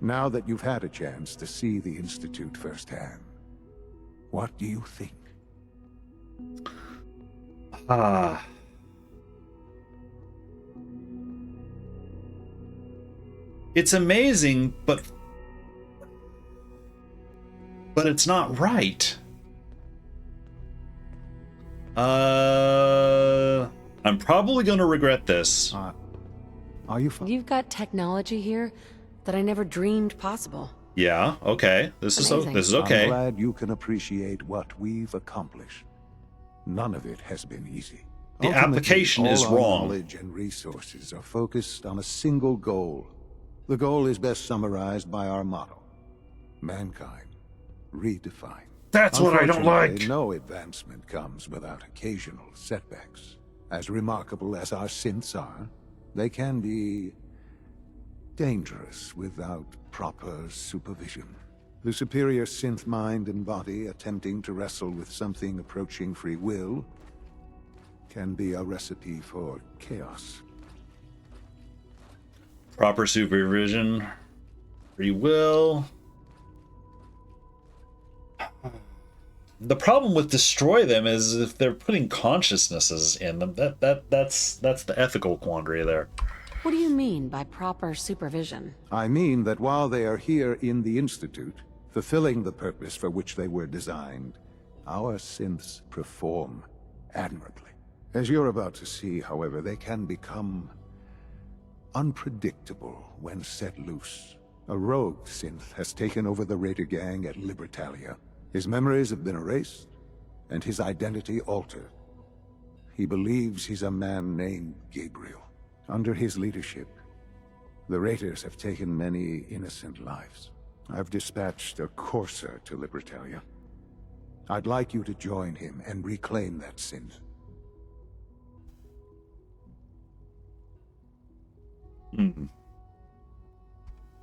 Now that you've had a chance to see the Institute firsthand, what do you think? It's amazing, but it's not right. I'm probably going to regret this. Are you? You've got technology here that I never dreamed possible. Yeah. Okay. This is Amazing. okay. I'm glad you can appreciate what we've accomplished. None of it has been easy. The Ultimately, application is all our wrong. Knowledge and resources are focused on a single goal. The goal is best summarized by our motto: mankind redefined. That's what I don't Unfortunately, like. No advancement comes without occasional setbacks. As remarkable as our synths are, they can be dangerous without proper supervision. The superior synth mind and body attempting to wrestle with something approaching free will can be a recipe for chaos. Proper supervision, free will. The problem with destroy them is if they're putting consciousnesses in them. That's the ethical quandary there. What do you mean by proper supervision? I mean that while they are here in the Institute, fulfilling the purpose for which they were designed, our synths perform admirably. As you're about to see, however, they can become unpredictable when set loose. A rogue synth has taken over the Raider gang at Libertalia. His memories have been erased, and his identity altered. He believes he's a man named Gabriel. Under his leadership, the Raiders have taken many innocent lives. I've dispatched a courser to Libertalia. I'd like you to join him and reclaim that synth.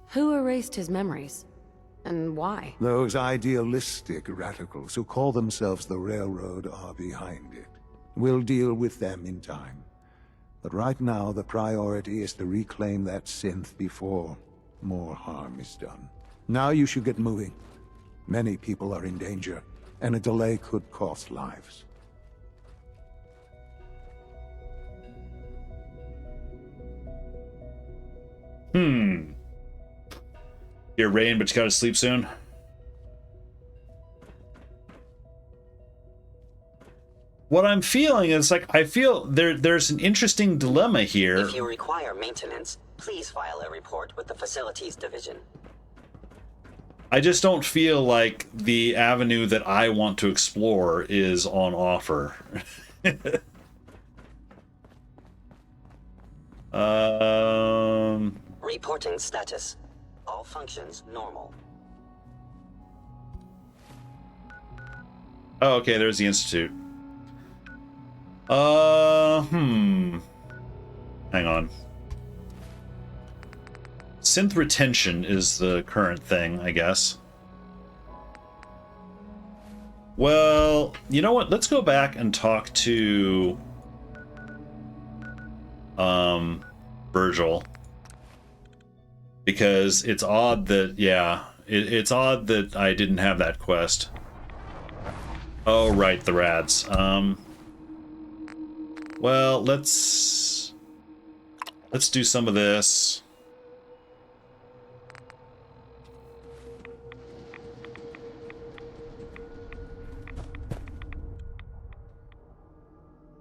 Who erased his memories? And why? Those idealistic radicals who call themselves the Railroad are behind it. We'll deal with them in time. But right now, the priority is to reclaim that synth before more harm is done. Now you should get moving. Many people are in danger, and a delay could cost lives. You're rain, but you gotta sleep soon. What I'm feeling is like I feel there's an interesting dilemma here. If you require maintenance, please file a report with the Facilities Division. I just don't feel like the avenue that I want to explore is on offer. Reporting status. All functions normal. Oh, okay, there's the Institute. Hang on. Synth retention is the current thing, I guess. Well, you know what? Let's go back and talk to Virgil. Because it's odd that, yeah, it's odd that I didn't have that quest. Oh, right, the rads. Well, let's do some of this.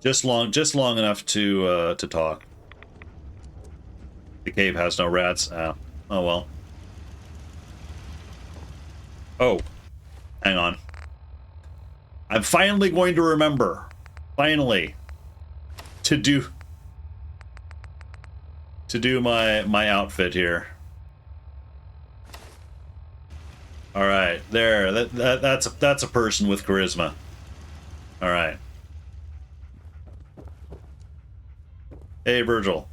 Just long enough to talk. The cave has no rats. Oh well. Oh, hang on. I'm finally going to remember, finally, to do my outfit here. All right, there. That's a person with charisma. All right. Hey, Virgil.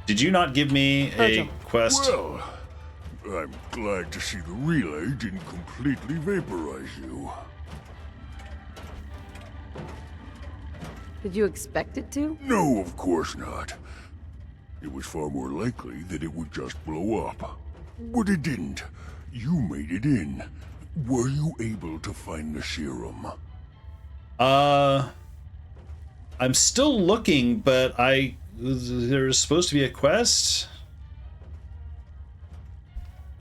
Did you not give me a quest? Well, I'm glad to see the relay didn't completely vaporize you. Did you expect it to? No, of course not. It was far more likely that it would just blow up. But it didn't. You made it in. Were you able to find the serum? I'm still looking, but there's supposed to be a quest?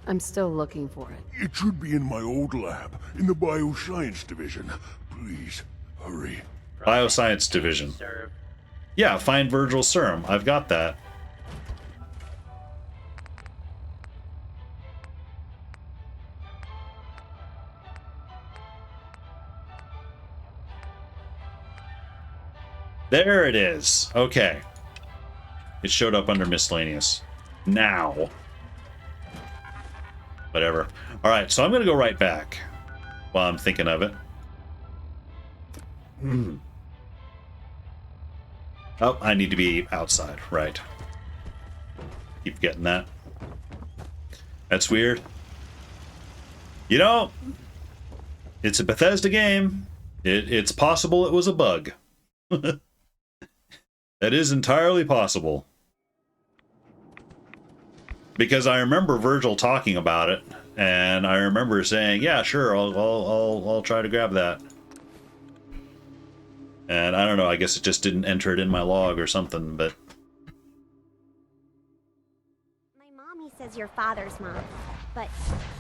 I'm still looking for it. It should be in my old lab, in the Bioscience Division. Please, hurry. Bioscience Division. Yeah, find Virgil's serum. I've got that. There it is. Okay. It showed up under miscellaneous. Now. Whatever. Alright, so I'm going to go right back while I'm thinking of it. Oh, I need to be outside. Right. Keep getting that. That's weird. You know, it's a Bethesda game. It's possible it was a bug. That is entirely possible. Because I remember Virgil talking about it, and I remember saying, "Yeah, sure, I'll try to grab that." And I don't know, I guess it just didn't enter it in my log or something, but... My mommy says your father's mom, but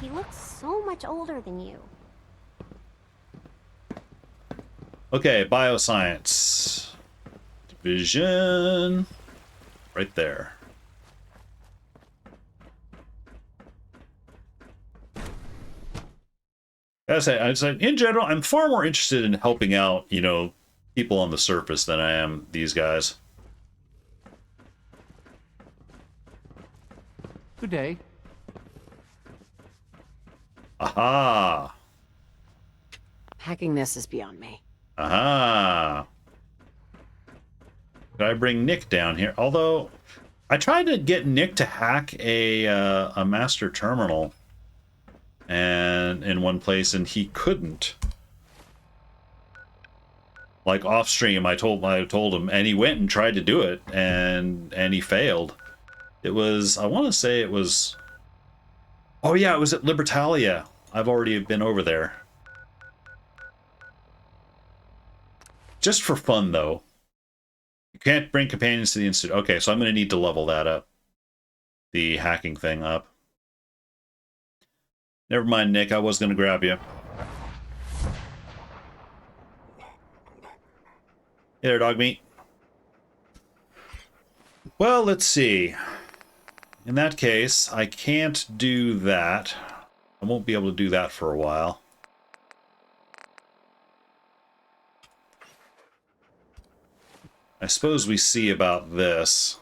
he looks so much older than you. Okay, Bioscience Division. Right there. As I said, in general, I'm far more interested in helping out, you know, people on the surface than I am these guys. Good day. Aha! Hacking this is beyond me. Aha! Could I bring Nick down here? Although, I tried to get Nick to hack a master terminal and in one place, and he couldn't. Like off stream, I told him, and he went and tried to do it, and he failed. It was, I want to say it was, oh yeah, it was at Libertalia. I've already been over there. Just for fun, though. You can't bring companions to the Institute. Okay, so I'm going to need to level that up. The hacking thing up. Never mind, Nick. I was going to grab you. Hey there, dog meat. Well, let's see. In that case, I can't do that. I won't be able to do that for a while. I suppose we see about this.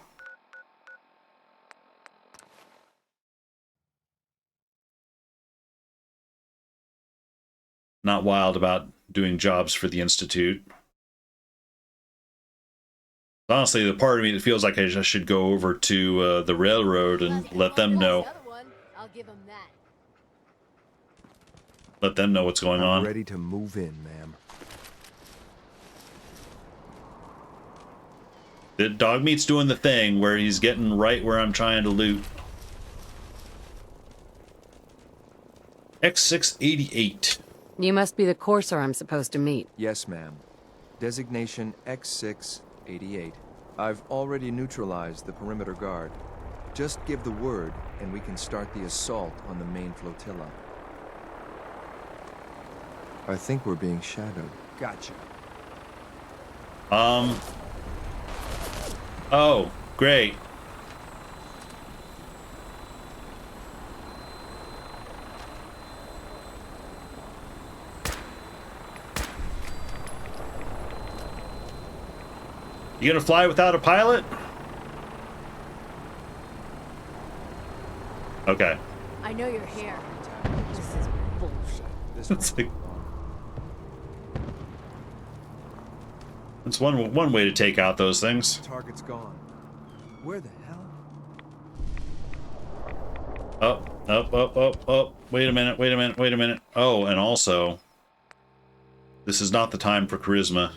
Not wild about doing jobs for the Institute. Honestly, the part of me that feels like I just should go over to the railroad and let them know. Let them know what's going on. Ready to move in, ma'am. The dog meat's doing the thing where he's getting right where I'm trying to loot. X688. You must be the courser I'm supposed to meet. Yes, ma'am. Designation X688. I've already neutralized the perimeter guard. Just give the word, and we can start the assault on the main flotilla. I think we're being shadowed. Gotcha. Oh, great. You gonna fly without a pilot? Okay. I know you're here. This is bullshit. It's like, it's one way to take out those things. Target's gone. Where the hell? Up. Wait a minute. Oh, and also, this is not the time for charisma.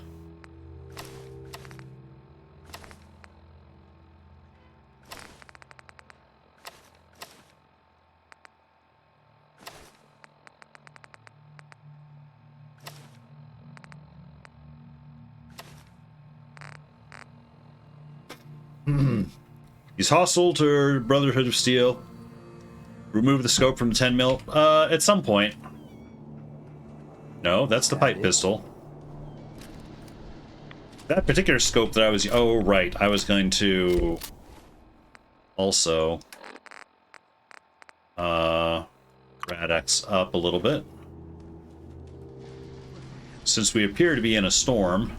He's hostile to Brotherhood of Steel. Remove the scope from the 10 mil. At some point. No, that's the pipe pistol. That particular scope that I was... Oh, right. I was going to... Also... Rad-X up a little bit. Since we appear to be in a storm...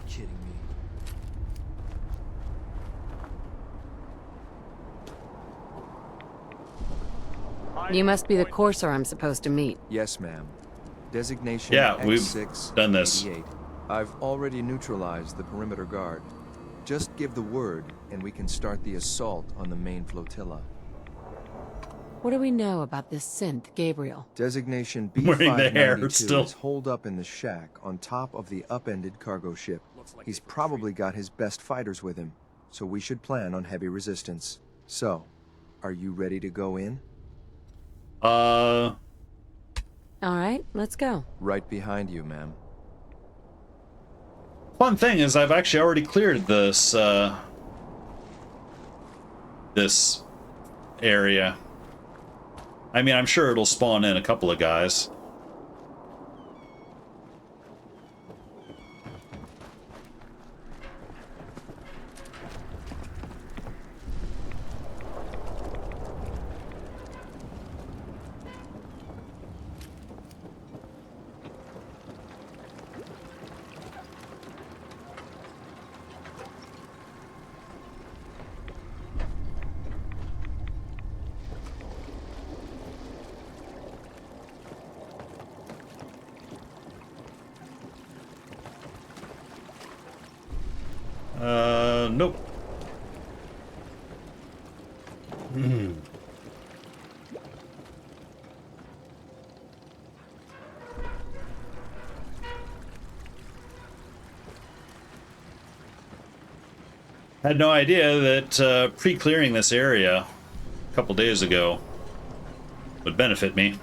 You must be the courser I'm supposed to meet. Yes, ma'am. Designation we've X6 done this. 88. I've already neutralized the perimeter guard. Just give the word, and we can start the assault on the main flotilla. What do we know about this synth, Gabriel? Designation Wearing the hair B592 still. is holed up in the shack on top of the upended cargo ship. He's probably got his best fighters with him, so we should plan on heavy resistance. So, are you ready to go in? All right, let's go. Right behind you, ma'am. Fun thing is I've actually already cleared this, this area. I mean, I'm sure it'll spawn in a couple of guys. Nope. Had no idea that pre-clearing this area a couple days ago would benefit me.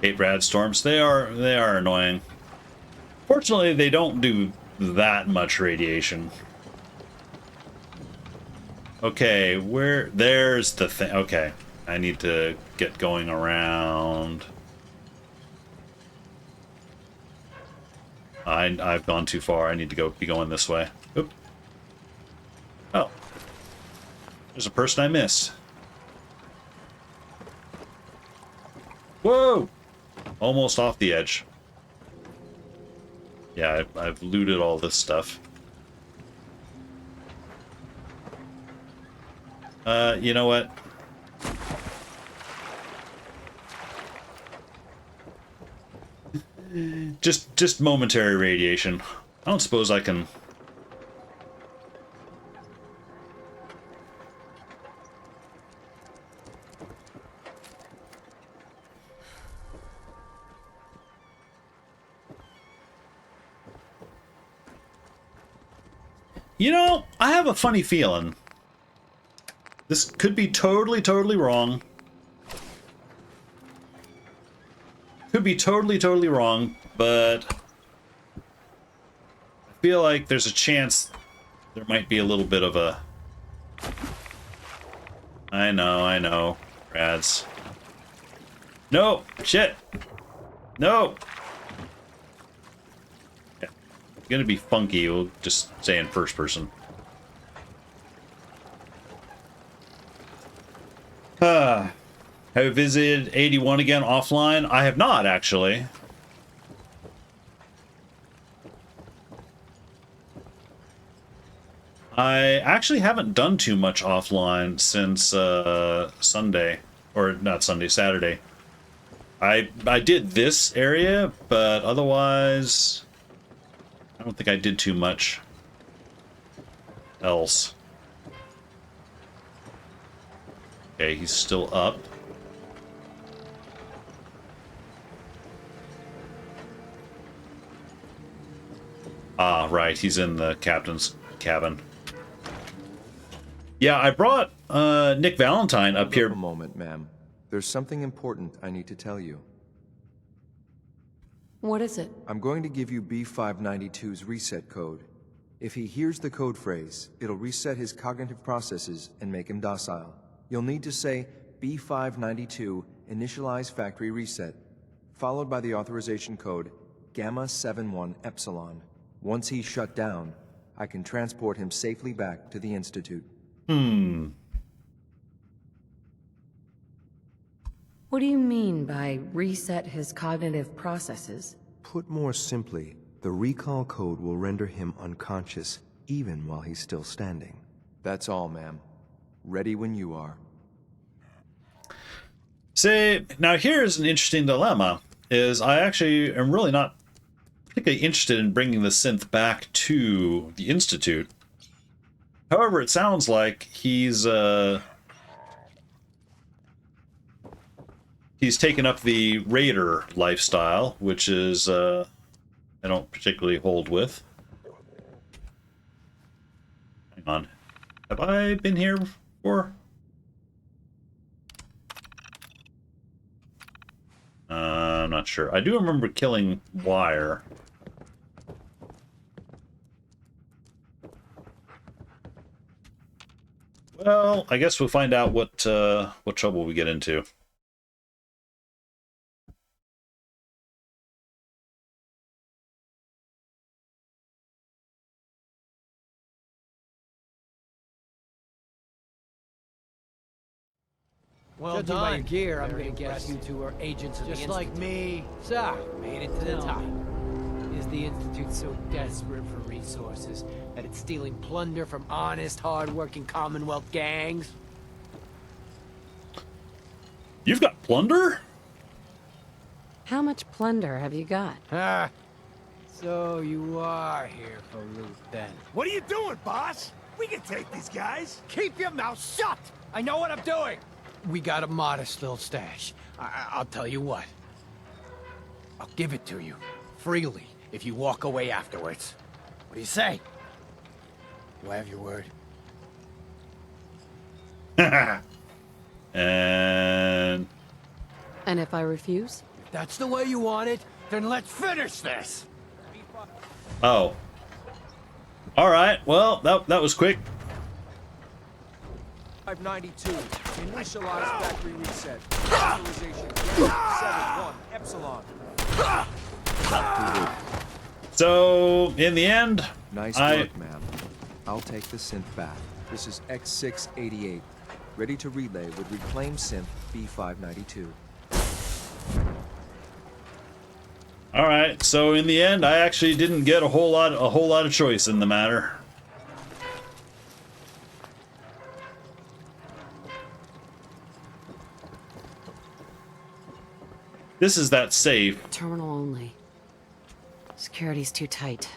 Hate rad storms. They are annoying. Fortunately, they don't do that much radiation. Okay, there's the thing. Okay, I need to get going around. I've gone too far. I need to be going this way. Oop. Oh. There's a person I missed. Whoa! Almost off the edge. Yeah, I've looted all this stuff. You know what? Just momentary radiation. I don't suppose I can... You know, I have a funny feeling. This could be totally wrong. Could be totally wrong, but I feel like there's a chance there might be a little bit of a... I know. Rads. No! Shit! No! Yeah. It's gonna be funky, we'll just say in first person. Have you visited 81 again offline? I have not, actually. I actually haven't done too much offline since Sunday, or not Sunday, Saturday. I did this area, but otherwise, I don't think I did too much else. Okay, he's still up. Ah, right, he's in the captain's cabin. Yeah, I brought Nick Valentine up here. A moment, ma'am. There's something important I need to tell you. What is it? I'm going to give you B592's reset code. If he hears the code phrase, it'll reset his cognitive processes and make him docile. You'll need to say B592 initialize factory reset, followed by the authorization code Gamma 71 Epsilon. Once he's shut down, I can transport him safely back to the Institute. What do you mean by reset his cognitive processes? Put more simply, the recall code will render him unconscious even while he's still standing. That's all, ma'am. Ready when you are. See, now here's an interesting dilemma, is I actually am really not particularly interested in bringing the synth back to the Institute. However, it sounds like he's taken up the raider lifestyle, which is I don't particularly hold with. Hang on. Have I been here before? I'm not sure. I do remember killing Wire. Well, I guess we'll find out what trouble we get into. Well Judging by your gear, I'm gonna guess you two are agents of the Institute. Just like me. So, made it to the top. Is the Institute so desperate for resources that it's stealing plunder from honest, hard-working Commonwealth gangs? You've got plunder? How much plunder have you got? Ah, so you are here for loot, then. What are you doing, boss? We can take these guys. Keep your mouth shut! I know what I'm doing! We got a modest little stash. I'll tell you what. I'll give it to you, freely, if you walk away afterwards. What do you say? Do I have your word? And if I refuse? If that's the way you want it, then let's finish this! Oh. Alright, well, that was quick. 592, initialize factory reset. Authorization 71 Epsilon. So, in the end, Nice work, ma'am. I'll take the synth back. This is X688, ready to relay with reclaimed synth B592. Alright, so in the end, I actually didn't get a whole lot of choice in the matter. This is that safe. Terminal only. Security's too tight.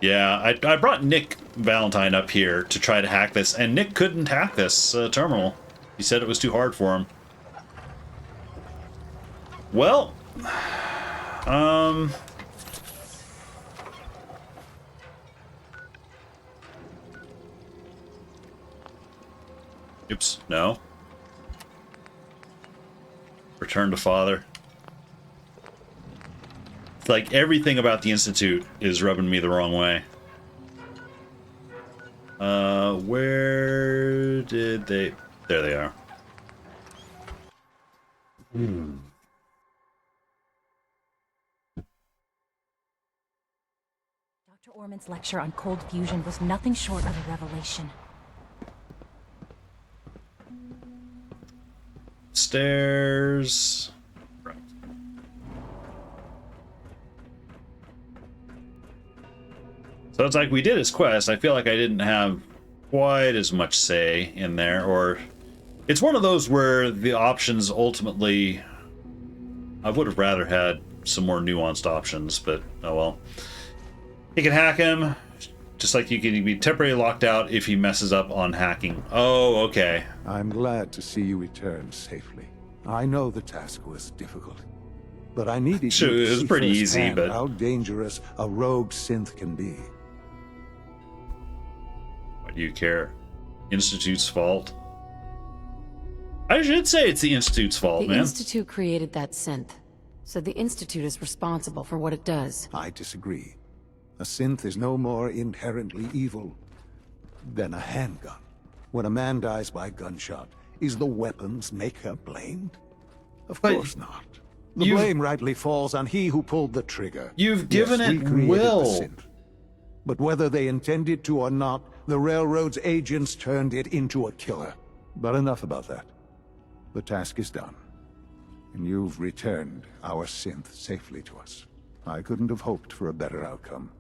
Yeah, I brought Nick Valentine up here to try to hack this, and Nick couldn't hack this terminal. He said it was too hard for him. Well, oops, no. Return to father. It's like everything about the Institute is rubbing me the wrong way. Where did they... There they are. Dr. Orman's lecture on cold fusion was nothing short of a revelation. Stairs. Right. So it's like we did his quest. I feel like I didn't have quite as much say in there, or it's one of those where the options ultimately, I would have rather had some more nuanced options, but oh well. You can hack him, just like you can be temporarily locked out if he messes up on hacking. Oh, okay. I'm glad to see you return safely. I know the task was difficult, but I needed Sure, you to it was see pretty easy, firsthand but how dangerous a rogue synth can be. why do you care? Institute's fault? I should say it's the Institute's fault, The man. Institute created that synth, so the Institute is responsible for what it does. I disagree. A synth is no more inherently evil than a handgun. When a man dies by gunshot, is the weapon's maker blamed? Of course not. The blame rightly falls on he who pulled the trigger. You've given Yes, we it created will. the synth. But whether they intended to or not, the Railroad's agents turned it into a killer. But enough about that. The task is done. And you've returned our synth safely to us. I couldn't have hoped for a better outcome.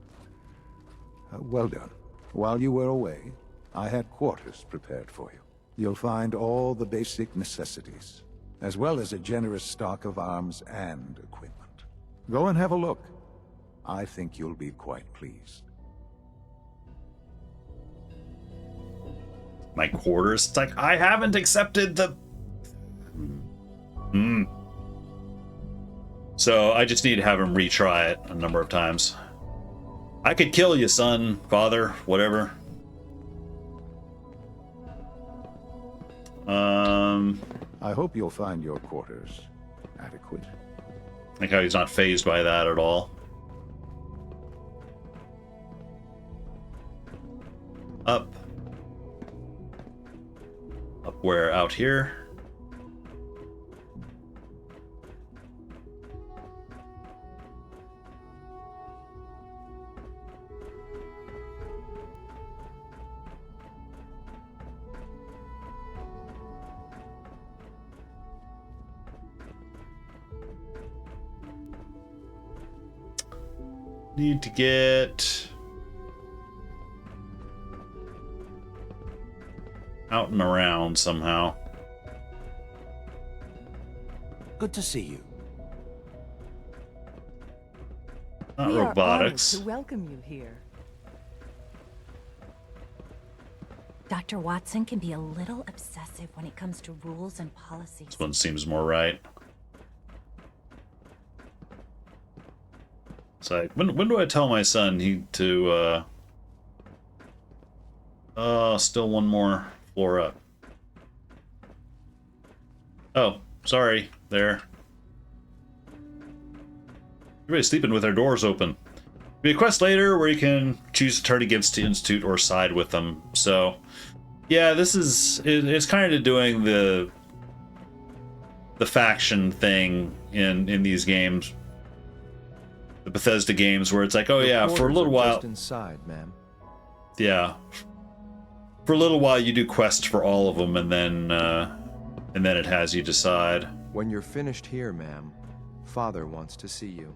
Well done. While you were away, I had quarters prepared for you. You'll find all the basic necessities, as well as a generous stock of arms and equipment. Go and have a look. I think you'll be quite pleased. My quarters. It's like, I haven't accepted the... So I just need to have him retry it a number of times. I could kill you, son, father, whatever. I hope you'll find your quarters adequate. Like how he's not fazed by that at all. Up. Up where? Out here? Need to get out and around somehow. Good to see you. Not We are robotics. honored to welcome you here. Dr. Watson can be a little obsessive when it comes to rules and policies. This one seems more right. It's like, when do I tell my son still one more floor up. Oh, sorry, there. Everybody's sleeping with their doors open. Be a quest later where you can choose to turn against the Institute or side with them. So, yeah, this is it's kind of doing the faction thing in these games, the Bethesda games, where it's like, oh yeah, for a little while. Just inside, ma'am. Yeah, for a little while you do quests for all of them, and then it has you decide. When you're finished here, ma'am, Father wants to see you.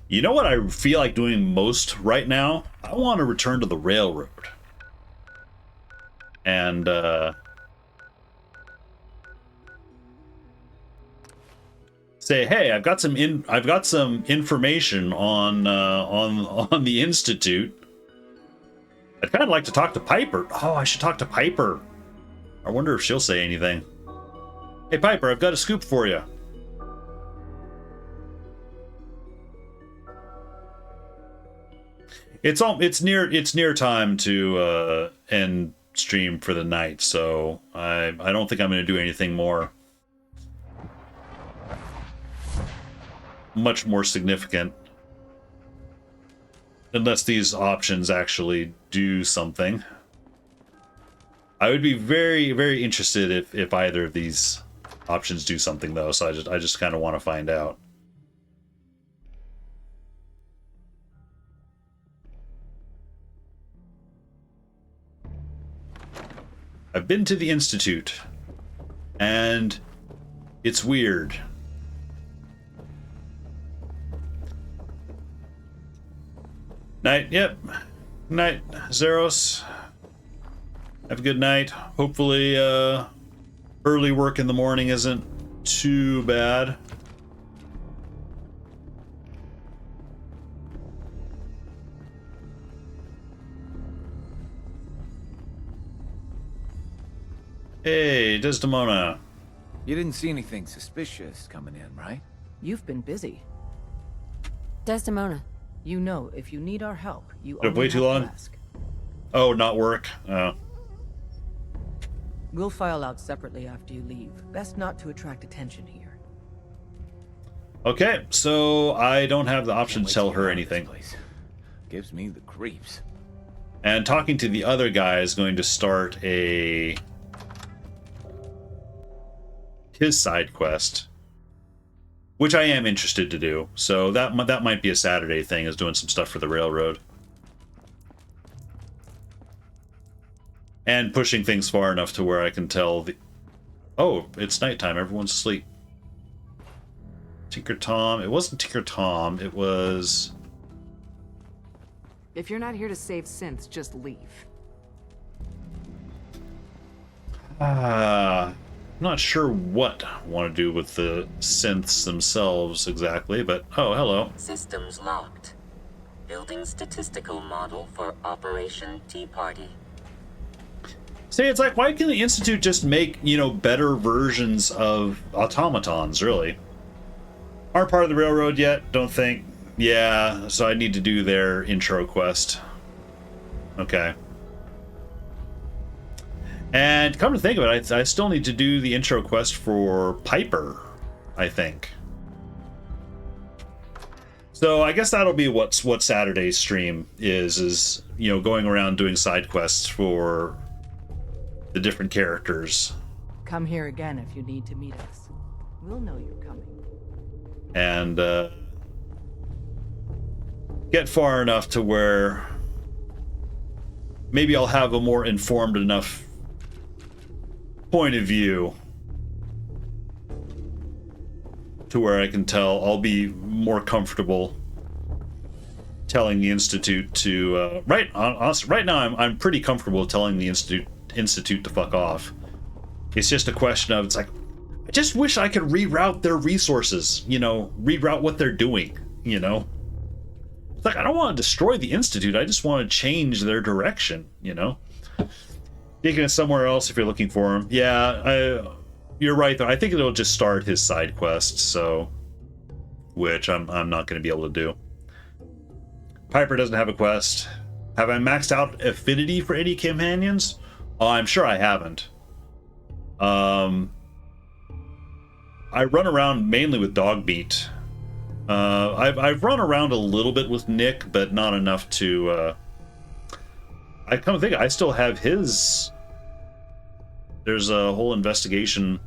You know what I feel like doing most right now? I want to return to the railroad. And, say, hey, I've got some information on the Institute. I'd kind of like to talk to Piper. Oh, I should talk to Piper. I wonder if she'll say anything. Hey, Piper, I've got a scoop for you. It's near time to end stream for the night, so I don't think I'm going to do anything much more significant, unless these options actually do something. I would be very, very interested if either of these options do something, though. So I just kind of want to find out. I've been to the Institute, and It's weird. Night, yep. Night, Zeros. Have a good night. Hopefully, early work in the morning isn't too bad. Hey, Desdemona. You didn't see anything suspicious coming in, right? You've been busy. Desdemona. You know, if you need our help, you Did I only wait too have to long? ask. Oh, not work. Oh. We'll file out separately after you leave. Best not to attract attention here. Okay, so I don't have the option to tell her anything. Gives me the creeps. And talking to the other guy is going to start his side quest, which I am interested to do. So that might be a Saturday thing, is doing some stuff for the railroad. And pushing things far enough to where I can tell the... Oh, it's nighttime. Everyone's asleep. Tinker Tom. It wasn't Tinker Tom. It was... If you're not here to save synths, just leave. I'm not sure what I want to do with the synths themselves exactly, but... Oh, hello. Systems locked. Building statistical model for Operation Tea Party. See, it's like, why can the Institute just make, you know, better versions of automatons, really? Aren't part of the railroad yet, don't think. Yeah, so I need to do their intro quest. Okay. And come to think of it, I still need to do the intro quest for Piper, I think. So I guess that'll be what Saturday's stream is, you know, going around doing side quests for the different characters. Come here again if you need to meet us. We'll know you're coming. And get far enough to where maybe I'll have a more informed enough point of view to where I can tell, I'll be more comfortable telling the Institute to right now I'm pretty comfortable telling the Institute to fuck off. It's just a question of, it's like, I just wish I could reroute their resources, you know, reroute what they're doing, you know. It's like, I don't want to destroy the Institute, I just want to change their direction, you know. Taking it somewhere else if you're looking for him. Yeah, you're right though. I think it'll just start his side quest, so, which I'm not going to be able to do. Piper doesn't have a quest. Have I maxed out affinity for any companions? I'm sure I haven't. I run around mainly with Dogbeat. I've run around a little bit with Nick, but not enough to. I come to think, I still have his. There's a whole investigation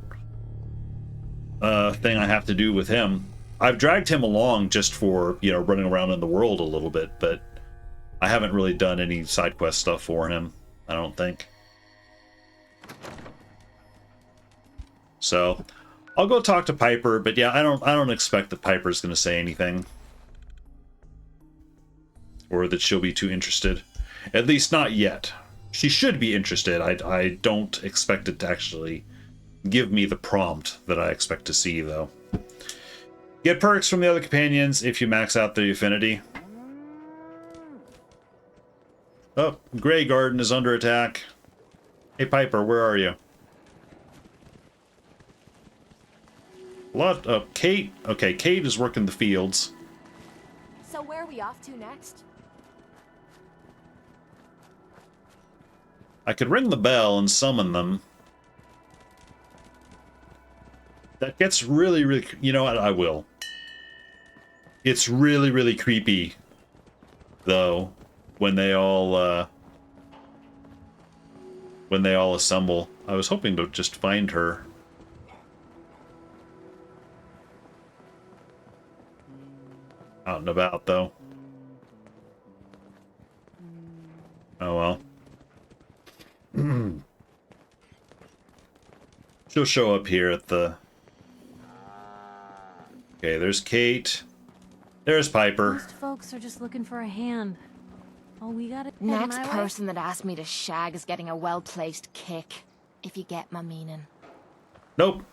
thing I have to do with him. I've dragged him along just for, you know, running around in the world a little bit, but I haven't really done any side quest stuff for him, I don't think. So I'll go talk to Piper, but yeah, I don't expect that Piper's going to say anything, or that she'll be too interested. At least not yet. She should be interested. I don't expect it to actually give me the prompt that I expect to see, though. Get perks from the other companions if you max out the affinity. Oh, Grey Garden is under attack. Hey Piper, where are you? Kate. Okay, Kate is working the fields. So where are we off to next? I could ring the bell and summon them. That gets really, really... You know what? I will. It's really, really creepy, though, when they all assemble. I was hoping to just find her. Out and about, though. Oh well. She'll show up here at the Okay, there's Kate. There's Piper. Most folks are just looking for a hand. All we gotta Next person that asked me to shag is getting a well-placed kick, if you get my meaning. Nope.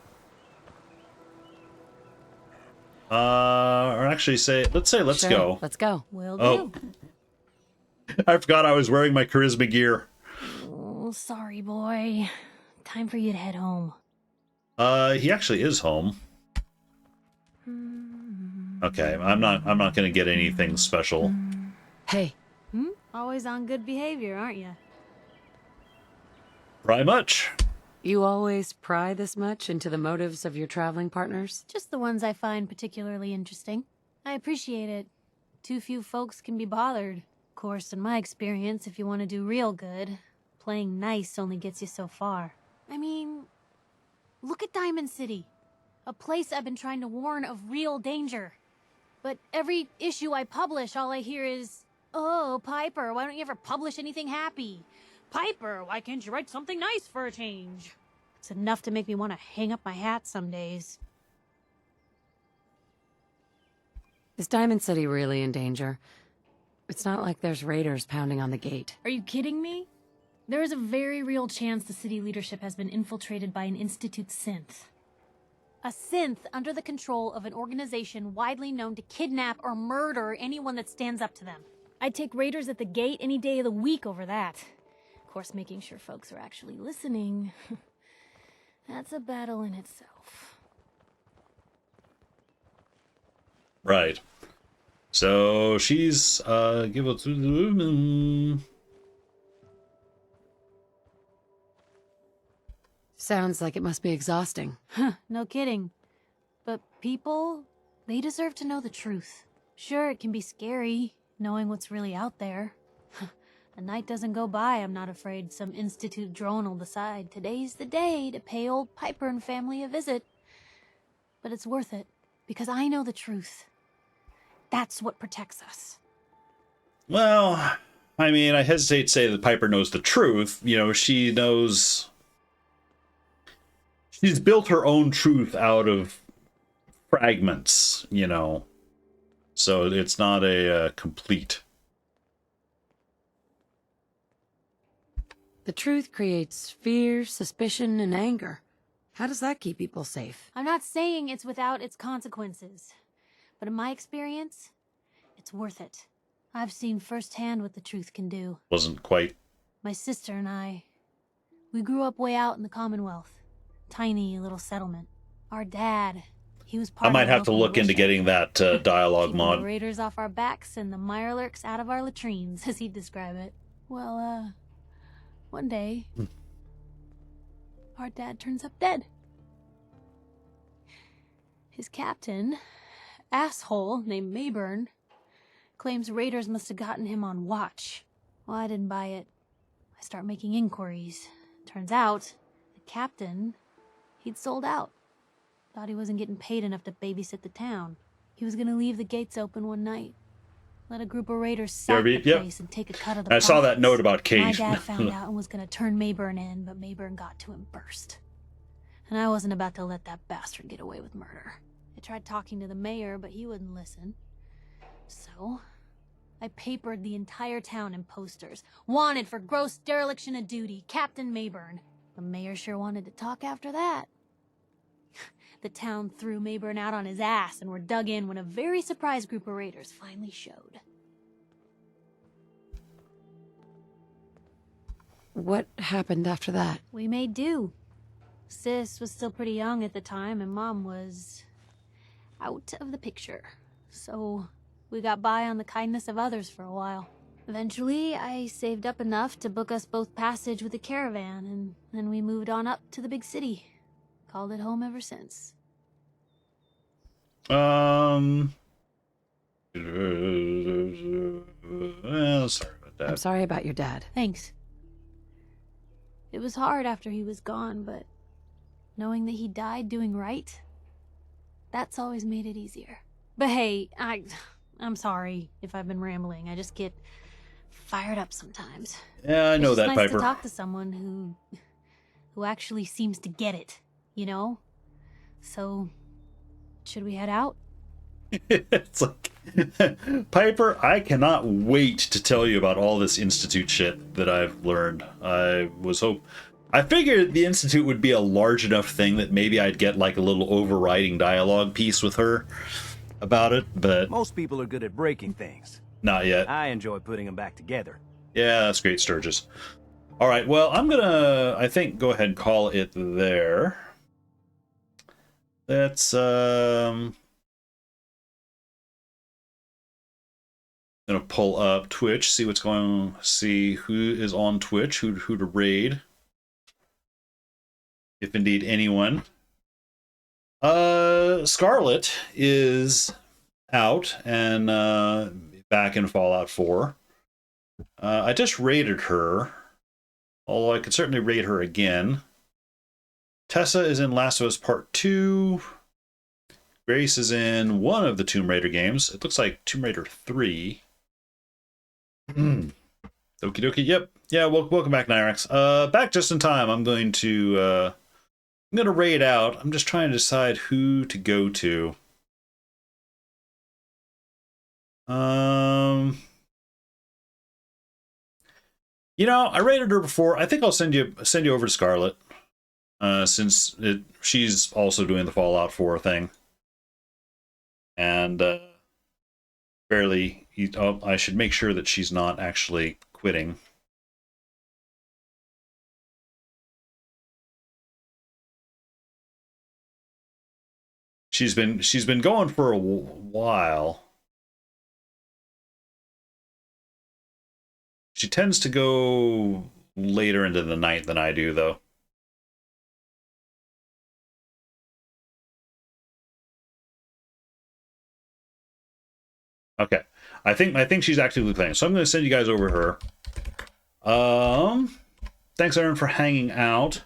Or actually let's Sure, go. Let's go. Will do. Oh. I forgot I was wearing my charisma gear. Oh, sorry, boy. Time for you to head home. He actually is home. Okay, I'm not gonna get anything special. Hey. Always on good behavior, aren't you? Pry much. You always pry this much into the motives of your traveling partners? Just the ones I find particularly interesting. I appreciate it. Too few folks can be bothered. Of course, in my experience, if you want to do real good, playing nice only gets you so far. I mean, look at Diamond City. A place I've been trying to warn of real danger. But every issue I publish, all I hear is, "Oh, Piper, why don't you ever publish anything happy? Piper, why can't you write something nice for a change?" It's enough to make me want to hang up my hat some days. Is Diamond City really in danger? It's not like there's raiders pounding on the gate. Are you kidding me? There is a very real chance the city leadership has been infiltrated by an Institute synth. A synth under the control of an organization widely known to kidnap or murder anyone that stands up to them. I'd take raiders at the gate any day of the week over that. Of course, making sure folks are actually listening. That's a battle in itself. Right. So she's give it to the woman. Sounds like it must be exhausting. Huh, no kidding. But people, they deserve to know the truth. Sure, it can be scary, knowing what's really out there. A night doesn't go by, I'm not afraid some Institute drone will decide today's the day to pay old Piper and family a visit. But it's worth it, because I know the truth. That's what protects us. Well, I mean, I hesitate to say that Piper knows the truth. You know, she knows... She's built her own truth out of fragments, you know. So it's not a complete... The truth creates fear, suspicion, and anger. How does that keep people safe? I'm not saying it's without its consequences. But in my experience, it's worth it. I've seen firsthand what the truth can do. Wasn't quite... My sister and I, we grew up way out in the Commonwealth. Tiny little settlement. Our dad, he was part I might of the have to local look into militia. getting that dialogue Keeping mod. the raiders off our backs and the mirelurks out of our latrines, as he'd describe it. Well, one day, our dad turns up dead. His captain, asshole named Mayburn, claims raiders must have gotten him on watch. Well, I didn't buy it. I start making inquiries. Turns out, the captain, he'd sold out. Thought he wasn't getting paid enough to babysit the town. He was gonna leave the gates open one night. Let a group of raiders sack the place and take a cut of the I saw that profits. note about Kate. My dad found out and was gonna turn Mayburn in, but Mayburn got to him first. And I wasn't about to let that bastard get away with murder. I tried talking to the mayor, but he wouldn't listen. So, I papered the entire town in posters. Wanted for gross dereliction of duty, Captain Mayburn. The mayor sure wanted to talk after that. The town threw Mayburn out on his ass and were dug in when a very surprised group of raiders finally showed. What happened after that? We made do. Sis was still pretty young at the time, and Mom was out of the picture. So we got by on the kindness of others for a while. Eventually, I saved up enough to book us both passage with a caravan, and then we moved on up to the big city. Called it home ever since. Well, sorry about that. I'm sorry about your dad. Thanks. It was hard after he was gone, but knowing that he died doing right, that's always made it easier. But hey, I'm sorry if I've been rambling. I just get fired up sometimes. Yeah, I know It's that, nice Piper. to talk to someone who actually seems to get it, you know? So, should we head out? It's like, Piper, I cannot wait to tell you about all this Institute shit that I've learned. I figured the Institute would be a large enough thing that maybe I'd get like a little overriding dialogue piece with her about it, but most people are good at breaking things. Not yet. I enjoy putting them back together. Yeah, that's great, Sturgis. All right, well, I'm gonna, I think, go ahead and call it there. That's, gonna pull up Twitch, see what's going on, see who is on Twitch, who to raid. If indeed anyone. Scarlet is out and back in Fallout 4. I just raided her, although I could certainly raid her again. Tessa is in Last of Us Part 2. Grace is in one of the Tomb Raider games. It looks like Tomb Raider 3. Okie dokie, yep. Yeah, welcome back, Nyrax. Back just in time. I'm going to raid out. I'm just trying to decide who to go to. You know, I raided her before. I think I'll send you over to Scarlet, since she's also doing the Fallout 4 thing, and I should make sure that she's not actually quitting. She's been going for a while. She tends to go later into the night than I do, though. Okay, I think she's actively playing, so I'm going to send you guys over her. Thanks everyone for hanging out.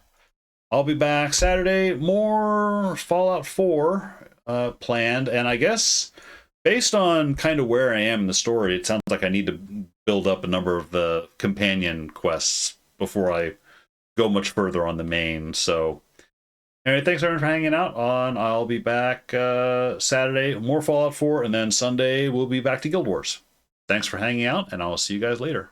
I'll be back Saturday. More Fallout 4 planned, and I guess based on kind of where I am in the story, it sounds like I need to build up a number of the companion quests before I go much further on the main. So anyway, thanks everyone for hanging out. I'll be back Saturday, more Fallout 4, and then Sunday we'll be back to Guild Wars. Thanks for hanging out, and I'll see you guys later.